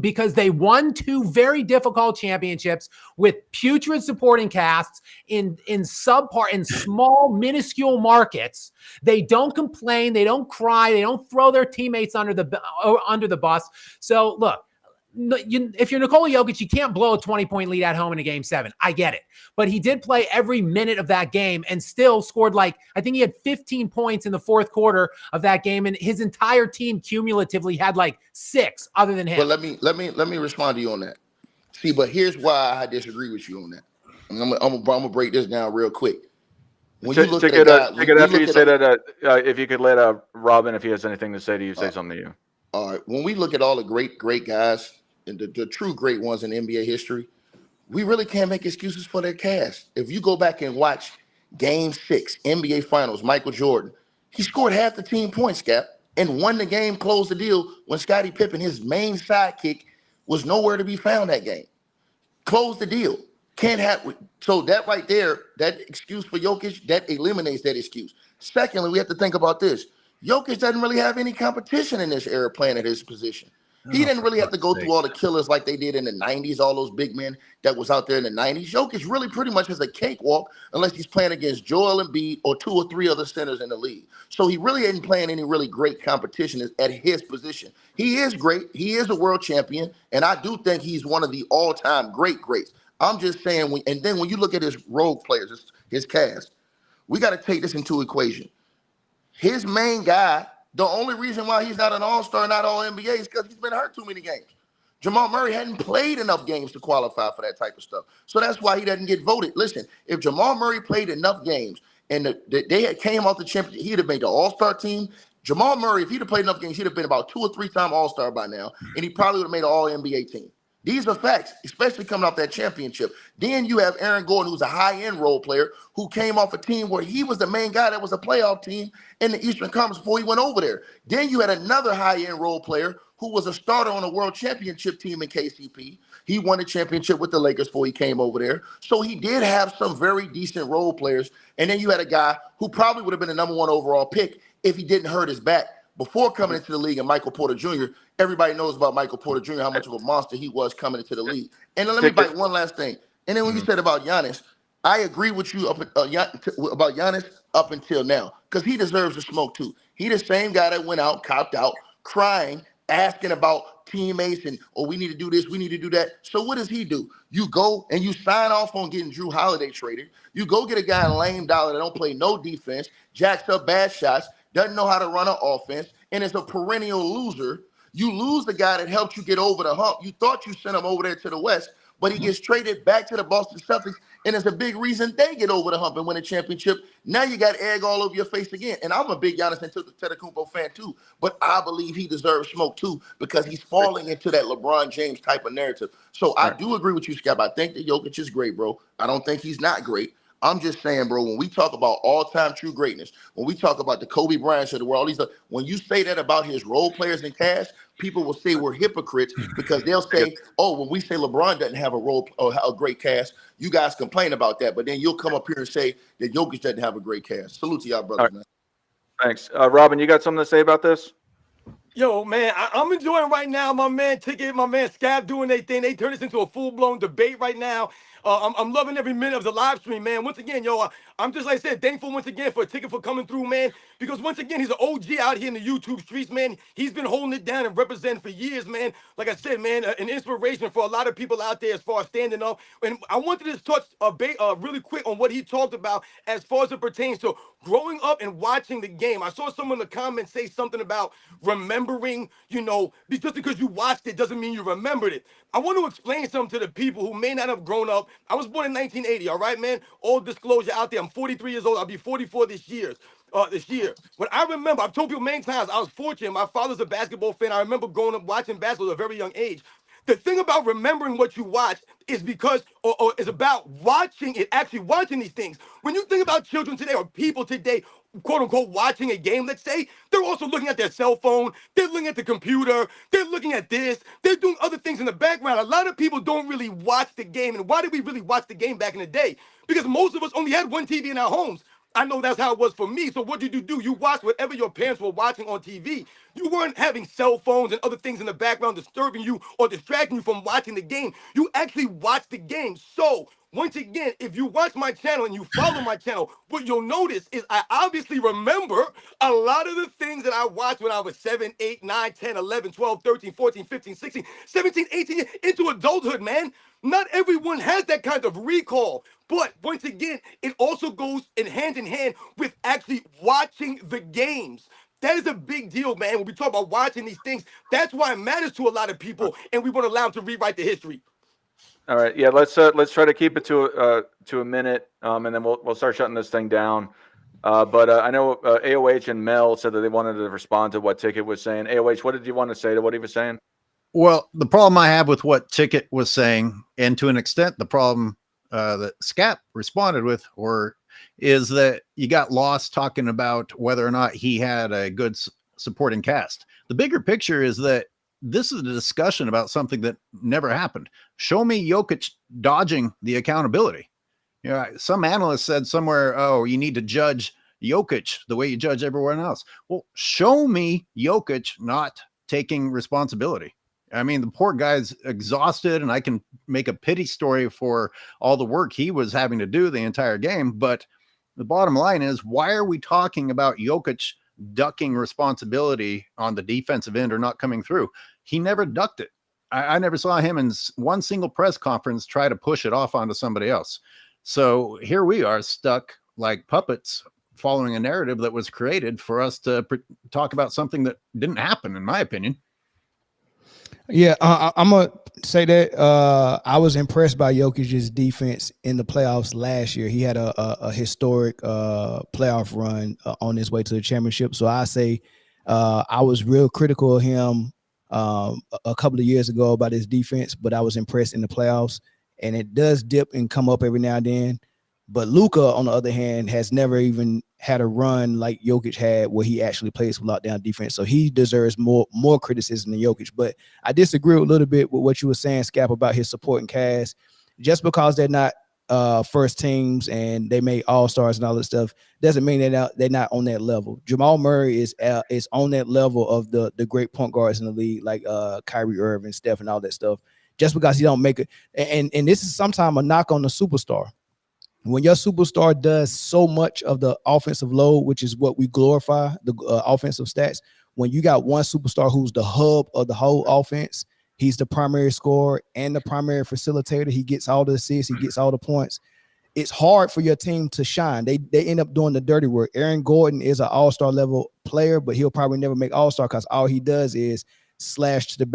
because they won 2 very difficult championships with putrid supporting casts in small, minuscule markets. They don't complain. They don't cry. They don't throw their teammates under the bus. So look, if you're Nikola Jokic, you can't blow a 20-point lead at home in a game 7. I get it. But he did play every minute of that game and still scored, like, I think he had 15 points in the 4th quarter of that game. And his entire team cumulatively had like 6 other than him. But let me respond to you on that. See, but here's why I disagree with you on that. And I'm gonna break this down real quick. When you look at after you say that, if you could let Robin, if he has anything to say to you, say something to you. All right. When we look at all the great guys and the true great ones in NBA history, we really can't make excuses for their cast. If you go back and watch Game 6, NBA Finals, Michael Jordan, he scored half the team points, Cap, and won the game, closed the deal when Scottie Pippen, his main sidekick, was nowhere to be found that game. Closed the deal. Can't have so that right there, that excuse for Jokic, that eliminates that excuse. Secondly, we have to think about this. Jokic doesn't really have any competition in this era playing at his position. He Oh, didn't for really have to fuck's go sake. through all the killers like they did in the 90s, all those big men that was out there in the 90s. Jokic really pretty much has a cakewalk unless he's playing against Joel Embiid or 2 or 3 other centers in the league. So he really isn't playing any really great competition at his position. He is great. He is a world champion, and I do think he's one of the all-time greats. I'm just saying, and then when you look at his role players, his cast, we got to take this into equation. His main guy, the only reason why he's not an all-star, not all NBA, is because he's been hurt too many games. Jamal Murray hadn't played enough games to qualify for that type of stuff. So that's why he doesn't get voted. Listen, if Jamal Murray played enough games and they had came off the championship, he'd have made the all-star team. Jamal Murray, if he'd have played enough games, he'd have been about 2 or 3-time all-star by now, and he probably would have made an all-NBA team. These are facts, especially coming off that championship. Then you have Aaron Gordon, who's a high-end role player, who came off a team where he was the main guy that was a playoff team in the Eastern Conference before he went over there. Then you had another high-end role player who was a starter on a world championship team in KCP. He won a championship with the Lakers before he came over there. So he did have some very decent role players. And then you had a guy who probably would have been the number 1 overall pick if he didn't hurt his back before coming into the league, and Michael Porter Jr. Everybody knows about Michael Porter Jr., how much of a monster he was coming into the league. And then let me bite one last thing. And then when you said about Giannis, I agree with you about Giannis up until now, because he deserves the smoke too. He the same guy that went out, copped out, crying, asking about teammates and, oh, we need to do this, we need to do that. So what does he do? You go and you sign off on getting Drew Holiday traded. You go get a guy in Lame Dollar that don't play no defense, jacks up bad shots, doesn't know how to run an offense, and is a perennial loser. You lose the guy that helped you get over the hump. You thought you sent him over there to the West, but he gets traded back to the Boston Celtics, and it's a big reason they get over the hump and win a championship. Now you got egg all over your face again. And I'm a big Giannis Antetokounmpo fan too, but I believe he deserves smoke too because he's falling into that LeBron James type of narrative. So I do agree with you, Scap. I think that Jokic is great, bro. I don't think he's not great. I'm just saying, bro, when we talk about all-time true greatness, when we talk about the Kobe Bryant of the world, when you say that about his role players in cast, people will say we're hypocrites because they'll say, oh, when we say LeBron doesn't have a role or a great cast, you guys complain about that. But then you'll come up here and say that Jokic doesn't have a great cast. Salute to y'all, brothers, man. Thanks. Robin, you got something to say about this? Yo, man, I'm enjoying right now. My man Ticket, my man Scab doing their thing. They turn this into a full-blown debate right now. I'm loving every minute of the live stream, man. Once again, yo, I'm just like I said, thankful once again for Ticket for coming through, man. Because once again, he's an OG out here in the YouTube streets, man. He's been holding it down and representing for years, man. Like I said, man, an inspiration for a lot of people out there as far as standing up. And I wanted to touch really quick on what he talked about as far as it pertains to growing up and watching the game. I saw someone in the comments say something about remembering, just because you watched it doesn't mean you remembered it. I want to explain something to the people who may not have grown up. I was born in 1980, all right, man? All disclosure out there. I'm 43 years old. I'll be 44 this year. But I remember, I've told people many times, I was fortunate. My father's a basketball fan. I remember growing up watching basketball at a very young age. The thing about remembering what you watch is because, or is about watching it, actually watching these things. When you think about children today or people today, quote unquote, watching a game, let's say, they're also looking at their cell phone, they're looking at the computer, they're looking at this, they're doing other things in the background. A lot of people don't really watch the game. And why did we really watch the game back in the day? Because most of us only had one TV in our homes. I know that's how it was for me. So what did you do? You watched whatever your parents were watching on TV. You weren't having cell phones and other things in the background disturbing you or distracting you from watching the game. You actually watched the game. So once again, if you watch my channel and you follow my channel, what you'll notice is I obviously remember a lot of the things that I watched when I was 7, 8, 9, 10, 11, 12, 13, 14, 15, 16, 17, 18, into adulthood, man. Not everyone has that kind of recall. But once again, it also goes in hand with actually watching the games. That is a big deal, man. When we talk about watching these things, that's why it matters to a lot of people, and we want to allow them to rewrite the history. All right, yeah. Let's try to keep it to a minute, and then we'll start shutting this thing down. But I know AOH and Mel said that they wanted to respond to what Ticket was saying. AOH, what did you want to say to what he was saying? Well, the problem I have with what Ticket was saying, and to an extent, the problem that Scap responded with, is that you got lost talking about whether or not he had a good supporting cast. The bigger picture is that this is a discussion about something that never happened. Show me Jokic dodging the accountability. Some analyst said somewhere, oh, you need to judge Jokic the way you judge everyone else. Well, show me Jokic not taking responsibility. I mean, the poor guy's exhausted, and I can make a pity story for all the work he was having to do the entire game. But the bottom line is, why are we talking about Jokic ducking responsibility on the defensive end or not coming through? He never ducked it. I never saw him in one single press conference try to push it off onto somebody else. So here we are stuck like puppets following a narrative that was created for us to talk about something that didn't happen, in my opinion. Yeah, I'm gonna say that I was impressed by Jokic's defense in the playoffs last year. He had a historic playoff run on his way to the championship. So I say I was real critical of him a couple of years ago about his defense, but I was impressed in the playoffs. And it does dip and come up every now and then. But Luka, on the other hand, has never even had a run like Jokic had where he actually plays with lockdown defense. So he deserves more criticism than Jokic. But I disagree a little bit with what you were saying, Scap, about his supporting cast. Just because they're not first teams and they made all-stars and all that stuff doesn't mean they're not on that level. Jamal Murray is on that level of the great point guards in the league, like Kyrie Irving, Steph, and all that stuff. Just because he don't make it. And this is sometimes a knock on the superstar. When your superstar does so much of the offensive load, which is what we glorify, the offensive stats, when you got one superstar who's the hub of the whole offense, he's the primary scorer and the primary facilitator. He gets all the assists, he gets all the points. It's hard for your team to shine. They end up doing the dirty work. Aaron Gordon is an all-star level player, but he'll probably never make all-star because all he does is slash to the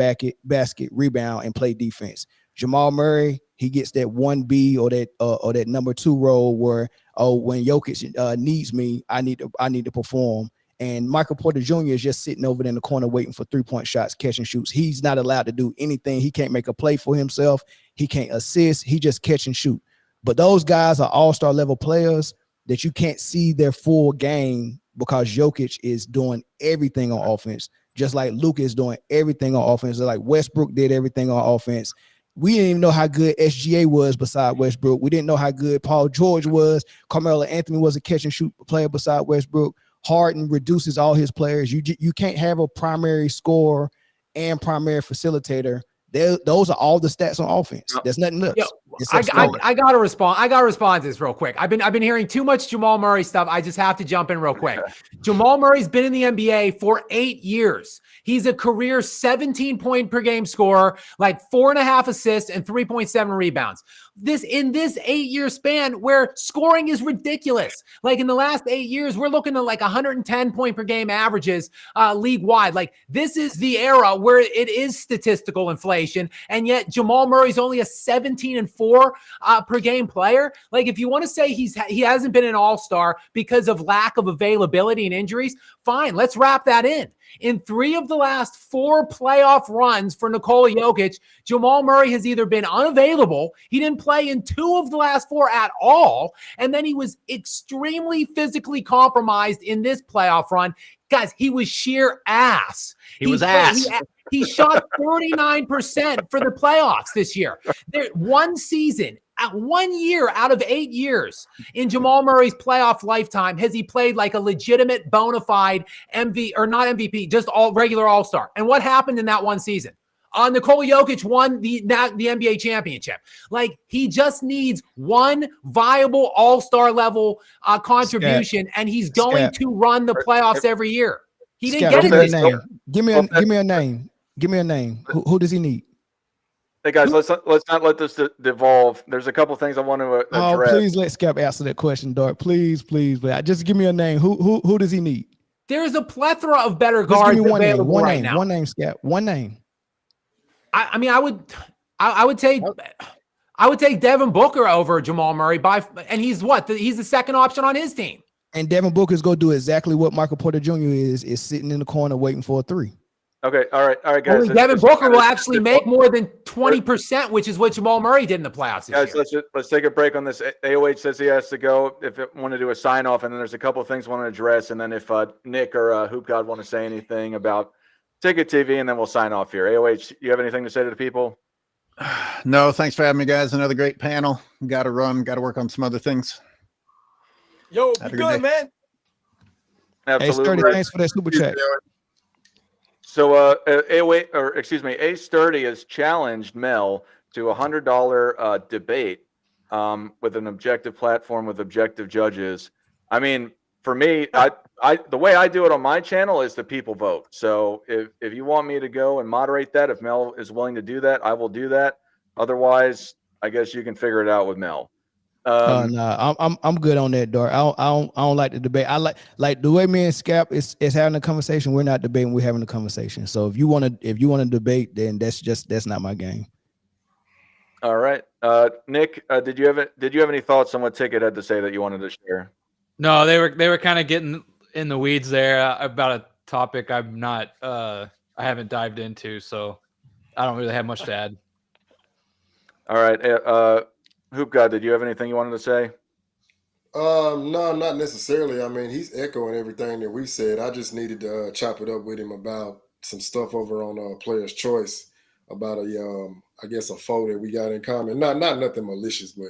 basket, rebound, and play defense. Jamal Murray, he gets that 1B or that number 2 role where, when Jokic needs me, I need to perform. And Michael Porter Jr. is just sitting over there in the corner waiting for 3-point shots, catch and shoots. He's not allowed to do anything. He can't make a play for himself. He can't assist. He just catch and shoot. But those guys are all-star level players that you can't see their full game because Jokic is doing everything on offense, just like Luka is doing everything on offense. Like Westbrook did everything on offense. We didn't even know how good SGA was beside Westbrook. We didn't know how good Paul George was. Carmelo Anthony was a catch and shoot player beside Westbrook. Harden reduces all his players. You can't have a primary scorer and primary facilitator. Those are all the stats on offense. There's nothing else. Yo, I gotta respond. I gotta respond to this real quick. I've been hearing too much Jamal Murray stuff. I just have to jump in real quick. Jamal Murray's been in the NBA for 8 years. He's a career 17-point per game scorer, like 4.5 assists and 3.7 rebounds. In this 8-year span where scoring is ridiculous. Like in the last 8 years, we're looking at like 110 point per game averages league wide. Like this is the era where it is statistical inflation. And yet Jamal Murray's only a 17-4 per game player. Like if you want to say he hasn't been an all-star because of lack of availability and injuries, fine, let's wrap that in. In 3 of the last 4 playoff runs for Nikola Jokic, Jamal Murray has either been unavailable, he didn't play in 2 of the last 4 at all, and then he was extremely physically compromised in this playoff run. Guys, he was sheer ass. He shot 49% for the playoffs this year. One season, 1 year out of 8 years in Jamal Murray's playoff lifetime has he played like a legitimate bona fide MVP, just regular all-star. And what happened in that one season? Nikola Jokic won the NBA championship. Like he just needs one viable all-star level contribution, and he's going to run the playoffs every year. He didn't get it this year. Give me a name. Give me a name. Who does he need? Hey guys, let's not let this devolve. There's a couple things I want to address. Please let Scap answer that question, Dart. Please, but just give me a name. Who does he need? There's a plethora of better guards available right now. One name, Scap. One name. I mean, I would take Devin Booker over Jamal Murray and he's he's the second option on his team. And Devin Booker's going to do exactly what Michael Porter Jr. is sitting in the corner waiting for a 3. Okay, all right, guys. Devin Booker will actually make more than 20%, which is what Jamal Murray did in the playoffs this year. Let's take a break on this. AOH says he has to go. If it want to do a sign off, and then there's a couple of things I want to address, and then if Nick or Hoop God want to say anything about Ticket TV, and then we'll sign off here. AOH, you have anything to say to the people? No, thanks for having me, guys. Another great panel. Got to run. Got to work on some other things. Yo, be good, man. Absolutely. Hey, Sturdy, thanks for that super chat. So, A Sturdy has challenged Mel to $100 debate with an objective platform with objective judges. I mean, for me, the way I do it on my channel is the people vote. So, if you want me to go and moderate that, if Mel is willing to do that, I will do that. Otherwise, I guess you can figure it out with Mel. Nah, I'm good on that, Dart. I don't like the debate. I like the way me and Scap is having a conversation. We're not debating. We're having a conversation. So if you want to debate, then that's not my game. All right, Nick, did you have any thoughts on what Ticket had to say that you wanted to share? No, they were kind of getting in the weeds there about a topic I haven't dived into, so I don't really have much to add. All right, Hoop God, did you have anything you wanted to say? No, not necessarily. I mean, he's echoing everything that we said. I just needed to chop it up with him about some stuff over on Player's Choice about I guess a foe that we got in common. Not nothing malicious, but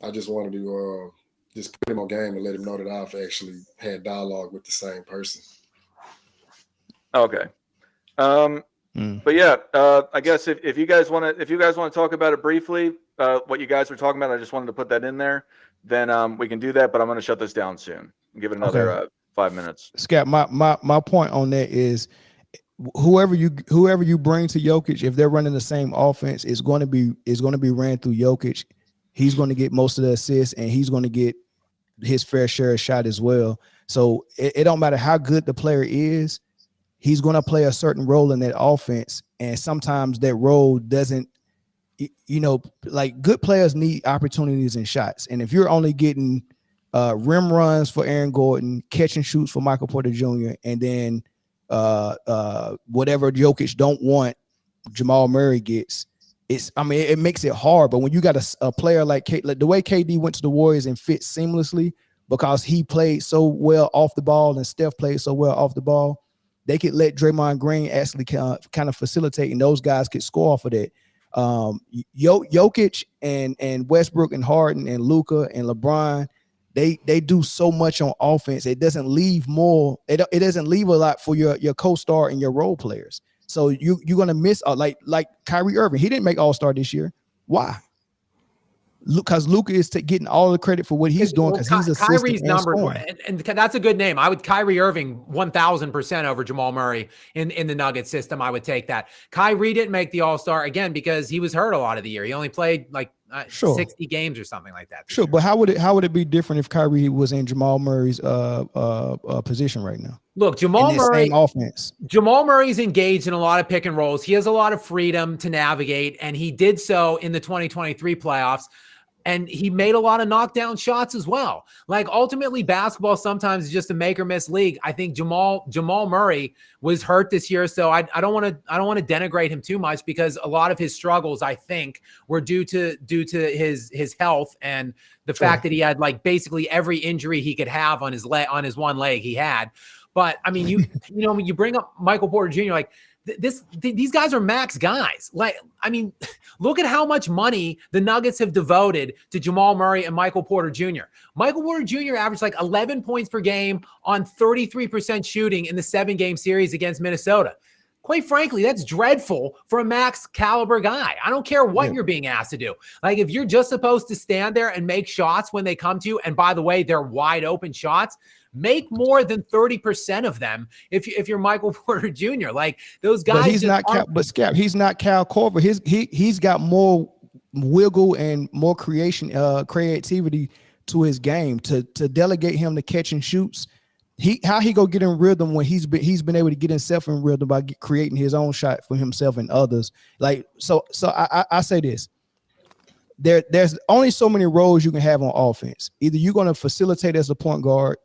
I just wanted to just put him on game and let him know that I've actually had dialogue with the same person. Okay. But yeah, I guess if you guys want to talk about it briefly, what you guys were talking about, I just wanted to put that in there. Then we can do that. But I'm going to shut this down soon. Give it another 5 minutes. Scap, my point on that is whoever you bring to Jokic, if they're running the same offense, is going to be ran through Jokic. He's going to get most of the assists, and he's going to get his fair share of shot as well. So it don't matter how good the player is, he's going to play a certain role in that offense, and sometimes that role doesn't. Like good players need opportunities and shots, and if you're only getting rim runs for Aaron Gordon, catch and shoots for Michael Porter Jr., and then whatever Jokic don't want, Jamal Murray gets. It makes it hard. But when you got a player like the way KD went to the Warriors and fit seamlessly because he played so well off the ball and Steph played so well off the ball, they could let Draymond Green actually kind of facilitate, and those guys could score off of that. Jokic and Westbrook and Harden and Luka and LeBron, they do so much on offense. It doesn't leave more. It doesn't leave a lot for your co-star and your role players. So you're gonna miss like Kyrie Irving. He didn't make All-Star this year. Why? Because Luka is getting all the credit for what he's doing because he's assisting Kyrie's and numbers, scoring. and that's a good name. I would Kyrie Irving 1,000% over Jamal Murray in the Nuggets system. I would take that. Kyrie didn't make the All-Star again because he was hurt a lot of the year. He only played like 60 games or something like that. Sure, but how would it be different if Kyrie was in Jamal Murray's position right now? Look, Jamal Murray, same offense. Jamal Murray's engaged in a lot of pick and rolls. He has a lot of freedom to navigate, and he did so in the 2023 playoffs. And he made a lot of knockdown shots as well. Like ultimately, basketball sometimes is just a make or miss league. I think Jamal Murray was hurt this year, so I don't want to denigrate him too much because a lot of his struggles, I think, were due to his health and the fact that he had like basically every injury he could have on his one leg he had. But I mean, when you bring up Michael Porter Jr., like. These guys are max guys. Like, I mean, look at how much money the Nuggets have devoted to Jamal Murray and Michael Porter Jr. Michael Porter Jr. averaged like 11 points per game on 33% shooting in the 7-game series against Minnesota. Quite frankly, that's dreadful for a max caliber guy. I don't care what you're being asked to do. Like, if you're just supposed to stand there and make shots when they come to you, and by the way, they're wide open shots, make more than 30% of them if you're Michael Porter Jr. Like those guys. But he's not Cal Korver. He's got more wiggle and more creativity to his game to delegate him to catch and shoots. How he go get in rhythm when he's been able to get himself in rhythm by creating his own shot for himself and others. Like so I say this. There's only so many roles you can have on offense. Either you're going to facilitate as a point guard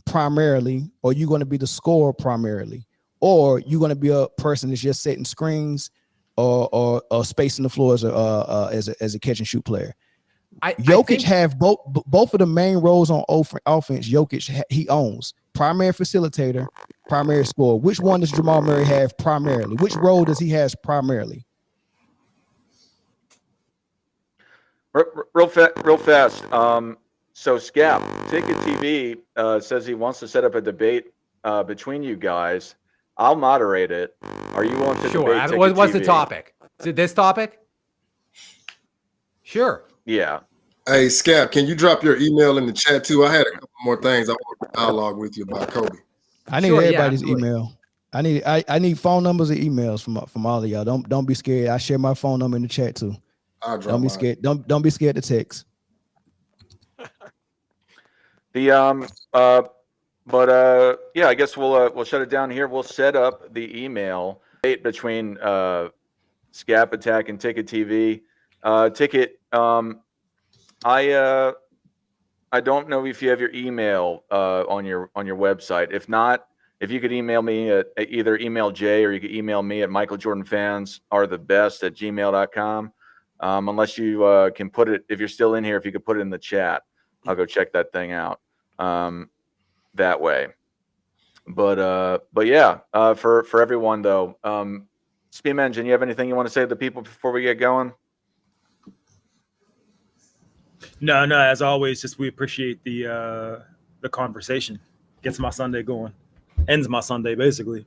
primarily, or you're going to be the scorer primarily, or you're going to be a person that's just setting screens or spacing the floor as a catch and shoot player. Jokic have both of the main roles on offense. Jokic he owns primary facilitator, primary scorer. Which one does Jamal Murray have primarily? Which role does he has primarily? Real fast. So Scap, Ticket TV says he wants to set up a debate between you guys. I'll moderate it. Are you willing to Sure. debate Ticket What's the TV? topic? Is it this topic? Sure. Yeah. Hey, Scap, can you drop your email in the chat too? I had a couple more things I want to dialogue with you about Kobe. I need Sure, yeah, everybody's absolutely. email. I need phone numbers and emails from all of y'all. Don't be scared. I share my phone number in the chat too. I'll drop Don't be mine. scared. Don't be scared to text. The yeah, I guess we'll shut it down here. We'll set up the email between Scap Attack and Ticket TV. Ticket, I don't know if you have your email on your website. If not, if you could email me at either email Jay or you could email me at michaeljordanfans@gmail.com. Unless you can put it, if you're still in here, if you could put it in the chat, I'll go check that thing out that way. But yeah, for everyone though, Steam Engine, you have anything you want to say to the people before we get going? No. As always, just we appreciate the conversation. Gets my Sunday going. Ends my Sunday basically.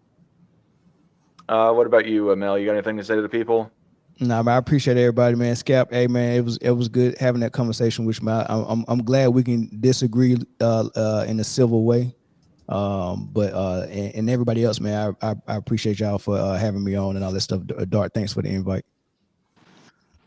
What about you, Mel? You got anything to say to the people? Nah, man, I appreciate everybody, man. Scap, hey man, it was good having that conversation with you, man. I'm glad we can disagree in a civil way. And everybody else, man, I appreciate y'all for having me on and all that stuff. Dart, thanks for the invite.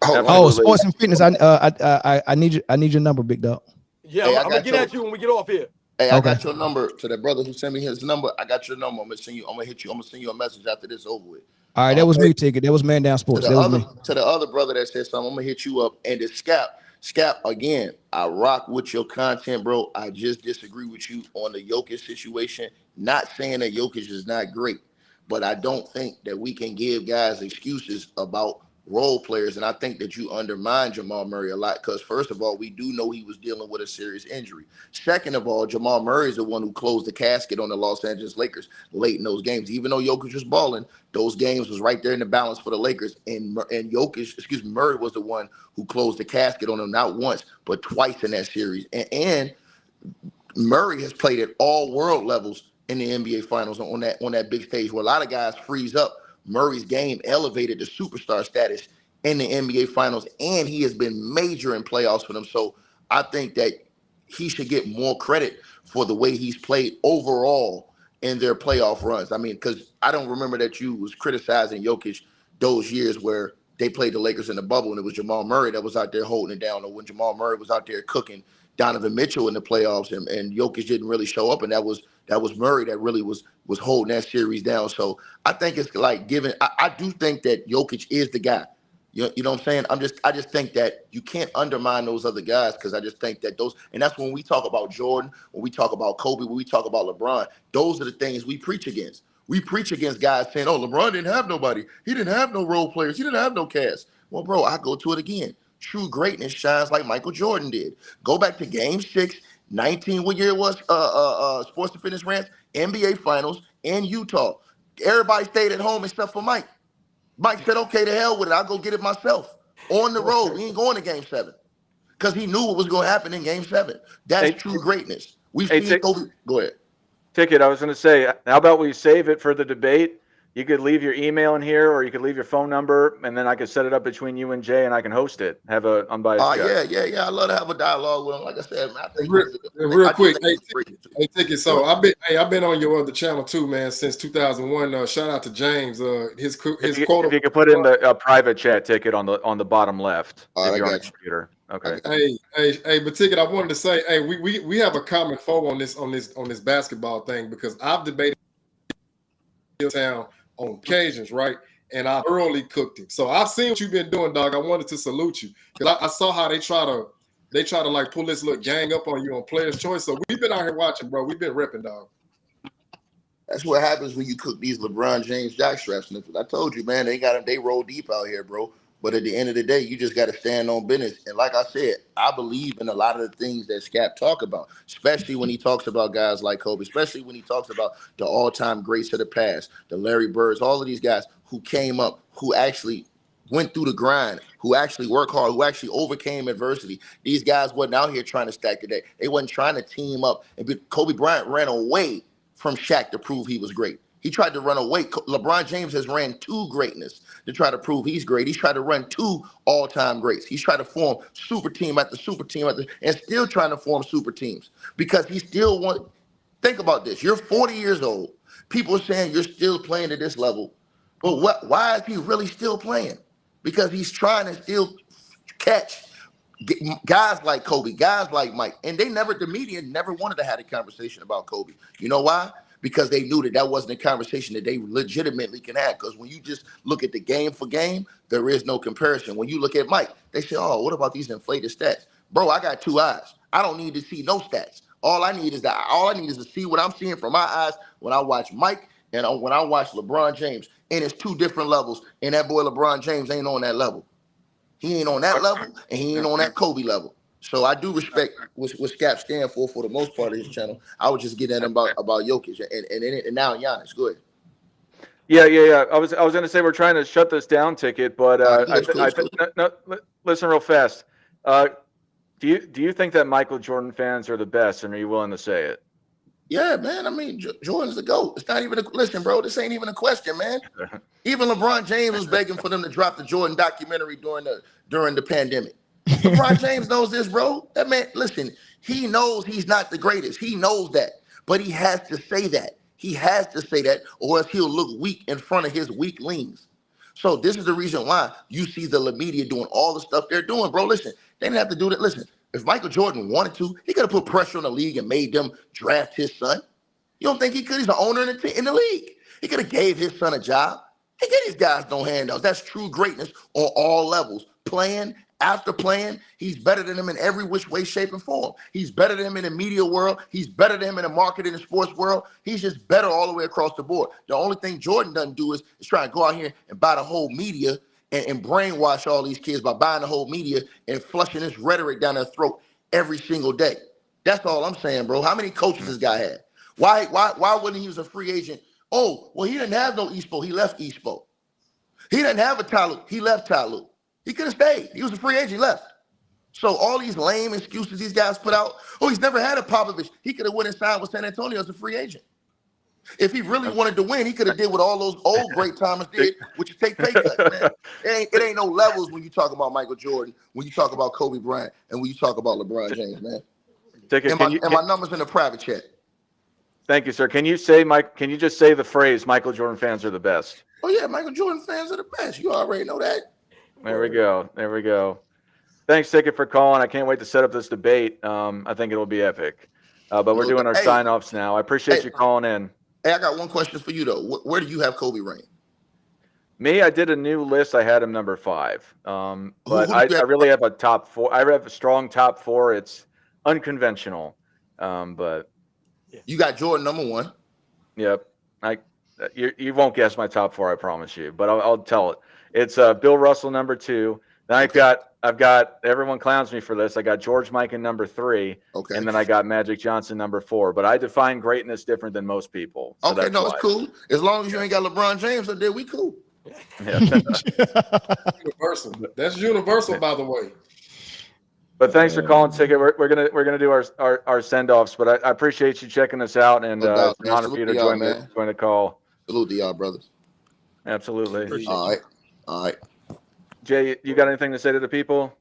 Oh, sports and fitness. I need your number, big dog. Yeah, Hey, I'm gonna get at you when we get off here. Hey, I got your number. To that brother who sent me his number, I got your number. I'm gonna send you. I'm gonna hit you. I'm gonna send you a message after this over with. All right, that was me, Ticket. That was Man Down Sports. That was me. To the other brother that said something, I'm gonna hit you up. And it's Scap, again, I rock with your content, bro. I just disagree with you on the Jokic situation. Not saying that Jokic is not great, but I don't think that we can give guys excuses about role players. And I think that you undermine Jamal Murray a lot because, first of all, we do know he was dealing with a serious injury. Second of all, Jamal Murray is the one who closed the casket on the Los Angeles Lakers late in those games. Even though Jokic was balling, those games was right there in the balance for the Lakers. And Murray was the one who closed the casket on them not once, but twice in that series. And Murray has played at all world levels in the NBA Finals on that big stage where a lot of guys freeze up. Murray's game elevated to superstar status in the NBA Finals, and he has been major in playoffs for them. So I think that he should get more credit for the way he's played overall in their playoff runs. I mean, because I don't remember that you was criticizing Jokic those years where they played the Lakers in the bubble and it was Jamal Murray that was out there holding it down, or when Jamal Murray was out there cooking Donovan Mitchell in the playoffs and Jokic didn't really show up, and that was Murray that really was holding that series down. So I think it's like giving. I do think that Jokic is the guy. You know what I'm saying? I just think that you can't undermine those other guys because I just think that those, and that's when we talk about Jordan, when we talk about Kobe, when we talk about LeBron, those are the things we preach against. We preach against guys saying, oh, LeBron didn't have nobody. He didn't have no role players. He didn't have no cast. Well, bro, I go to it again. True greatness shines like Michael Jordan did. Go back to Game 6, 19, what year it was? Sports and Fitness Rants, NBA Finals in Utah. Everybody stayed at home except for Mike. Mike said, okay, to hell with it. I'll go get it myself. On the road. We ain't going to Game 7. Because he knew what was going to happen in Game 7. That's true greatness. We've seen Kobe. Go ahead. Ticket, I was going to say, how about we save it for the debate? You could leave your email in here, or you could leave your phone number, and then I could set it up between you and Jay, and I can host it. Have an unbiased chat. Yeah. I love to have a dialogue with him. Like I said, man, I think real quick, hey, Ticket. So I've been on your other channel too, man, since 2001. Shout out to James. His quote. If you could put in the private chat, Ticket, on the bottom left if you're on the computer. Okay. Hey, but Ticket, I wanted to say, hey, we have a common foe on this basketball thing because I've debated town on occasions, right? And I thoroughly cooked him. So I've seen what you've been doing, dog. I wanted to salute you because I saw how they try to like pull this little gang up on you on Player's Choice. So we've been out here watching, bro. We've been ripping, dog. That's what happens when you cook these LeBron James jockstrap sniffers. I told you, man, they roll deep out here, bro. But at the end of the day, you just got to stand on business. And like I said, I believe in a lot of the things that Scap talk about, especially when he talks about guys like Kobe, especially when he talks about the all-time greats of the past, the Larry Birds, all of these guys who came up, who actually went through the grind, who actually worked hard, who actually overcame adversity. These guys wasn't out here trying to stack the deck. They wasn't trying to team up. And Kobe Bryant ran away from Shaq to prove he was great. He tried to run away. LeBron James has ran to greatness to try to prove he's great. He's tried to run two all-time greats. He's tried to form super team after super team and still trying to form super teams because he still want. Think about this. You're 40 years old. People are saying you're still playing at this level, but why is he really still playing? Because he's trying to still catch guys like Kobe, guys like Mike, and the media never wanted to have a conversation about Kobe. You know why? Because they knew that wasn't a conversation that they legitimately can have. Because when you just look at the game for game, there is no comparison. When you look at Mike, they say, "Oh, what about these inflated stats, bro? I got two eyes. I don't need to see no stats. All I need is to see what I'm seeing from my eyes when I watch Mike and when I watch LeBron James, and it's two different levels. And that boy LeBron James ain't on that level. He ain't on that level, and he ain't on that Kobe level. So I do respect what Scap stand for the most part of his channel. I was just getting at him about Jokic and now Giannis. Go ahead. Yeah. I was going to say we're trying to shut this down, Ticket, but listen real fast. Do you think that Michael Jordan fans are the best, and are you willing to say it? Yeah, man. I mean, Jordan's the GOAT. It's not even listen, bro. This ain't even a question, man. Even LeBron James was begging for them to drop the Jordan documentary during the pandemic. LeBron James knows this, bro. That man, listen, he knows he's not the greatest. He knows that, but he has to say that. He has to say that, or else he'll look weak in front of his weaklings. So this is the reason why you see the media doing all the stuff they're doing, bro. Listen, they didn't have to do that. Listen, if Michael Jordan wanted to, he could have put pressure on the league and made them draft his son. You don't think he could? He's the owner in the league. He could have gave his son a job. He gave these guys no handouts. That's true greatness on all levels. Playing after playing, he's better than them in every which way, shape, and form. He's better than him in the media world. He's better than him in the marketing and sports world. He's just better all the way across the board. The only thing Jordan doesn't do is try to go out here and buy the whole media and brainwash all these kids by buying the whole media and flushing this rhetoric down their throat every single day. That's all I'm saying, bro. How many coaches this guy had? Why wouldn't he use a free agent? Oh, well, he didn't have no Espo. He left Espo. He didn't have a Tyloo. He left Tyloo. He could have stayed. He was a free agent. He left. So all these lame excuses these guys put out. Oh, he's never had a Popovich. He could have went and signed with San Antonio as a free agent. If he really wanted to win, he could have did what all those old great timers did, which is take pay cuts, man. It ain't no levels when you talk about Michael Jordan, when you talk about Kobe Bryant, and when you talk about LeBron James, man. And my numbers in the private chat. Thank you, sir. Can you just say the phrase Michael Jordan fans are the best? Oh, yeah, Michael Jordan fans are the best. You already know that. There we go. Thanks, Ticket, for calling. I can't wait to set up this debate. I think it'll be epic. But we're doing our sign-offs now. I appreciate you calling in. Hey, I got one question for you, though. Where do you have Kobe rank? Me, I did a new list. I had him number 5. But I really have a top 4. I have a strong top 4. It's unconventional. But you got Jordan number 1. Yep. You won't guess my top 4, I promise you. But I'll tell it. It's Bill Russell number 2. Then I've got everyone clowns me for this. I got George Mikan number 3. Okay. And then I got Magic Johnson number 4. But I define greatness different than most people. So okay, no, it's cool. As long as you ain't got LeBron James up there, we cool. Yeah. Universal. That's universal, by the way. But thanks for calling, Ticket. We're gonna do our send offs. But I appreciate you checking us out, and it's an honor for you to join the call. Salute to y'all, brothers. Absolutely. All right. Jay, you got anything to say to the people?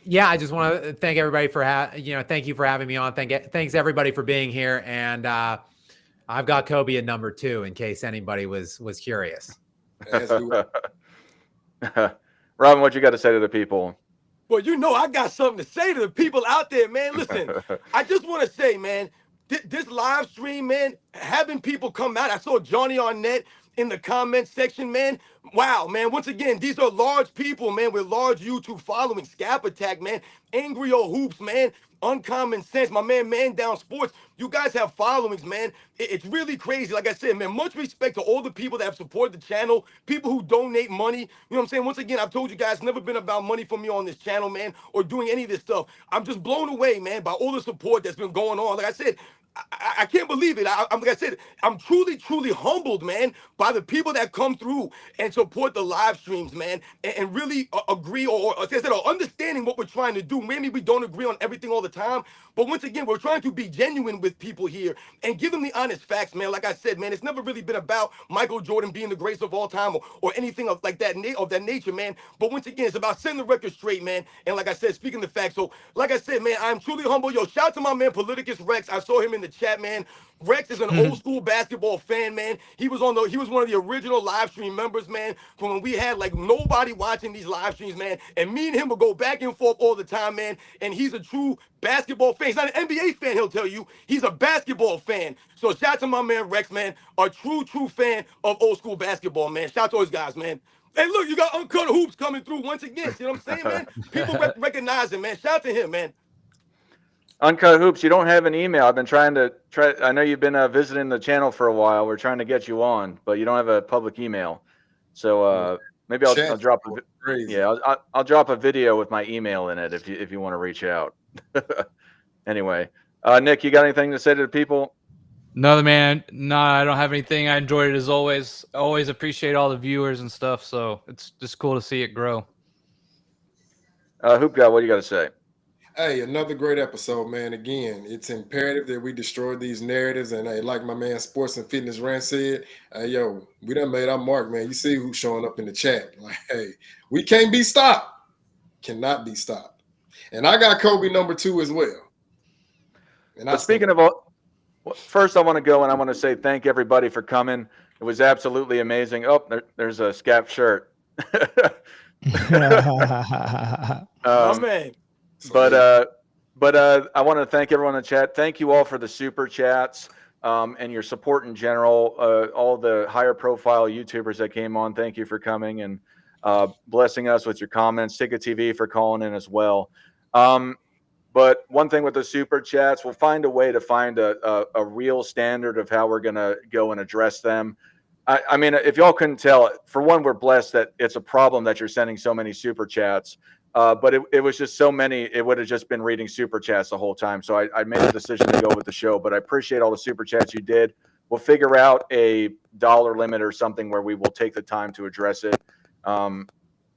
Yeah, I just want to thank everybody for thank you for having me on. Thanks everybody for being here. And I've got Kobe at number 2 in case anybody was curious. Robin, what you got to say to the people? Well, I got something to say to the people out there, man. Listen, I just want to say, man, this live stream, man, having people come out. I saw Johnny Arnett in the comment section, man. Wow, man. Once again, these are large people, man, with large YouTube following. Scap Attack, man. Angry O Hoops, man. Uncommon Sense, my man Down Sports. You guys have followings, man. It's really crazy. Like I said, man, much respect to all the people that have supported the channel, people who donate money. You know what I'm saying? Once again, I've told you guys, never been about money for me on this channel, man, or doing any of this stuff. I'm just blown away, man, by all the support that's been going on. Like I said, I can't believe it. Like I said, I'm truly, truly humbled, man, by the people that come through and support the live streams, man, and really agree or understanding what we're trying to do. Maybe we don't agree on everything all the time, but once again, we're trying to be genuine with people here and give them the honest facts, man. Like I said, man, it's never really been about Michael Jordan being the greatest of all time or anything of like that of that nature, man. But once again, it's about setting the record straight, man. And like I said, speaking the facts. So, like I said, man, I'm truly humble. Yo, shout out to my man Politicus Rex. I saw him in the chat, man. Rex is an old school basketball fan, man. He was one of the original live stream members, man, from when we had like nobody watching these live streams, man. And me and him would go back and forth all the time, man. And he's a true basketball fan. He's not an NBA fan, he'll tell you. He's a basketball fan. So shout out to my man Rex, man. A true fan of old school basketball, man. Shout out to those guys, man. Hey, look, you got Uncut Hoops coming through once again. See what I'm saying, man? People recognize him, man. Shout out to him, man. Uncut Hoops, you don't have an email. I've been I know you've been visiting the channel for a while. We're trying to get you on, but you don't have a public email. So maybe I'll drop I'll drop a video with my email in it if you want to reach out. Anyway, Nick, you got anything to say to the people? No, man. No, I don't have anything. I enjoyed it as always. Always appreciate all the viewers and stuff. So it's just cool to see it grow. Hoop guy, what do you got to say? Hey, another great episode, man. Again, it's imperative that we destroy these narratives. And hey, like my man Sports and Fitness Rant said, hey, yo, we done made our mark, man. You see who's showing up in the chat. Like, hey, we can't be stopped. Cannot be stopped. And I got Kobe #2 as well. And but speaking of all, first I want to go and I want to say thank everybody for coming. It was absolutely amazing. Oh, there's a Scap shirt. Oh, man. But I want to thank everyone in the chat. Thank you all for the super chats and your support in general. All the higher profile YouTubers that came on, thank you for coming and blessing us with your comments. Tika TV for calling in as well. But one thing with the super chats, we'll find a way to find a real standard of how we're going to go and address them. I mean, if y'all couldn't tell, for one, we're blessed that it's a problem that you're sending so many super chats. But it was just so many, it would have just been reading super chats the whole time. So I made a decision to go with the show, but I appreciate all the super chats you did. We'll figure out a dollar limit or something where we will take the time to address it. But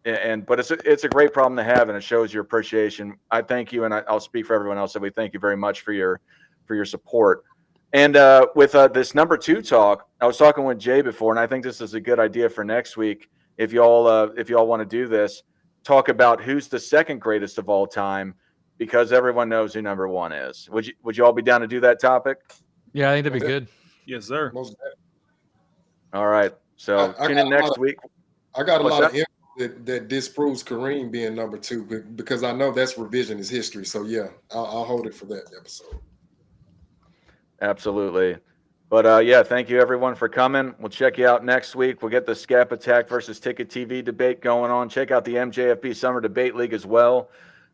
it's a great problem to have, and it shows your appreciation. I thank you, and I'll speak for everyone else. So we thank you very much for your support. And with this #2 talk, I was talking with Jay before, and I think this is a good idea for next week. If y'all want to do this, talk about who's the second greatest of all time, because everyone knows who #1 is. Would you all be down to do that topic? Yeah, I think that'd be good. Yes, sir. All right. So tune in next week. I got a lot of info that disproves Kareem being #2 because I know that's revisionist history. So yeah, I'll hold it for that episode. Absolutely. But yeah, thank you everyone for coming. We'll check you out next week. We'll get the Scap Attack versus Ticket TV debate going on. Check out the MJFB Summer Debate League as well.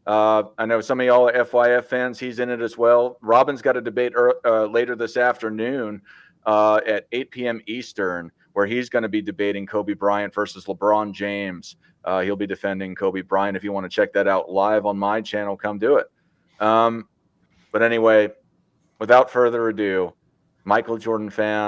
I know some of y'all are FYF fans. He's in it as well. Robin's got a debate later this afternoon at 8 p.m. Eastern, where he's going to be debating Kobe Bryant versus LeBron James. He'll be defending Kobe Bryant. If you want to check that out live on my channel, come do it. But anyway, without further ado, Michael Jordan fan.